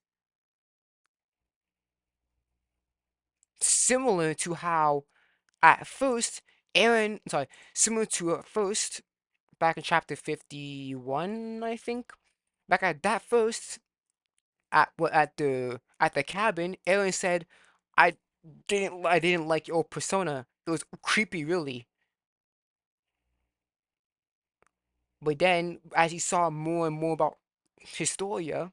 Similar to how at first similar to at first back in chapter 51, I think. Back at that first at the cabin, Eren said, "I I didn't like your persona. It was creepy, really." But then, as he saw more and more about Historia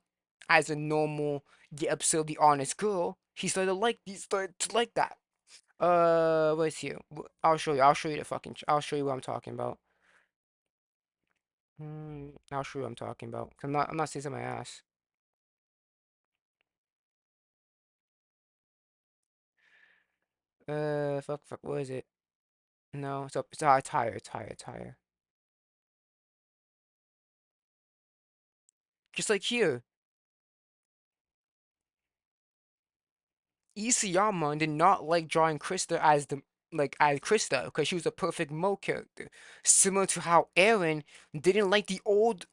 as a normal yet absurdly honest girl, he started to like that. What's here? I'll show you. I'll show you what I'm talking about. I'll show you what I'm talking about. I'm not saying my ass. Fuck. What is it? No, it's higher. It's higher. Just like here, Isayama did not like drawing Krista as Krista because she was a perfect Mo character. Similar to how Eren didn't like the old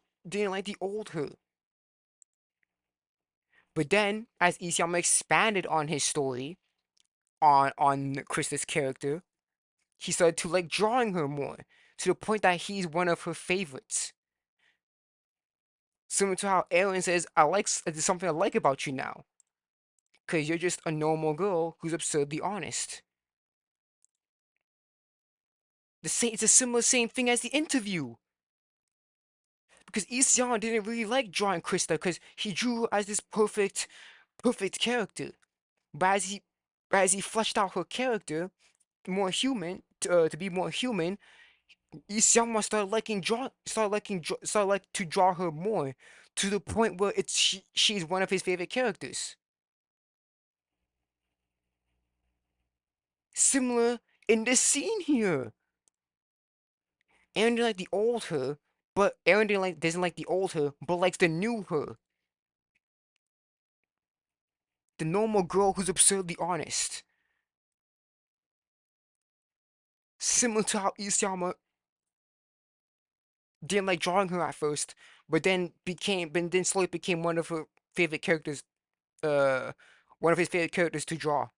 her. But then, as Isayama expanded on his story, on Krista's character, he started to like drawing her more, to the point that he's one of her favorites. Similar to how Eren says, there's something I like about you now, because you're just a normal girl who's absurdly honest. It's a similar same thing as the interview. Because Isayama didn't really like drawing Krista because he drew her as this perfect character. But as he fleshed out her character more human, to be more human, Isayama started like to draw her more, to the point where she's one of his favorite characters. Similar in this scene here. Eren didn't like the old her, but doesn't like the old her, but likes the new her. The normal girl who's absurdly honest. Similar to how Isayama didn't like drawing her at first, but then slowly became one of her favorite characters, uh, one of his favorite characters to draw.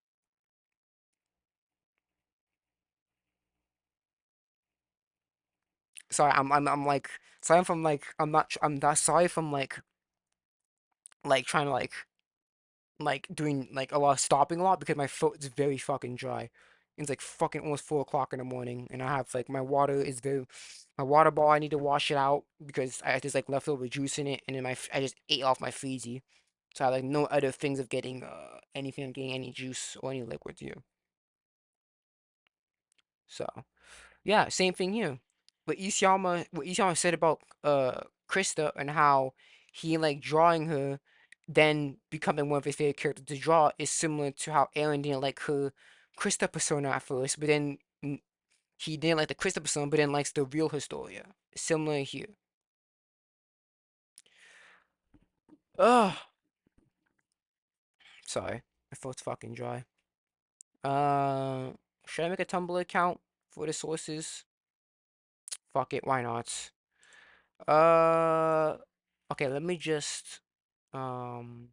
Sorry, I'm like sorry if I'm like I'm not sorry if I'm like trying to like doing like a lot of stopping a lot because my throat is very fucking dry. It's like fucking almost 4 o'clock in the morning, and I have like my water bottle. I need to wash it out because I just like leftover juice in it, and then I just ate off my freezy, so I have like no other things of getting anything, getting any juice or any liquid here. So. Yeah, same thing here. What Isayama said about Krista and how he like drawing her, then becoming one of his favorite characters to draw is similar to how Eren didn't like her Krista persona at first, but then he didn't like the Krista persona, but then likes the real Historia. Similar here. Ugh, sorry, my throat's fucking dry. Uh, should I make a Tumblr account for the sources? Fuck it, why not? Uh, okay, let me just um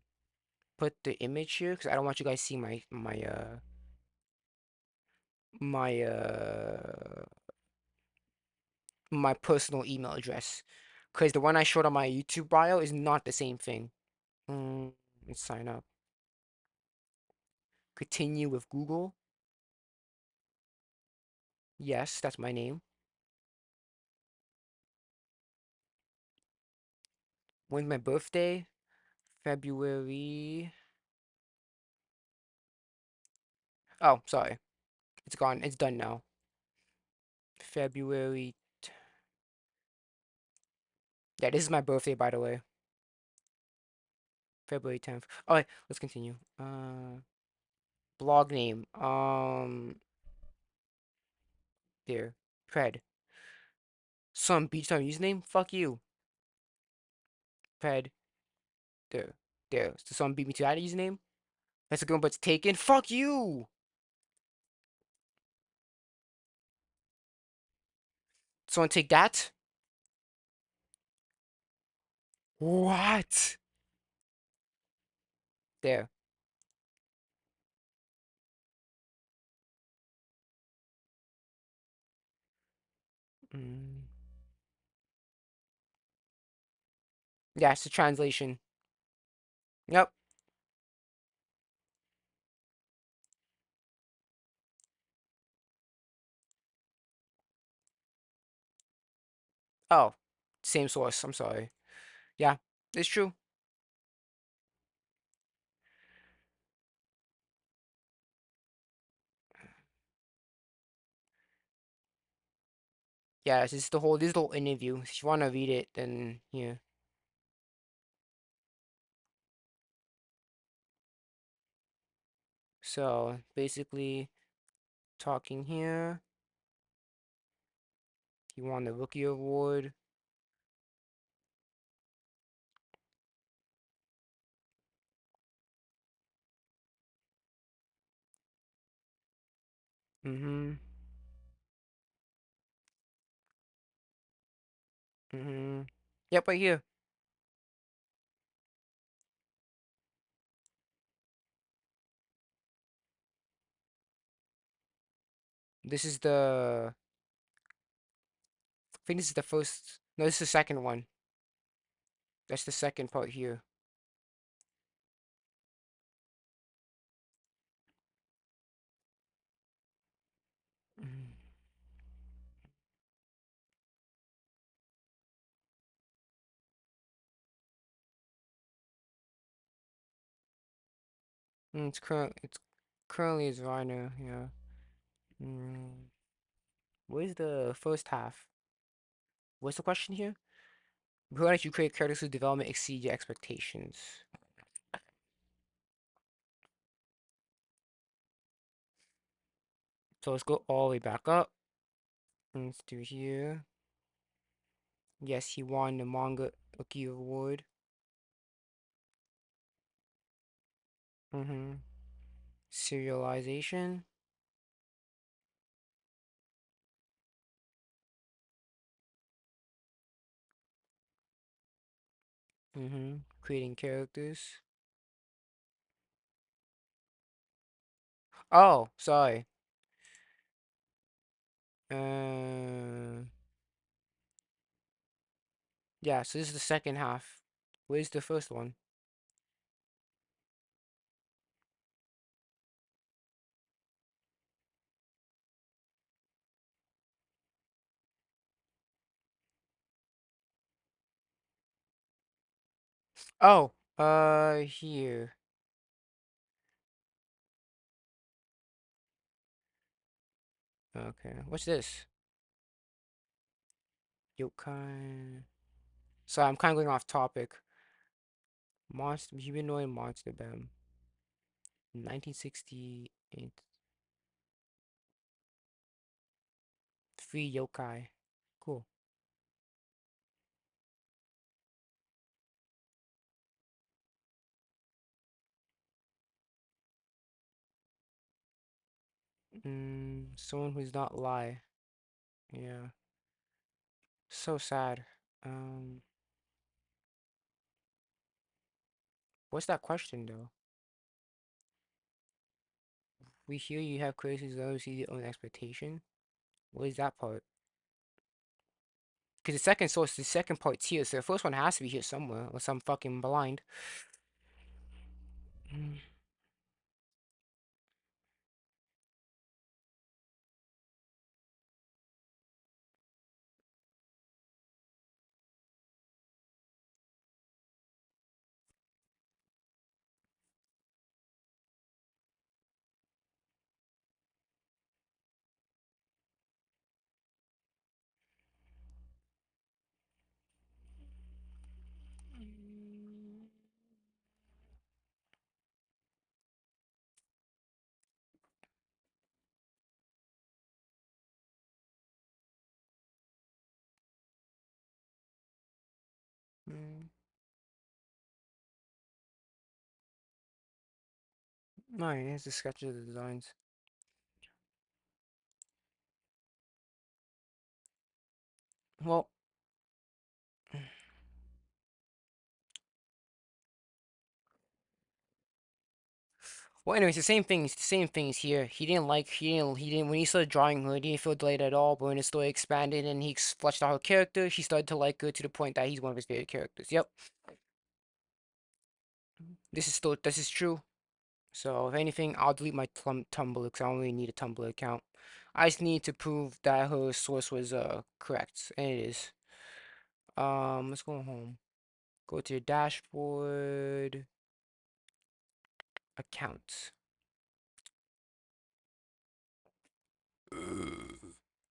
put the image here because I don't want you guys to see my my personal email address because the one I showed on my YouTube bio is not the same thing. Mm, let's sign up. Continue with Google. Yes, that's my name. When's my birthday? February. Oh, sorry. It's gone. It's done now. February. Yeah, this is my birthday, by the way. February 10th. Alright, let's continue. Blog name. There. Pred. Some beach time username? Fuck you. Pred. There. There. So someone beat me to that username? That's a good one, but it's taken? Fuck you! Someone take that? What? There. Mm. Yeah, it's a translation. Yep. Oh. Same source. I'm sorry. Yeah, it's true. Yeah, this is the whole interview. If you wanna read it, then yeah. So basically talking here. He won the rookie award. Mm-hmm. Mm-hmm. Yep, right here. This is the I think this is the first. No, this is the second one. That's the second part here. Mm. It's currently is Rhino, yeah. Mm. Where's the first half? What's the question here? Who did you create characters whose development exceed your expectations? So let's go all the way back up. Let's do here. Yes, he won the manga Rookie Award. Mm-hmm. Serialization. Mm-hmm. Creating characters. Oh, sorry. Uh, Yeah, so this is the second half. Where's the first one? Oh, here. Okay, what's this? Yokai. So I'm kind of going off topic. Monster, humanoid monster bam. 1968. Free yokai. Cool. Someone who's not lie. Yeah. So sad. Um, what's that question though? We hear you have criticisms of others see your own expectation. What is that part? Because the second source, the second part's here, so the first one has to be here somewhere, unless I'm fucking blind. Mm. Mm. No, here's the sketches of the designs. Well, well, anyways, the same things, the same things here. He didn't, when he started drawing her, he didn't feel delayed at all, but when the story expanded and he fleshed out her character, he started to like her to the point that he's one of his favorite characters. Yep. This is true. So, if anything, I'll delete my Tumblr because I don't really need a Tumblr account. I just need to prove that her source was, correct, and it is. Let's go home. Go to your dashboard, accounts.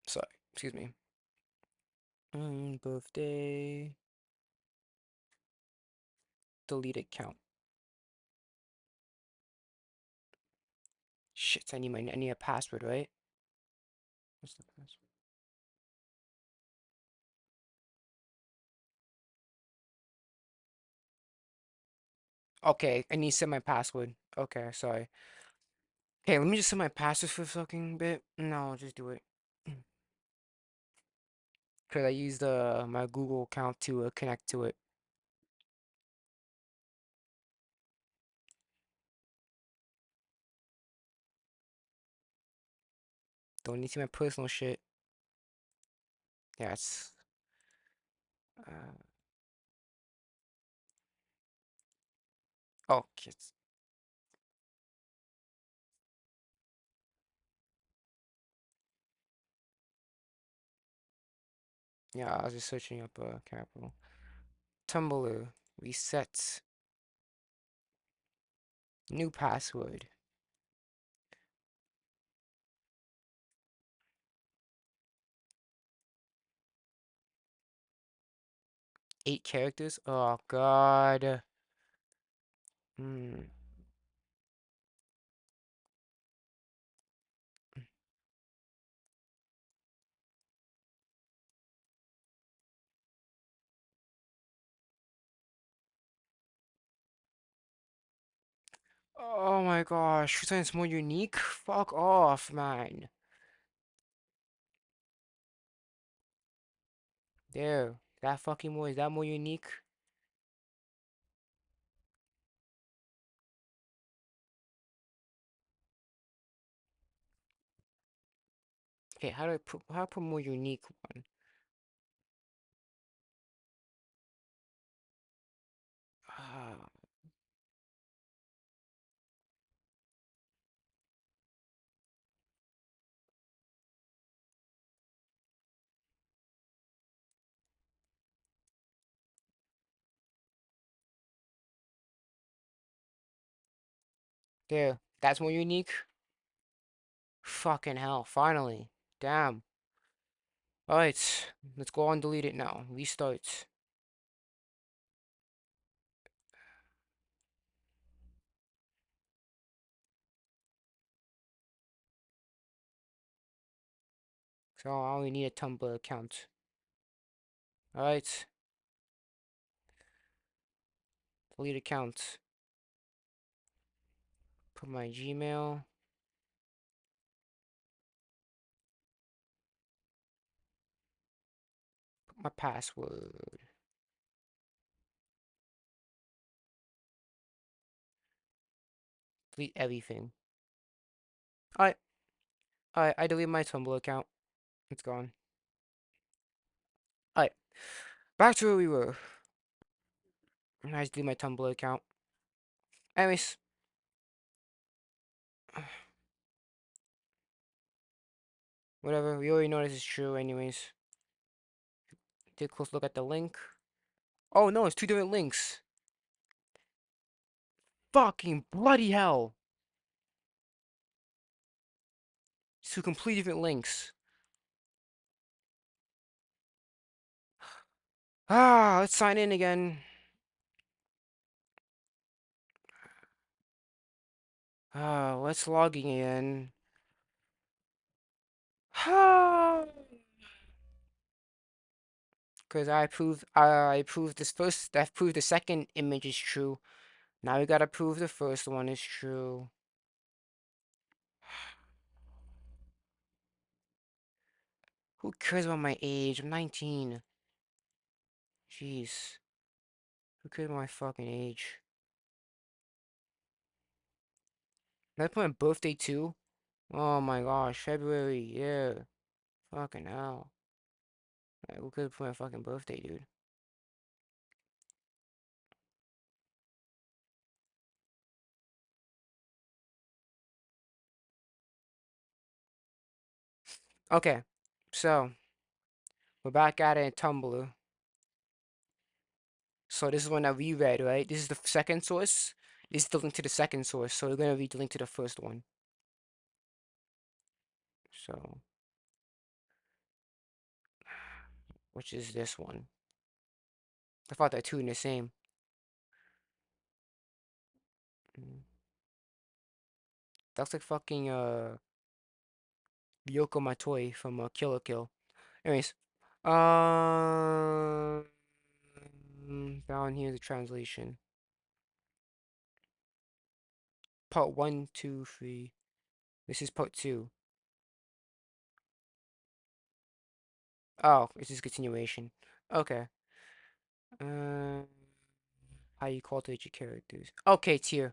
Sorry, excuse me. Birthday, delete account. Shit, I need a password, right? What's the password? Okay, I need to set my password. Okay, sorry. Okay, let me just set my password for a fucking bit. No, I'll just do it. Cause I used my Google account to connect to it. Don't need to see my personal shit. Yeah, it's uh, oh, kids. Yeah, I was just searching up capital. Tumblr reset new password. 8 characters. Oh God. Hmm. Oh my gosh, something's more unique? Fuck off, man. There. That fucking more, is that more unique? Okay, how do I put more unique one? There. That's more unique. Fucking hell. Finally. Damn. Alright. Let's go on delete it now. Restart. So I only need a Tumblr account. Alright. Delete account. Put my Gmail. Put my password. Delete everything. Alright. Alright, I delete my Tumblr account. It's gone. Alright. Back to where we were. I just delete my Tumblr account. Anyways. Whatever. We already know this is true anyways. Take a close look at the link. Oh no, it's two different links. Fucking bloody hell. It's two completely different links. Ah, let's sign in again. Ah, let's logging in. Ah, because I proved this first. I proved the second image is true. Now we gotta prove the first one is true. Who cares about my age? I'm 19. Jeez. Who cares about my fucking age? Did I put my birthday too? Oh my gosh, February, yeah. Fucking hell. Who could put my fucking birthday, dude? Okay, so we're back at it in Tumblr. So this is one that we read, right? This is the second source. This is the link to the second source. So we're gonna read the link to the first one. So, which is this one? I thought that two in the same. Mm. That's like fucking Ryoko Matoi from Kill la Kill. Anyways, um, down here the translation. Part one, two, three. This is part two. Oh, it's just continuation. Okay. Uh, how you cultivate your characters? Okay, tier.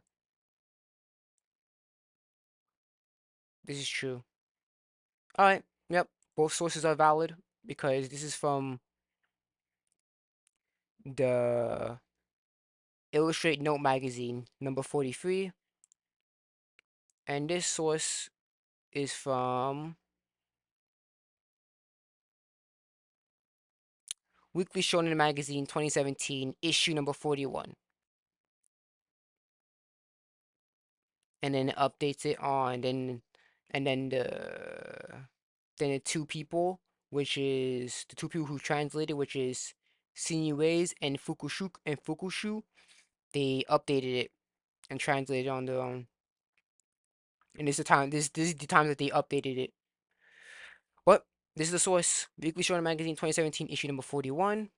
This is true. Alright, yep. Both sources are valid because this is from the Illustrate Note magazine, number 43. And this source is from Weekly Shonen Magazine 2017, issue number 41. And then it updates it on and then the two people, which is the two people who translated, which is Sinues and Fukushu, they updated it and translated on their own. And this is the time this is the time that they updated it. But this is the source. Weekly Shonen Magazine 2017, issue number 41.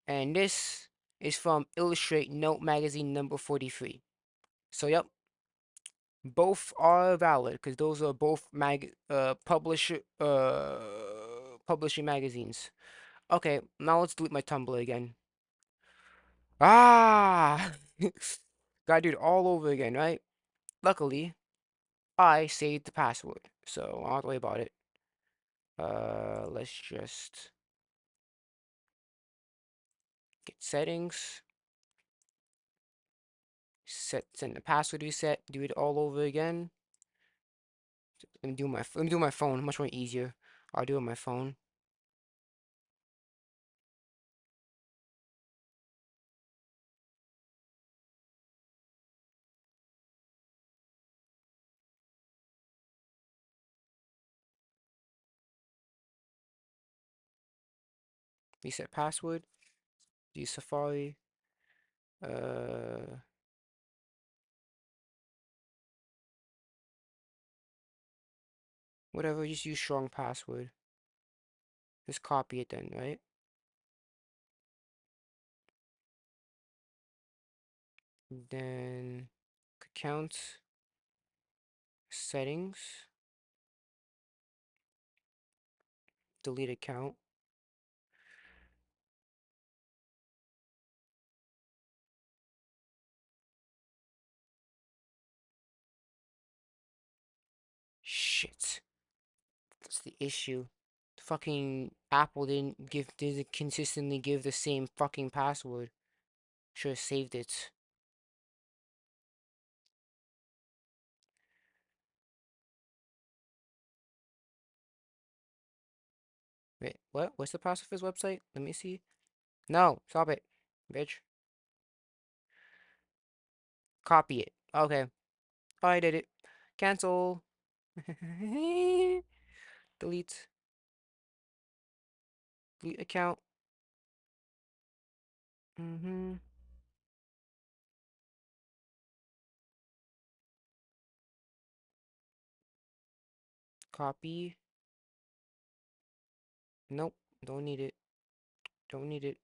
And this is from Illustrate Note Magazine number 43. So yep, both are valid because those are both publishing magazines. Okay, now let's delete my Tumblr again. Ah, gotta do it all over again, right? Luckily, I saved the password, so I don't have to worry about it. Let's just get settings, send the password reset, do it all over again. Let me do my phone, much more easier. I'll do it on my phone. Reset password. Use Safari. Whatever, just use strong password. Just copy it then, right? Then account settings, delete account. Shit, that's the issue. Fucking Apple didn't consistently give the same fucking password. Should have saved it. Wait, what? What's the password for his website? Let me see. No, stop it, bitch. Copy it. Okay. Oh, I did it. Cancel. Delete. Delete account. Copy. Nope. Don't need it. Don't need it.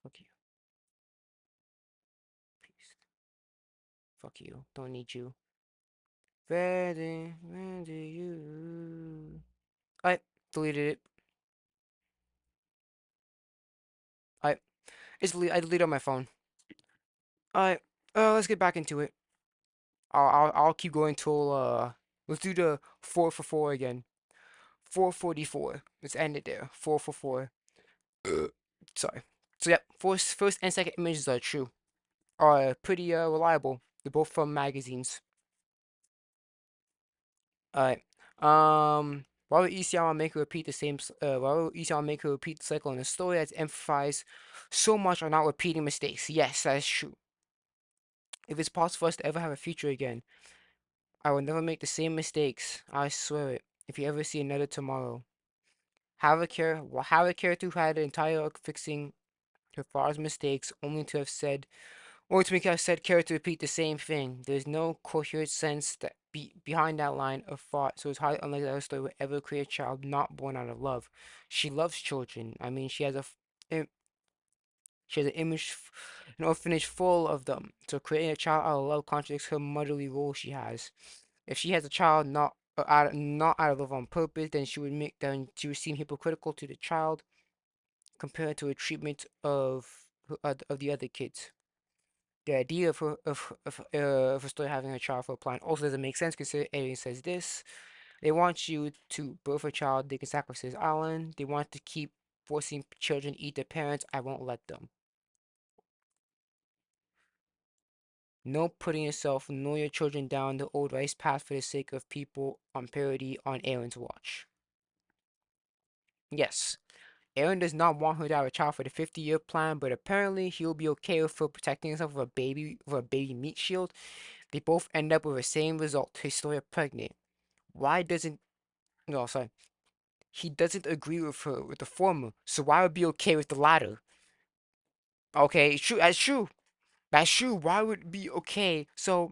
Fuck you. Peace. Fuck you. Don't need you. Ready you. I deleted it. I I deleted on my phone. Alright. Let's get back into it. I'll keep going till let's do the 4 for 4 again. 444. Let's end it there. 4 for 4. Sorry. So yeah, first and second images are true. Are pretty reliable. They're both from magazines. Alright. Why would ECR make her repeat the same? Why would ECR make her repeat the cycle in a story that's emphasized so much on not repeating mistakes? Yes, that is true. If it's possible for us to ever have a future again, I will never make the same mistakes. I swear it. If you ever see another tomorrow, have a character who had an entire arc fixing her father's mistakes, only to make her said character repeat the same thing. There's no coherent sense behind that line of thought, so it's highly unlikely that her story will ever create a child not born out of love. She loves children. I mean, she has an an orphanage full of them. So creating a child out of love contradicts her motherly role she has. If she has a child not out of love on purpose, then she would seem hypocritical to the child compared to her treatment of the other kids. The idea of a story having a child for a plan also doesn't make sense because Eren says this. They want you to birth a child, they can sacrifice his island. They want to keep forcing children to eat their parents. I won't let them. No putting yourself nor your children down the old rice path for the sake of people on parody on Eren's watch. Yes, Eren does not want her to have a child for the 50-year plan, but apparently he'll be okay with her protecting himself with a baby meat shield. They both end up with the same result, Historia pregnant. Why doesn't no sorry. He doesn't agree with her with the former, so why would be okay with the latter? Okay, it's true, that's true. That's true. Why would it be okay? So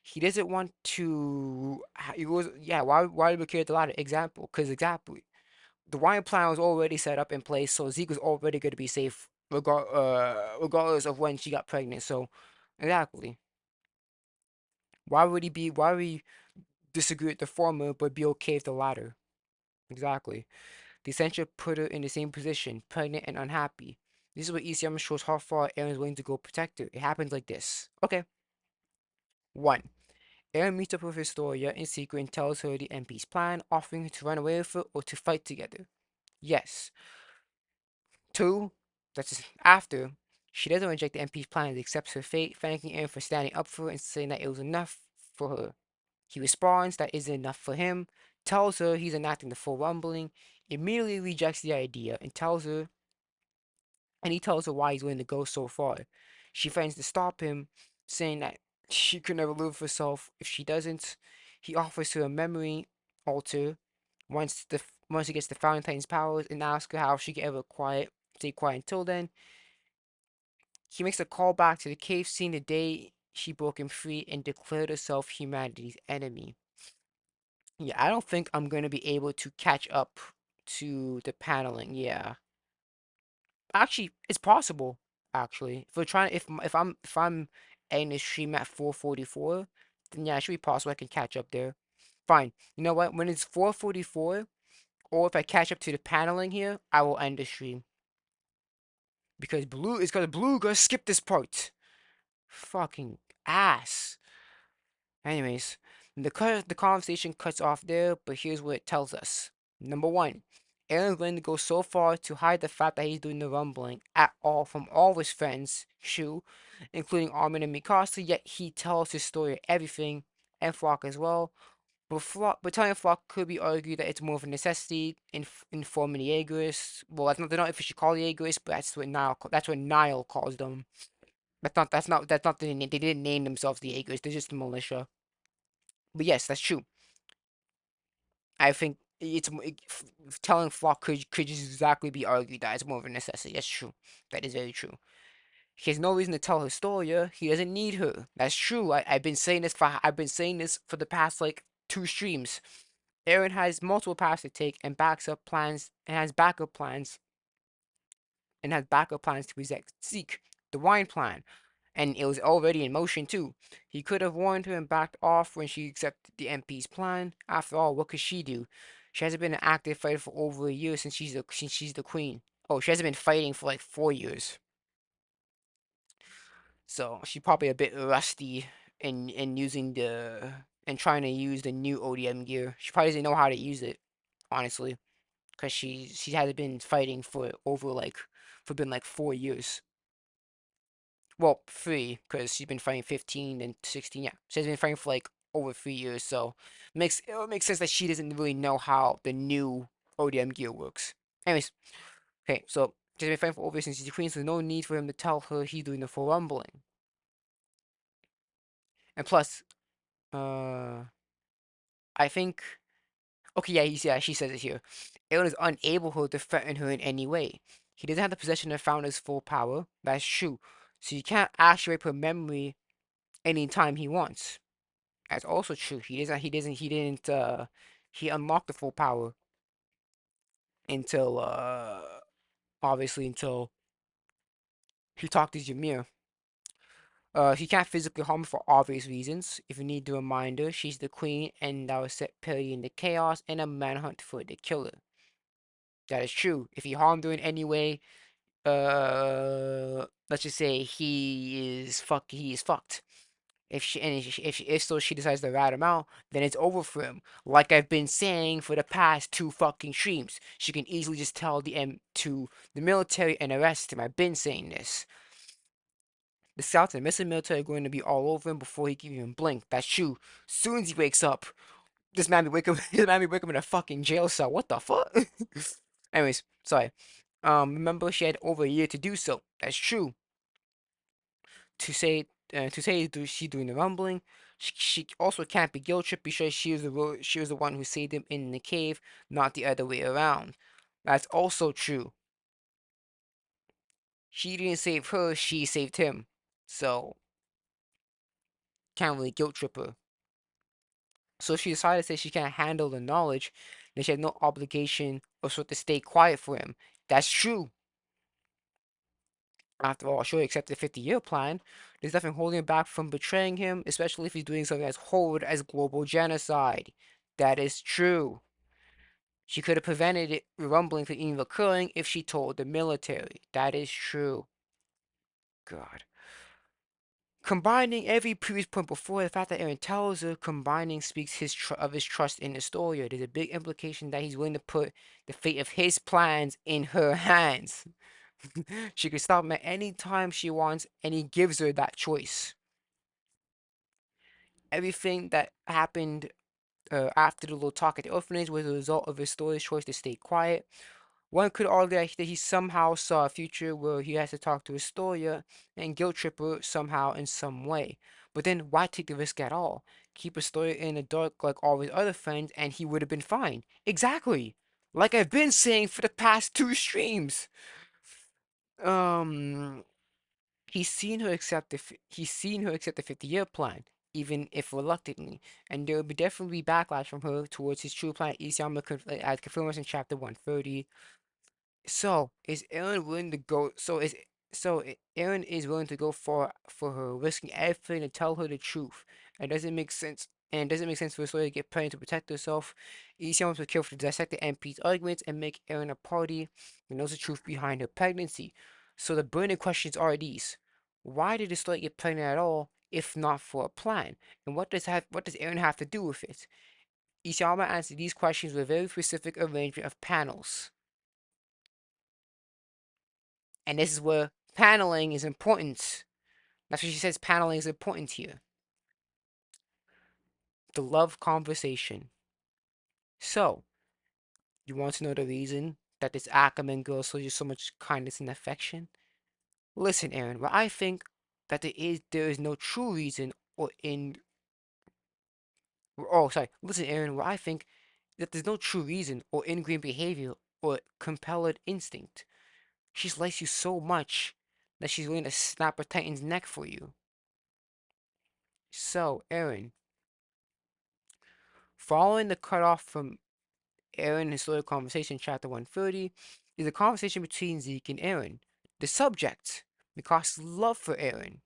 he doesn't want to he was yeah, why would he care with the latter? Example, because exactly. The Ryan plan was already set up in place, so Zeke was already going to be safe regardless of when she got pregnant. So exactly. Why would he disagree with the former but be okay with the latter? Exactly. The essential put her in the same position, pregnant and unhappy. This is where ECM shows how far Eren is willing to go protect her. It happens like this. Okay. 1. Eren meets up with Historia in secret and tells her the MP's plan, offering her to run away with her or to fight together. Yes. 2. That's after. She doesn't reject the MP's plan and accepts her fate, thanking Eren for standing up for her and saying that it was enough for her. He responds that isn't enough for him, tells her he's enacting the full rumbling, immediately rejects the idea, and he tells her why he's willing to go so far. She threatens to stop him, saying that she could never live with herself if she doesn't. He offers her a memory altar once he gets the Fountain Titan's powers and asks her how she can ever stay quiet until then. He makes a call back to the cave scene the day she broke him free and declared herself humanity's enemy. Yeah, I don't think I'm gonna be able to catch up to the paneling. Yeah, actually, it's possible. Actually, if we're trying, if I'm ending the stream at 4:44, then yeah, it should be possible I can catch up there. Fine. You know what? When it's 4:44, or if I catch up to the paneling here, I will end the stream because Beluga skip this part. Fucking ass. Anyways, the conversation cuts off there, but here's what it tells us. Number one, Eren's going to go so far to hide the fact that he's doing the rumbling at all from all of his friends, Shu, including Armin and Mikasa, yet he tells Historia everything, and Flock as well. But telling Flock could be argued that it's more of a necessity in informing the Yeagers. Well, they're not officially called the Yeagers, but that's what Niall calls them. That's not the name. They didn't name themselves the Yeagers. They're just the militia. But yes, that's true. I think telling Flock could just exactly be argued that it's more of a necessity. That's true. That is very true. He has no reason to tell Historia. He doesn't need her. That's true. I've been saying this for the past like 2 streams. Eren has multiple paths to take and has backup plans to seek the wine plan, and it was already in motion too. He could have warned her and backed off when she accepted the MP's plan. After all, what could she do? She hasn't been an active fighter for over a year since she's the queen. Oh, she hasn't been fighting for like 4 years, so she's probably a bit rusty in using the and trying to use the new ODM gear. She probably doesn't know how to use it, honestly, because she hasn't been fighting for been like 4 years. Well, 3, because she's been fighting 15 and 16. Yeah, she's been fighting for like over 3 years, so it makes sense that she doesn't really know how the new ODM gear works. Anyways, okay, so she's been fighting for over since she's the queen, so there's no need for him to tell her he's doing the full rumbling. And plus, uh, I think, okay, yeah, she says it here. Eren is unable to threaten her in any way. He doesn't have the possession of Founder's full power. That's true. So you can't activate her memory anytime he wants. That's also true. He unlocked the full power until obviously until he talked to Ymir. He can't physically harm her for obvious reasons. If you need the reminder, she's the queen and that will set Perry in the chaos and a manhunt for the killer. That is true. If he harmed her in any way, let's just say he is fucked. If she decides to rat him out, then it's over for him. Like I've been saying for the past 2 fucking streams, she can easily just tell to the military and arrest him. I've been saying this. The South and Missing military are going to be all over him before he can even blink. That's true. Soon as he wakes up, this man be wake up in a fucking jail cell. What the fuck? Anyways, sorry. Remember she had over a year to do so. That's true. She's doing the rumbling. She also can't be guilt tripped because she was the one who saved him in the cave, not the other way around. That's also true. She didn't save her, she saved him. So can't really guilt trip her. So she decided to say she can't handle the knowledge, then she had no obligation or sort to stay quiet for him. That's true. After all, she'll accept the 50-year plan. There's nothing holding him back from betraying him, especially if he's doing something as horrid as global genocide. That is true. She could have prevented it rumbling from even occurring if she told the military. That is true. God. Combining every previous point before, the fact that Eren tells her combining speaks of his trust in Historia. There's a big implication that he's willing to put the fate of his plans in her hands. She can stop him at any time she wants, and he gives her that choice. Everything that happened after the little talk at the orphanage was a result of Historia's choice to stay quiet. One could argue that he somehow saw a future where he has to talk to Historia and guilt trip her somehow in some way. But then why take the risk at all? Keep Historia in the dark like all his other friends, and he would have been fine. Exactly. Like I've been saying for the past two streams. Um, he's seen her accept the 50-year plan, even if reluctantly, and there will be definitely backlash from her towards his true plan. Isayama as confirmed in chapter 130. So is Eren willing to go? Eren is willing to go for her, risking everything to tell her the truth. It doesn't make sense. And it doesn't make sense for Sawyer to get pregnant to protect herself. Isayama was careful to dissect the MP's arguments and make Eren a party who knows the truth behind her pregnancy. So the burning questions are these: why did the story get pregnant at all, if not for a plan? And what does Eren have to do with it? Isayama answered these questions with a very specific arrangement of panels. And this is where paneling is important. That's what she says, paneling is important here. The love conversation. So, you want to know the reason that this Ackerman girl shows you so much kindness and affection? Listen, Eren, what I think that there is no true reason or in oh sorry, listen, Eren, what I think that there's no true reason or ingrained behavior or compelled instinct. She likes you so much that she's willing to snap her titan's neck for you. So, Eren, following the cutoff from Eren Historic Conversation, Chapter 130, is a conversation between Zeke and Eren. The subject, Mikasa's love for Eren.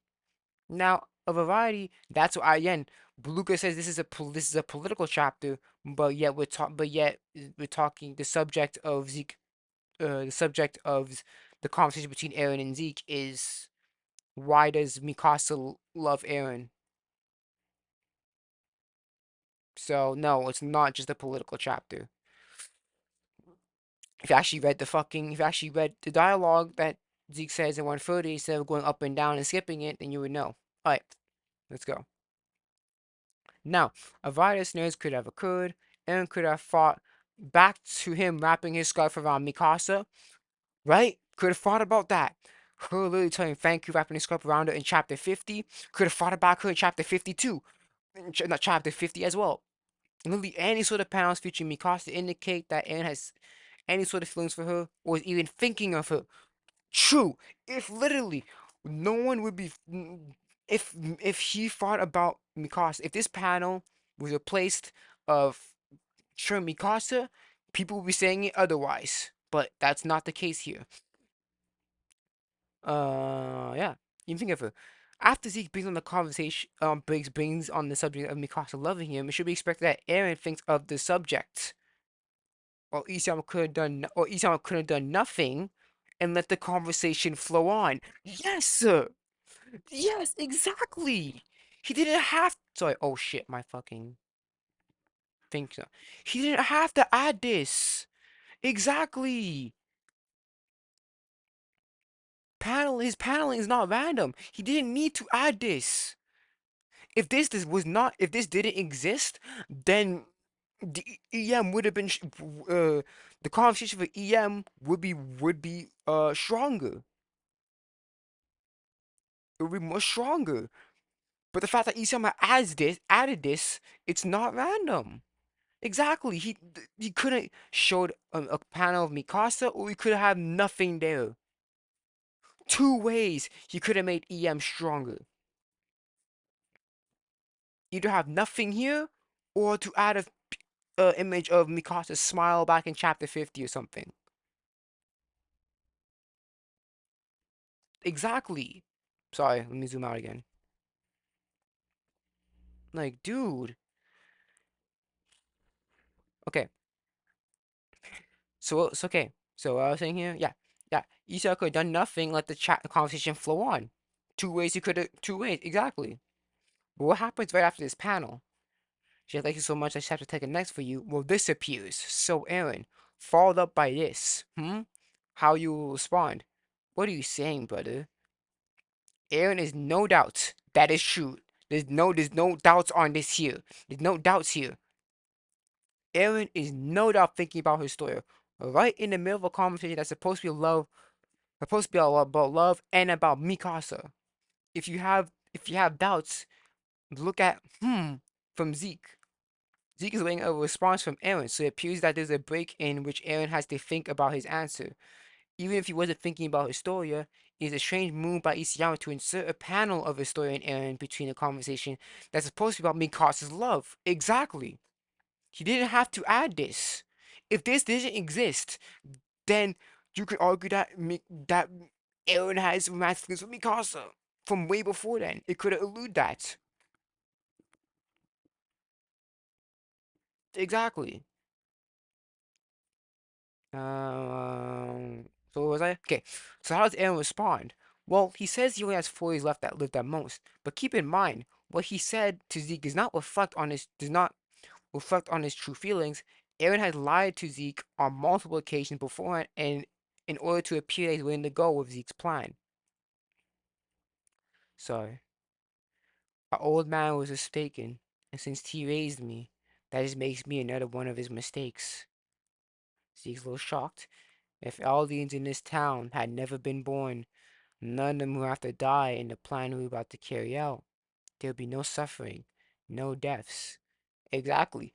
Now, a variety, that's what again, Beluga says this is a political chapter, but yet we're talking the subject of the conversation between Eren and Zeke is why does Mikasa love Eren? So no, it's not just a political chapter. If you actually read the dialogue that Zeke says in 130 instead of going up and down and skipping it, then you would know. Alright, let's go. Now, a variety of scenarios could have occurred. Eren could have fought back to him wrapping his scarf around Mikasa, right? Could have thought about that. Her literally telling thank you wrapping his scarf around her in chapter 50. Could have thought about her in chapter 52. Not chapter 50 as well. Literally any sort of panels featuring Mikasa indicate that Eren has any sort of feelings for her or is even thinking of her. True. If literally no one would be if he thought about Mikasa, if this panel was replaced of sure Mikasa, people would be saying it otherwise. But that's not the case here. Yeah. You think of her. After Zeke brings on the conversation, brings on the subject of Mikasa loving him, it should be expected that Eren thinks of the subject. Or Isayama could have done nothing and let the conversation flow on. Yes, sir. Yes, exactly. He didn't have. Sorry. Oh shit, my fucking think so. He didn't have to add this. Exactly. His paneling is not random. He didn't need to add this. If this didn't exist, then the EM would have been the conversation for EM would be stronger. It would be much stronger. But the fact that Isama added this, it's not random. Exactly. He couldn't showed a panel of Mikasa, or he could have nothing there. Two ways he could have made EM stronger. Either have nothing here, or to add a image of Mikasa's smile back in chapter 50 or something. Exactly. Sorry, let me zoom out again. Like, dude. Okay. So it's okay. So what I was saying here, yeah, yeah. Issa could have done nothing, let the conversation flow on. Two ways, exactly. But what happens right after this panel? She likes you so much I just have to take a next for you. Well, this appears. So Eren, followed up by this. How you will respond? What are you saying, brother? Eren is no doubt that is true. There's no doubts on this here. There's no doubts here. Eren is no doubt thinking about her story. Right in the middle of a conversation that's supposed to be about love and about Mikasa. If you have doubts, Look at from Zeke. Zeke is waiting a response from Eren, so it appears that there's a break in which Eren has to think about his answer. Even if he wasn't thinking about Historia, it is a strange move by Isayama to insert a panel of Historia and Eren between a conversation that's supposed to be about Mikasa's love. Exactly. He didn't have to add this. If this didn't exist, then you could argue that that Eren has romantic feelings with Mikasa from way before then. It could have eluded that. Exactly. So what was I? Okay. So how does Eren respond? Well, he says he only has 4 years left that lived at most. But keep in mind, what he said to Zeke does not reflect on his true feelings. Eren had lied to Zeke on multiple occasions beforehand, and in order to appear that he's willing to go with Zeke's plan. So, our old man was mistaken, and since he raised me, that just makes me another one of his mistakes. Zeke's a little shocked. If Aldeans in this town had never been born, none of them will have to die in the plan we're about to carry out. There'll be no suffering, no deaths. Exactly.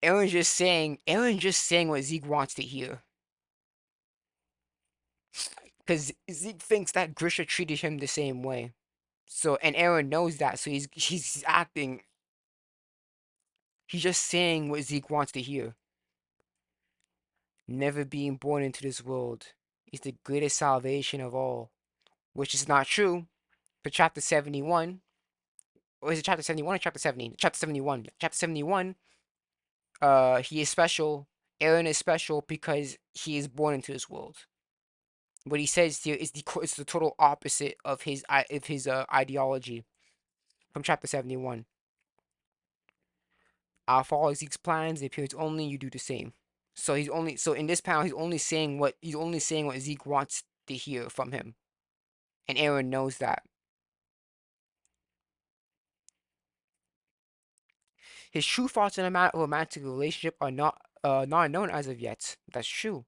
Aaron's just saying what Zeke wants to hear. Because Zeke thinks that Grisha treated him the same way. So, and Eren knows that, so he's acting, he's just saying what Zeke wants to hear. Never being born into this world is the greatest salvation of all. Which is not true for chapter 71. Or is it chapter 71 or chapter 70? Chapter 71. Chapter 71, he is special. Eren is special because he is born into this world. What he says here is the total opposite of his ideology from chapter 71. I'll follow Zeke's plans. It appears only you do the same. So in this panel he's only saying what Zeke wants to hear from him, and Eren knows that. His true thoughts in a matter of romantic relationship are not known as of yet. That's true.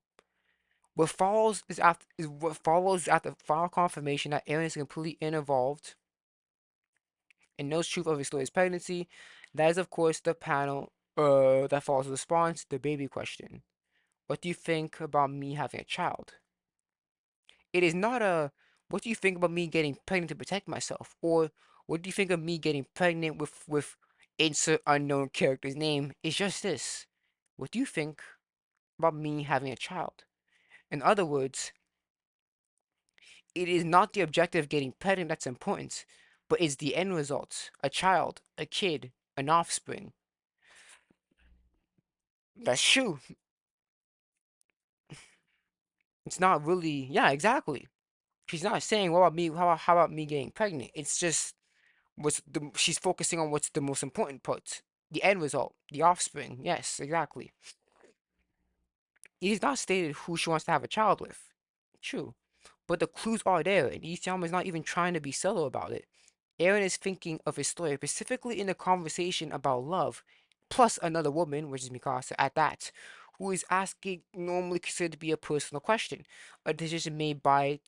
What follows after final confirmation that Eren is completely uninvolved and knows truth of his story's pregnancy. That is of course the panel that follows the response, the baby question. What do you think about me having a child? It is not a what do you think about me getting pregnant to protect myself? Or what do you think of me getting pregnant with insert unknown character's name? It's just this. What do you think about me having a child? In other words, it is not the objective of getting pregnant that's important, but it's the end result. A child, a kid, an offspring. That's true. It's not really, yeah, exactly. She's not saying, what about me? How about me getting pregnant? It's just she's focusing on what's the most important part. The end result, the offspring. Yes, exactly. It is not stated who she wants to have a child with. True. But the clues are there, and Isayama is not even trying to be subtle about it. Eren is thinking of his story, specifically in the conversation about love, plus another woman, which is Mikasa, at that, who is asking normally considered to be a personal question, a decision made by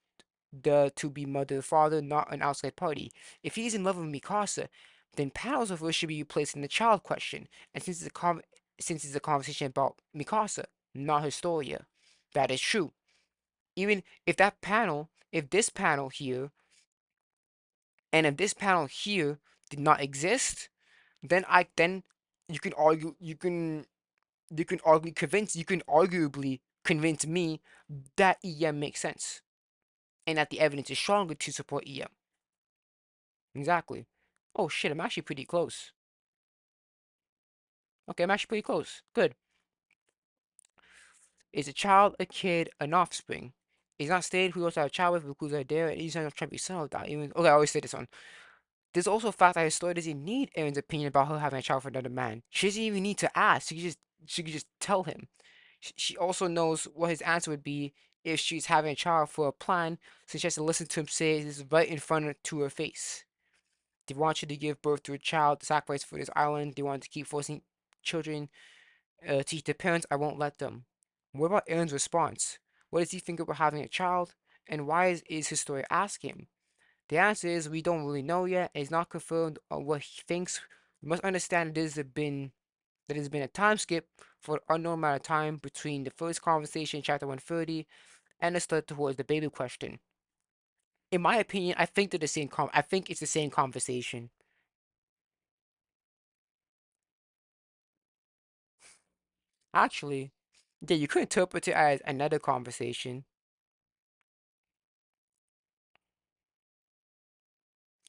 the to-be mother or father, not an outside party. If he is in love with Mikasa, then panels of her should be replaced in the child question, and since it's a conversation about Mikasa, not Historia, that is true. Even if this panel here, and if this panel here did not exist, then you can argue you can arguably convince me that EM makes sense and that the evidence is stronger to support EM. Exactly. Oh shit, I'm actually pretty close. Okay, I'm actually pretty close. Good. Is a child, a kid, an offspring? It's not stated who else to have a child with, because are there, and he's not trying to be subtle about even. Okay, I always say this one. There's also a fact that his story doesn't need Eren's opinion about her having a child with another man. She doesn't even need to ask. She could just tell him. She also knows what his answer would be if she's having a child for a plan, so she has to listen to him say this right in front of to her face. They want you to give birth to a child, to sacrifice for this island. They want to keep forcing children teach their parents. I won't let them. What about Eren's response? What does he think about having a child? And why is his story asking him? The answer is we don't really know yet. It's not confirmed on what he thinks. We must understand there's been a time skip for an unknown amount of time between the first conversation, chapter 130, and the start towards the baby question. In my opinion, I think they're the same I think it's the same conversation. Actually, yeah, you could interpret it as another conversation.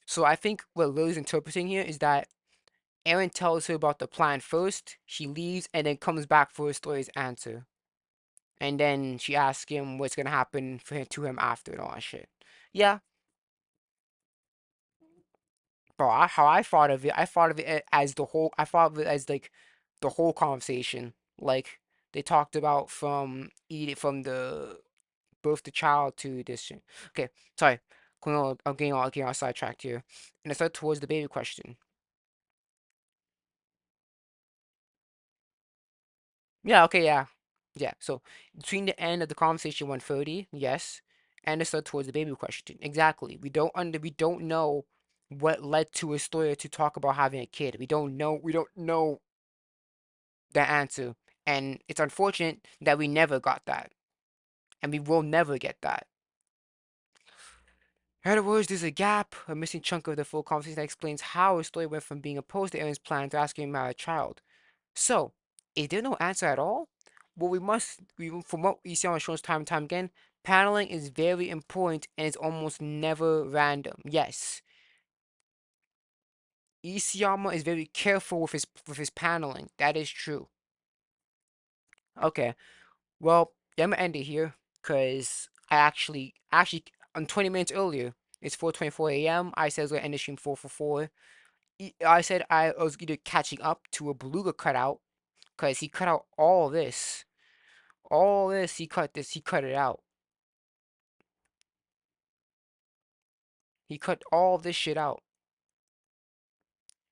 So I think what Lily's interpreting here is that Eren tells her about the plan first, she leaves, and then comes back for Historia's answer. And then she asks him what's gonna happen to him after and all that shit. Yeah, bro, how I thought of it, I thought of it as the whole, I thought of it as like the whole conversation. Like they talked about from from the birth the child to this shit. Okay, sorry, I'm getting all sidetracked here. And I start towards the baby question. Yeah, okay, yeah. Yeah, so between the end of the conversation 130, yes, and the start towards the baby question. Exactly. We don't know what led to Historia to talk about having a kid. We don't know the answer. And it's unfortunate that we never got that. And we will never get that. In other words, there's a gap, a missing chunk of the full conversation that explains how Historia went from being opposed to Eren's plan to asking him about a child. So, is there no answer at all? Well, from what we see on shows time and time again, paneling is very important and it's almost never random. Yes, Isayama is very careful with his paneling. That is true. Okay, well, yeah, I'm gonna end it here because I actually on 20 minutes earlier, it's 4:24 a.m. I said I was gonna end the stream 4 for 4. I said I was either catching up to a Beluga cutout because he cut out all this. All this, he cut it out. He cut all this shit out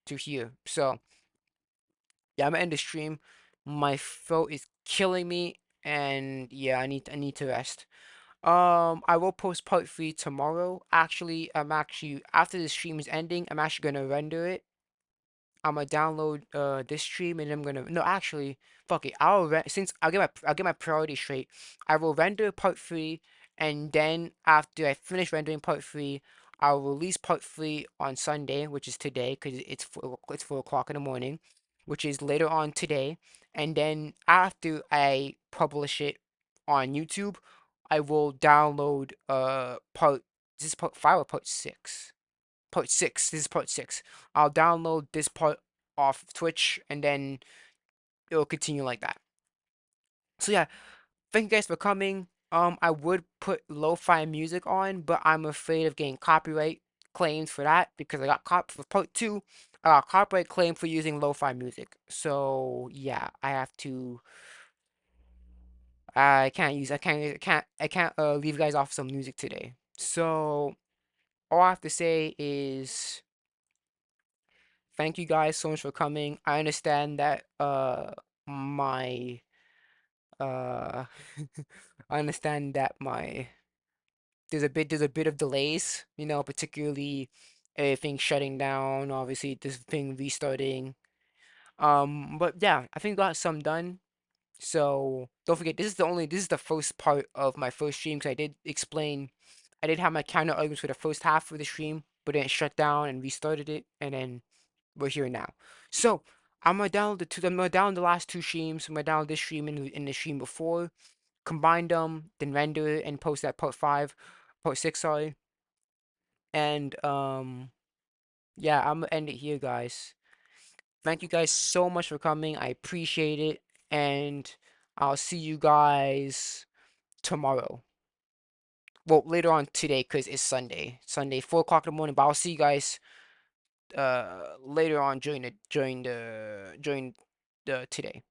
to here. So, yeah, I'm gonna end the stream. My throat is killing me, and yeah, I need to rest. I will post part 3 tomorrow. Actually, after the stream is ending, I'm actually gonna render it. I'm gonna download this stream and I'm gonna no actually fuck it. Since I'll get my priorities straight. I will render part 3 and then after I finish rendering part 3, I'll release part 3 on Sunday, which is today because it's 4 o'clock in the morning, which is later on today. And then after I publish it on YouTube, I will download part this is part 5 or part 6? Part 6. This is part 6. I'll download this part off Twitch and then it'll continue like that. So yeah, thank you guys for coming. I would put lo-fi music on, but I'm afraid of getting copyright claims for that because I got for part 2. I got copyright claim for using lo-fi music. So yeah, I can't leave you guys off some music today. So all I have to say is thank you guys so much for coming. I understand that my uh I understand that my there's a bit of delays, particularly everything shutting down, obviously this thing restarting. But yeah, I think we got some done. So don't forget this is the first part of my first stream because I did have my counter arguments for the first half of the stream, but then it shut down and restarted it and then we're here now. So I'm gonna download the last two streams. I'm gonna download this stream in the stream before, combine them, then render it and post that part 6, sorry. And yeah, I'm gonna end it here, guys. Thank you guys so much for coming. I appreciate it, and I'll see you guys tomorrow. Well, later on today, cause it's Sunday. Sunday, 4 o'clock in the morning. But I'll see you guys later on during the today.